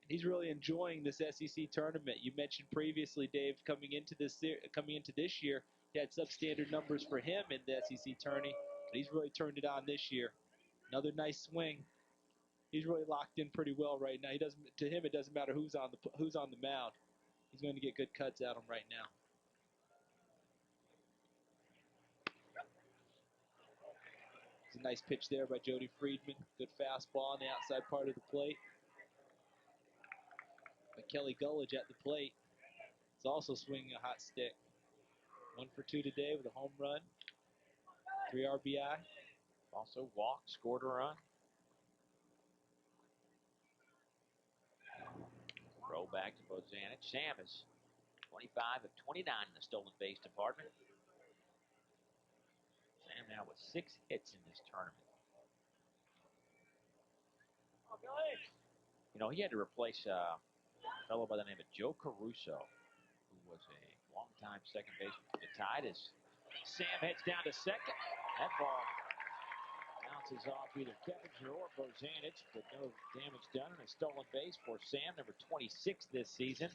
He's really enjoying this SEC tournament. You mentioned previously, Dave, coming into this year, he had substandard numbers for him in the SEC tourney, but he's really turned it on this year. Another nice swing. He's really locked in pretty well right now. To him, it doesn't matter who's on the mound. He's going to get good cuts at him right now. It's a nice pitch there by Jody Friedman. Good fastball on the outside part of the plate. But Kelly Gulich at the plate is also swinging a hot stick. 1 for 2 today with a home run, 3 RBI. Also walked, scored a run. Throw back to Bozanich. Sam is 25 of 29 in the stolen base department. Sam now with 6 hits in this tournament. You know, he had to replace a fellow by the name of Joe Caruso, who was a longtime second baseman for the Tide. As Sam heads down to second. That ball bounces off either Keppinger or Bozanic, but no damage done, and a stolen base for Sam, number 26 this season.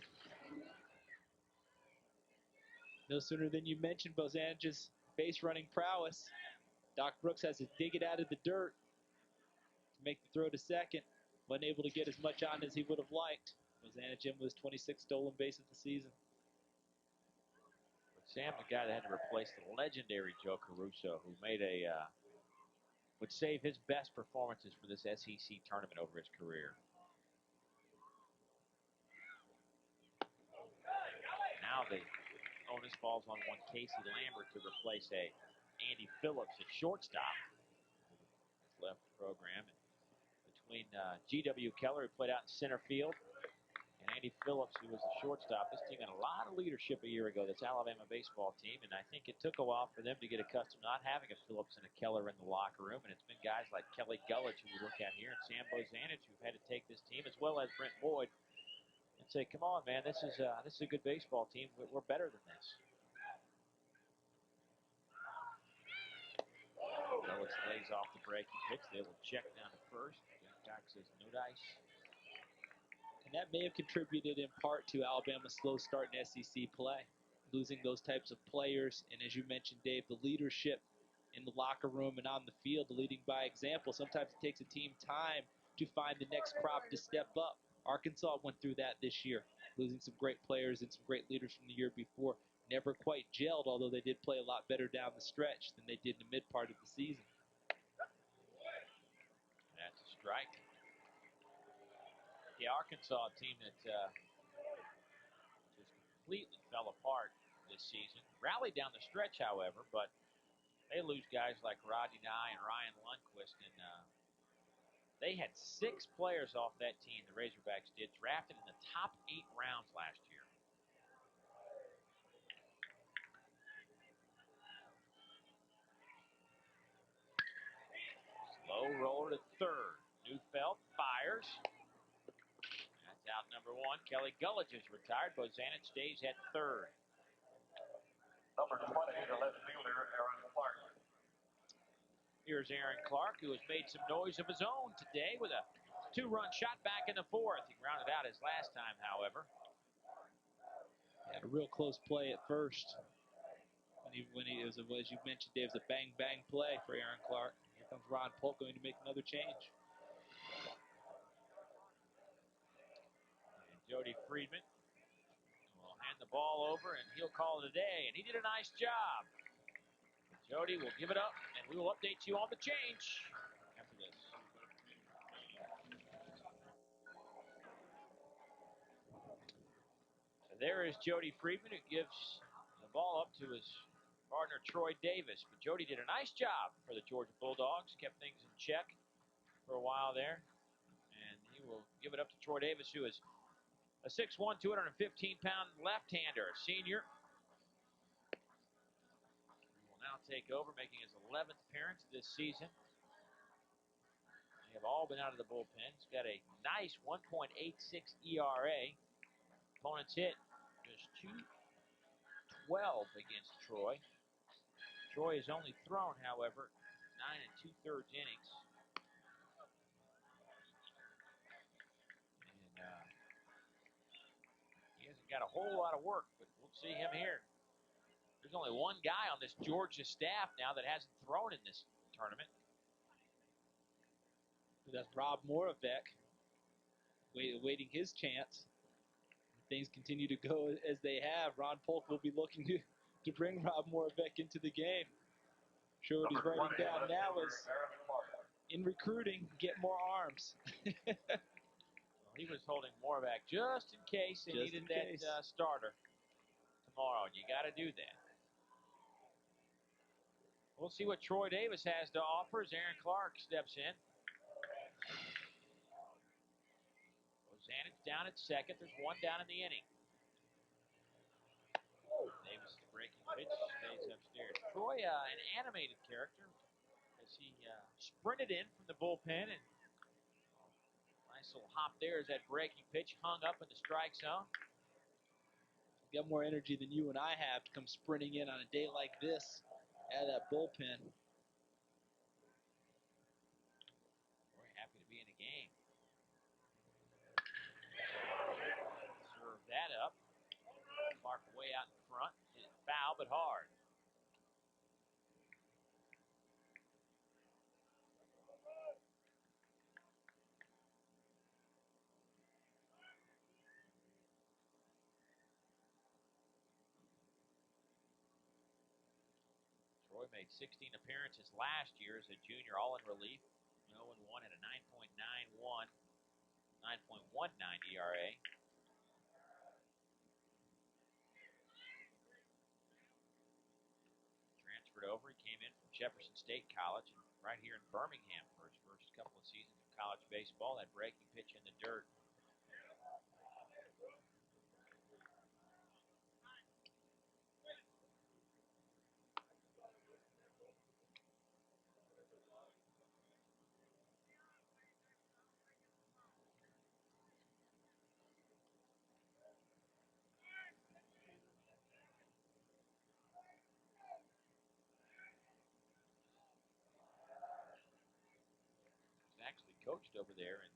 No sooner than you mentioned Bozanic's base running prowess, Doc Brooks has to dig it out of the dirt to make the throw to second. Wasn't able to get as much on as he would have liked. Bozanic in with 26 stolen bases the season. But Sam, the guy that had to replace the legendary Joe Caruso, who made would save his best performances for this SEC tournament over his career. Now the onus falls on one Casey Lambert to replace Andy Phillips at shortstop. Left the program. And between G.W. Keller, who played out in center field, and Andy Phillips, who was the shortstop, this team had a lot of leadership a year ago, this Alabama baseball team, and I think it took a while for them to get accustomed to not having a Phillips and a Keller in the locker room, and it's been guys like Kelly Gullidge, who we look at here, and Sam Bozanic, who've had to take this team, as well as Brent Boyd, and say, come on, man, this is a good baseball team. We're better than this. Gullidge lays off the breaking pitch. They will check down to first. Gamecock says no dice. And that may have contributed in part to Alabama's slow start in SEC play, losing those types of players. And as you mentioned, Dave, the leadership in the locker room and on the field, the leading by example. Sometimes it takes a team time to find the next crop to step up. Arkansas went through that this year, losing some great players and some great leaders from the year before. Never quite gelled, although they did play a lot better down the stretch than they did in the mid part of the season. That's a strike. The Arkansas team that just completely fell apart this season. Rallied down the stretch, however, but they lose guys like Rodney Nye and Ryan Lundquist, and they had 6 players off that team, the Razorbacks did, drafted in the top 8 rounds last year. Slow roller to third. Neufeld fires. That's out number 1. Kelly Gullidge is retired. Bozanic stays at third. Number 20, the left fielder, Aaron Clark. Here's Aaron Clark, who has made some noise of his own today with a 2-run shot back in the 4th. He grounded out his last time, however. Had a real close play at first. When he was, as you mentioned, Dave, it was a bang-bang play for Aaron Clark. Here comes Ron Polk going to make another change. And Jody Friedman will hand the ball over, and he'll call it a day. And he did a nice job. Jody will give it up, and we will update you on the change after this. So there is Jody Friedman, who gives the ball up to his partner, Troy Davis. But Jody did a nice job for the Georgia Bulldogs, kept things in check for a while there. And he will give it up to Troy Davis, who is a 6'1", 215-pound left-hander, a senior. He will now take over, making his 11th appearance this season. They have all been out of the bullpen. He's got a nice 1.86 ERA. Opponents hit just .212 against Troy. Troy has only thrown, however, 9 2/3 innings. And he hasn't got a whole lot of work, but we'll see him here. There's only one guy on this Georgia staff now that hasn't thrown in this tournament. That's Rob Moravec, waiting his chance. If things continue to go as they have, Ron Polk will be looking to bring Rob Moravec into the game. Sure, what he's writing down now is, in recruiting, get more arms. Well, he was holding Moravec just in case they needed that starter tomorrow. You got to do that. We'll see what Troy Davis has to offer as Aaron Clark steps in. Bozanic down at second. There's one down in the inning. Davis is breaking pitch, stays upstairs. Troy, an animated character, as he sprinted in from the bullpen, and nice little hop there as that breaking pitch hung up in the strike zone. Got more energy than you and I have to come sprinting in on a day like this. out of that bullpen. Very happy to be in the game. Serve that up. Clark way out in front. Hit it foul, but hard. Troy made 16 appearances last year as a junior, all in relief. 0-1 at a 9.91, 9.19 ERA. Transferred over. He came in from Jefferson State College and right here in Birmingham for his first couple of seasons of college baseball. That breaking pitch in the dirt. He's actually coached over there in,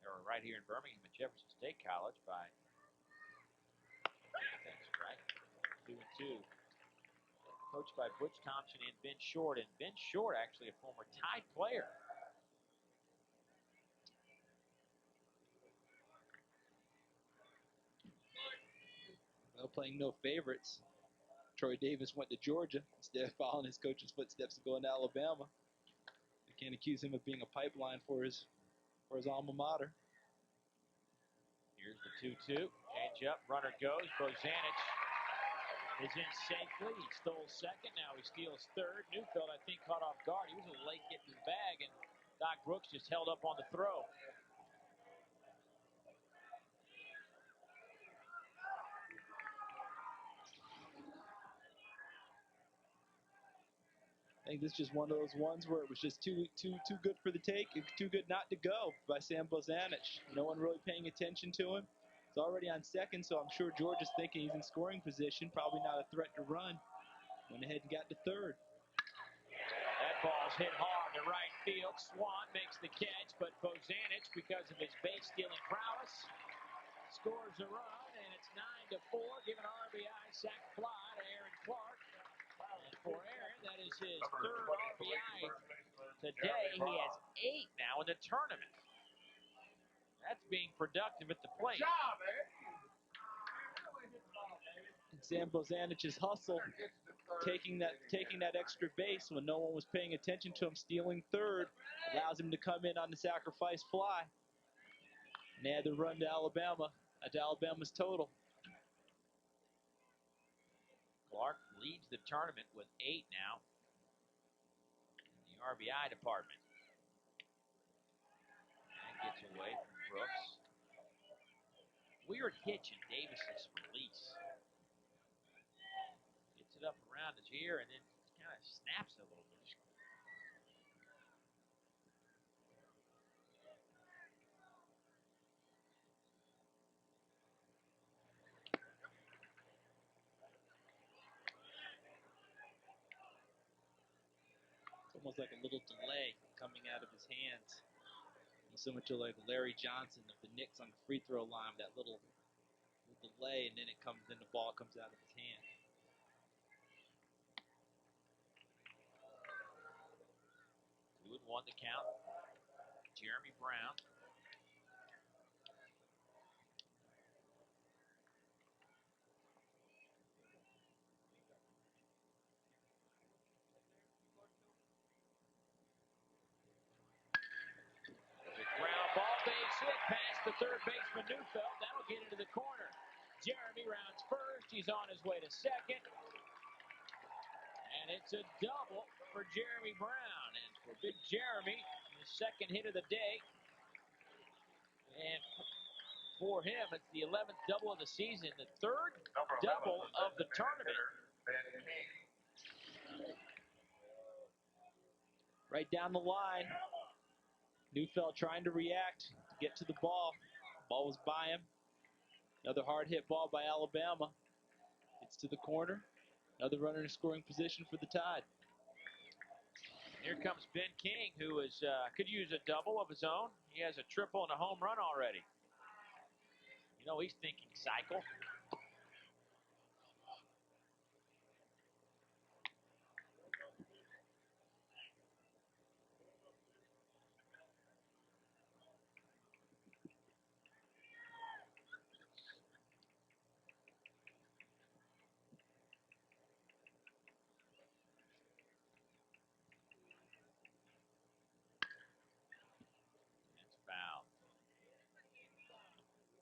or right here in Birmingham at Jefferson State College by, that's right, 2-2. Coached by Butch Thompson and Ben Short, and Ben Short actually a former Tide player. Well, playing no favorites. Troy Davis went to Georgia instead of following his coach's footsteps and going to Alabama. You can't accuse him of being a pipeline for his alma mater. Here's the 2-2. Change up, runner goes. Bozanic is in safely. He stole second. Now he steals third. Neufeld, I think, caught off guard. He was a little late getting his bag, and Doc Brooks just held up on the throw. I think this is just one of those ones where it was just too good for the take, too good not to go by Sam Bozanic. No one really paying attention to him. He's already on second, so I'm sure George is thinking he's in scoring position, probably not a threat to run. Went ahead and got to third. That ball's hit hard to right field. Swan makes the catch, but Bozanic, because of his base stealing prowess, scores a run, and it's 9-4, giving RBI sac fly to Aaron Clark. And for Aaron, that is his third RBI today. He has 8 now in the tournament. That's being productive at the plate. Good job, man. And Sam Bozanic's hustle, taking that extra base when no one was paying attention to him, stealing third, allows him to come in on the sacrifice fly. And they had to run to Alabama, at Alabama's total. Clark leads the tournament with 8 now in the RBI department. And gets away from Brooks. Weird hitch in Davis's release. Gets it up around his ear and then kind of snaps a little bit. It's almost like a little delay coming out of his hands. So much like Larry Johnson of the Knicks on the free throw line, that little delay, and then the ball comes out of his hand. 2-1 the count. Jeremy Brown. There's a ground ball, base hit past the third baseman Neufeld. That'll get into the corner. Jeremy rounds first. He's on his way to second. And it's a double for Jeremy Brown. And for Big Jeremy, his second hit of the day. And for him, it's the 11th double of the season, the third double of the tournament. Right down the line. Neufeld trying to react, to get to the ball. Ball was by him. Another hard hit ball by Alabama. It's to the corner. Another runner in scoring position for the Tide. Here comes Ben King, who could use a double of his own. He has a triple and a home run already. You know, he's thinking cycle. That's foul.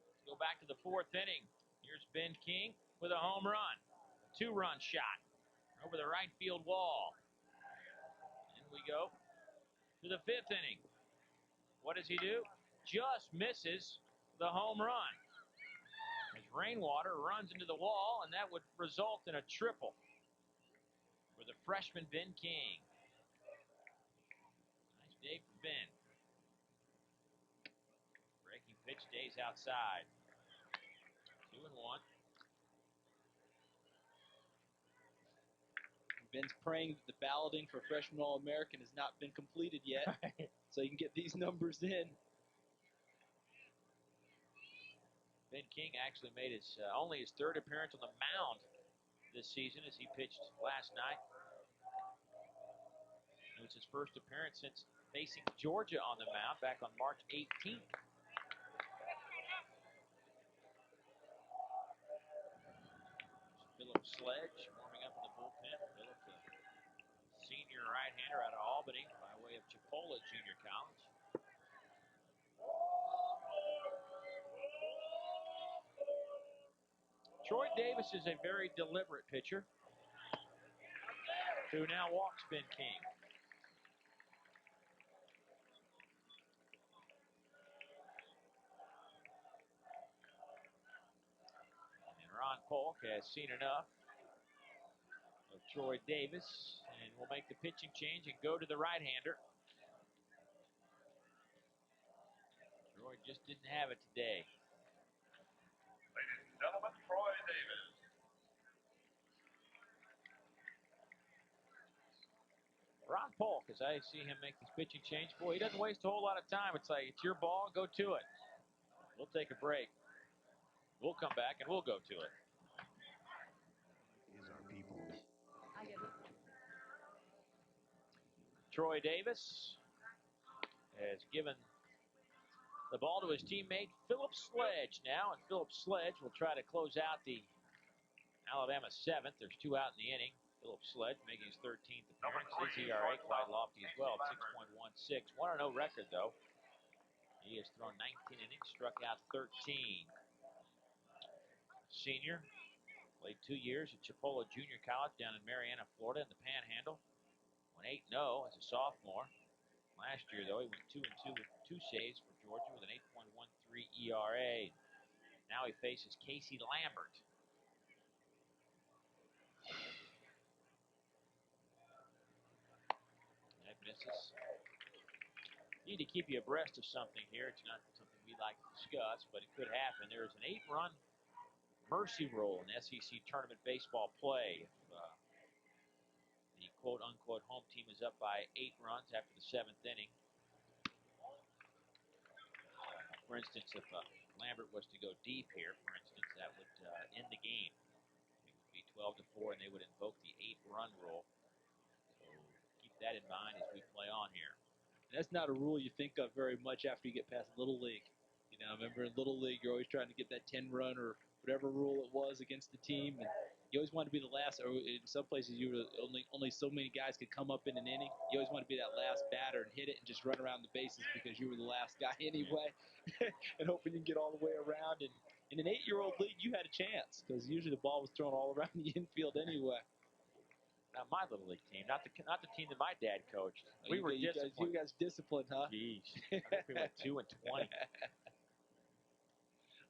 Let's go back to the fourth inning. Here's Ben King with a home run. A two-run shot over the right field wall. In we go to the fifth inning. What does he do? Just misses the home run. As rainwater runs into the wall, and that would result in a triple for the freshman Ben King. Nice day for Ben. Breaking pitch stays outside. 2-1. Ben's praying that the balloting for freshman All-American has not been completed yet, so you can get these numbers in. Ben King actually made only his third appearance on the mound this season as he pitched last night. It was his first appearance since facing Georgia on the mound back on March 18th. Philip Sledge warming up in the bullpen. Philip, a senior right-hander out of Albany by way of Chipola Junior College. Troy Davis is a very deliberate pitcher who now walks Ben King. And Ron Polk has seen enough of Troy Davis and will make the pitching change and go to the right-hander. Troy just didn't have it today. Ladies and gentlemen, Troy Davis. Ron Polk, as I see him make this pitching change, boy, he doesn't waste a whole lot of time. It's like, it's your ball, go to it. We'll take a break. We'll come back and we'll go to it. Is our people. Troy Davis has given the ball to his teammate Philip Sledge now, and Philip Sledge will try to close out the Alabama 7th. There's 2 out in the inning. Philip Sledge making his 13th appearance. His ERA quite lofty as well, 6.16. 1-0 record, though. He has thrown 19 innings, struck out 13. Senior, played 2 years at Chipola Junior College down in Marianna, Florida in the Panhandle. Went 8-0 as a sophomore. Last year, though, he went 2-2 with 2 saves for Georgia with an 8.13 ERA. Now he faces Casey Lambert. That misses. Need to keep you abreast of something here. It's not something we like to discuss, but it could happen. There is an 8-run mercy rule in SEC tournament baseball play. If the quote-unquote home team is up by 8 runs after the 7th inning. For instance, if Lambert was to go deep here, for instance, that would end the game. It would be 12-4, and they would invoke the 8-run rule. So keep that in mind as we play on here. And that's not a rule you think of very much after you get past Little League. You know, remember in Little League, you're always trying to get that 10-run or whatever rule it was against the team, and you always want to be the last. Or in some places, you were only so many guys could come up in an inning. You always want to be that last batter and hit it and just run around the bases because you were the last guy anyway, and hoping you can get all the way around. And in an 8-year-old league, you had a chance because usually the ball was thrown all around the infield anyway. Now, my Little League team, not the team that my dad coached. We were disciplined. You guys disciplined, huh? Jeez. I think we went 2-20.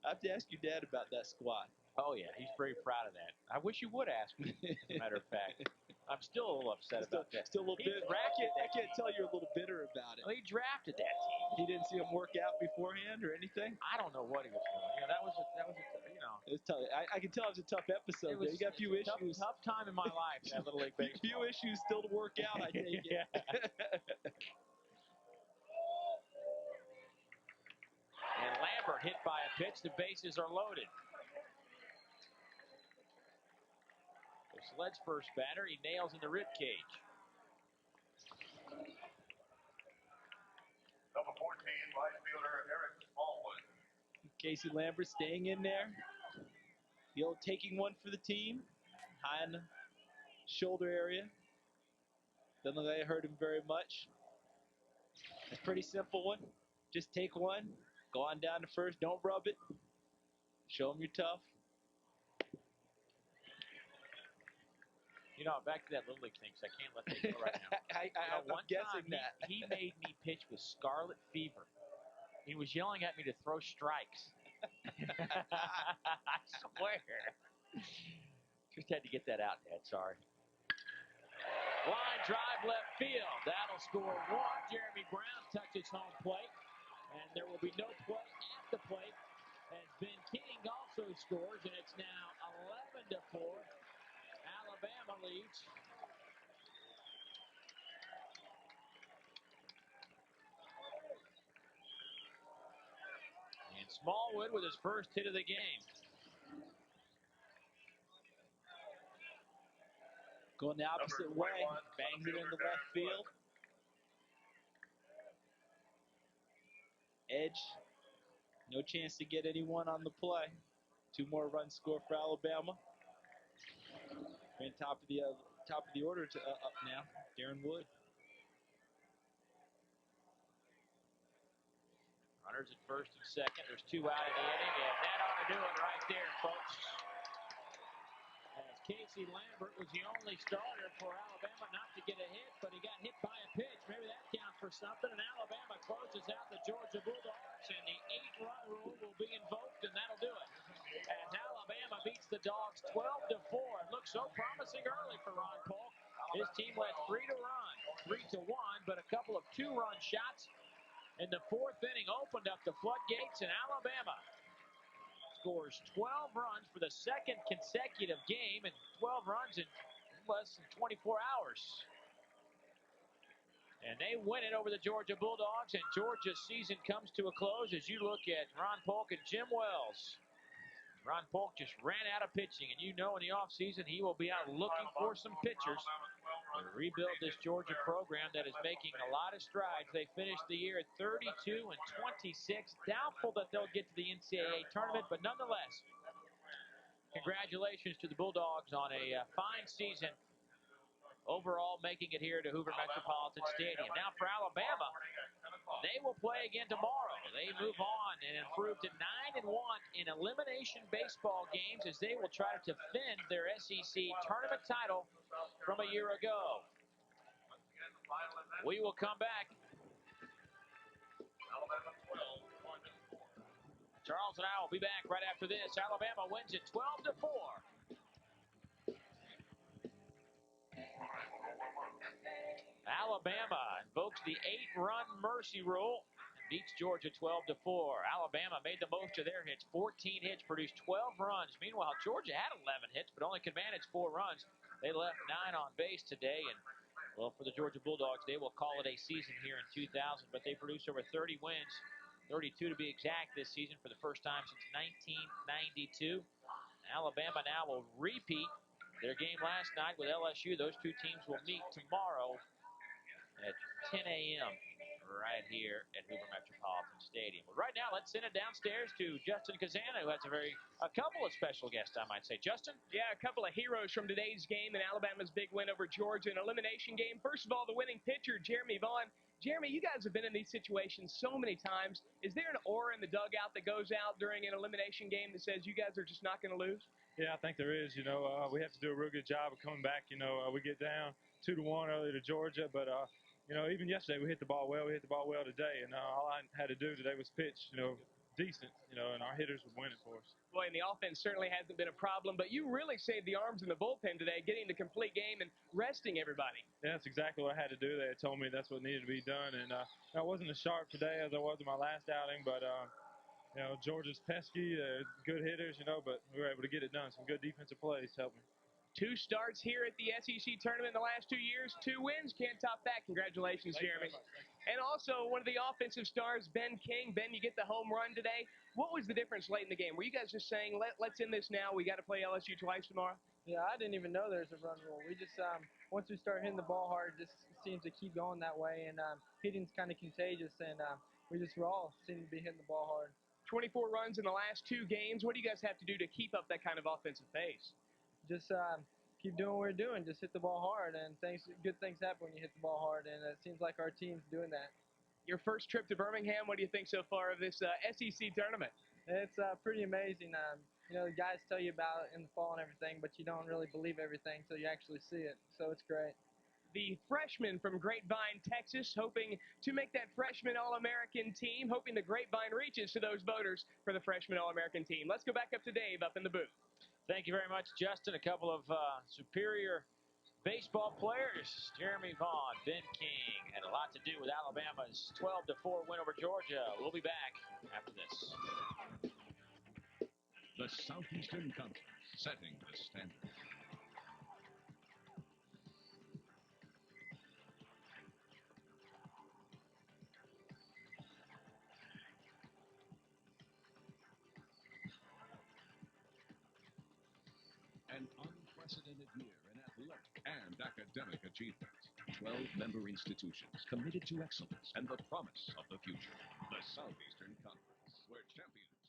I have to ask your dad about that squad. Oh, yeah, he's very proud of that. I wish you would ask me, as a matter of fact. I'm still a little upset about that. Still a little bitter. I can't tell you're a little bitter about it. Well, he drafted that team. He didn't see him work out beforehand or anything? I don't know what he was doing. You know, that was a, you know, It's tough. I can tell it's a tough episode. You got a few issues. Tough time in my life, that Little League Baseball. Few issues still to work out, I take it. And Lambert hit by a pitch. The bases are loaded. So Sled's first batter. He nails in the rib cage. Number 14, right fielder Eric Smallwood. Casey Lambert staying in there. The old taking one for the team. High in the shoulder area. Doesn't look like it hurt him very much. It's a pretty simple one. Just take one. Go on down to first. Don't rub it. Show him you're tough. You know, back to that Little League thing, 'cause I can't let that go right now. I'm guessing that. He made me pitch with scarlet fever. He was yelling at me to throw strikes. I swear. Just had to get that out, Dad. Sorry. Line drive left field. That'll score one. Jeremy Brown touches home plate. And there will be no play at the plate as Ben King also scores. And it's now 11-4. Alabama leads. And Smallwood with his first hit of the game. Going the opposite way. Bangs it into left field. Edge. No chance to get anyone on the play. 2 more runs scored for Alabama. And top of the order to up now. Darren Wood. Runners at first and second. There's 2 out in the inning, and that ought to do it right there, folks. As Casey Lambert was the only starter for Alabama not to get a hit, but he got hit by a pitch. Maybe that counts for something, and Alabama closes out the Georgia Bulldogs, and the 8-run rule will be invoked, and that'll do it. As Alabama beats the Dogs 12-4. It looked so promising early for Ron Polk. His team led 3-1, but a couple of 2-run shots in the 4th inning opened up the floodgates, and Alabama scores 12 runs for the second consecutive game, and 12 runs in less than 24 hours. And they win it over the Georgia Bulldogs, and Georgia's season comes to a close as you look at Ron Polk and Jim Wells. Ron Polk just ran out of pitching, and you know in the offseason he will be out looking for some pitchers to rebuild this Georgia program that is making a lot of strides. They finished the year at 32-26. Doubtful that they'll get to the NCAA tournament, but nonetheless, congratulations to the Bulldogs on a fine season overall, making it here to Hoover Metropolitan Stadium. Now for Alabama, they will play again tomorrow. They move on and improve to 9-1 in elimination baseball games as they will try to defend their SEC tournament title from a year ago. We will come back. Charles and I will be back right after this. Alabama wins it 12-4. Alabama invokes the 8-run mercy rule and beats Georgia 12-4. Alabama made the most of their hits. 14 hits, produced 12 runs. Meanwhile, Georgia had 11 hits, but only could manage 4 runs. They left 9 on base today, and well, for the Georgia Bulldogs, they will call it a season here in 2000, but they produced over 30 wins, 32 to be exact this season for the first time since 1992. Alabama now will repeat their game last night with LSU. Those 2 teams will meet tomorrow at 10 a.m. right here at Hoover Metropolitan Stadium. But right now, let's send it downstairs to Justin Kazana, who has a couple of special guests, I might say. Justin? Yeah, a couple of heroes from today's game and Alabama's big win over Georgia, an elimination game. First of all, the winning pitcher, Jeremy Vaughn. Jeremy, you guys have been in these situations so many times. Is there an aura in the dugout that goes out during an elimination game that says you guys are just not going to lose? Yeah, I think there is. You know, we have to do a real good job of coming back. You know, we get down 2-1 early to Georgia, but you know, even yesterday we hit the ball well. We hit the ball well today, and all I had to do today was pitch, you know, decent, you know, and our hitters would win it for us. Boy, and the offense certainly hasn't been a problem, but you really saved the arms in the bullpen today, getting the complete game and resting everybody. Yeah, that's exactly what I had to do. They told me that's what needed to be done, and I wasn't as sharp today as I was in my last outing, but You know, Georgia's pesky, good hitters, you know, but we were able to get it done. Some good defensive plays helping. 2 starts here at the SEC tournament in the last 2 years, 2 wins. Can't top that. Congratulations, Jeremy. And also one of the offensive stars, Ben King. Ben, you get the home run today. What was the difference late in the game? Were you guys just saying, let's end this now. We got to play LSU twice tomorrow? Yeah, I didn't even know there's a run rule. We just, once we start hitting the ball hard, it just seems to keep going that way. And hitting's kind of contagious, and we just all seem to be hitting the ball hard. 24 runs in the last 2 games. What do you guys have to do to keep up that kind of offensive pace? Just keep doing what we're doing. Just hit the ball hard, and good things happen when you hit the ball hard. And it seems like our team's doing that. Your first trip to Birmingham, what do you think so far of this SEC tournament? It's pretty amazing. You know, the guys tell you about it in the fall and everything, but you don't really believe everything until you actually see it. So it's great. The freshman from Grapevine, Texas, hoping to make that freshman All-American team, hoping the Grapevine reaches to those voters for the freshman All-American team. Let's go back up to Dave up in the booth. Thank you very much, Justin. A couple of superior baseball players. Jeremy Vaughn, Ben King, had a lot to do with Alabama's 12-4 win over Georgia. We'll be back after this. The Southeastern Conference, setting the standard. An unprecedented year in athletic and academic achievement. 12 member institutions committed to excellence and the promise of the future. The Southeastern Conference, where champions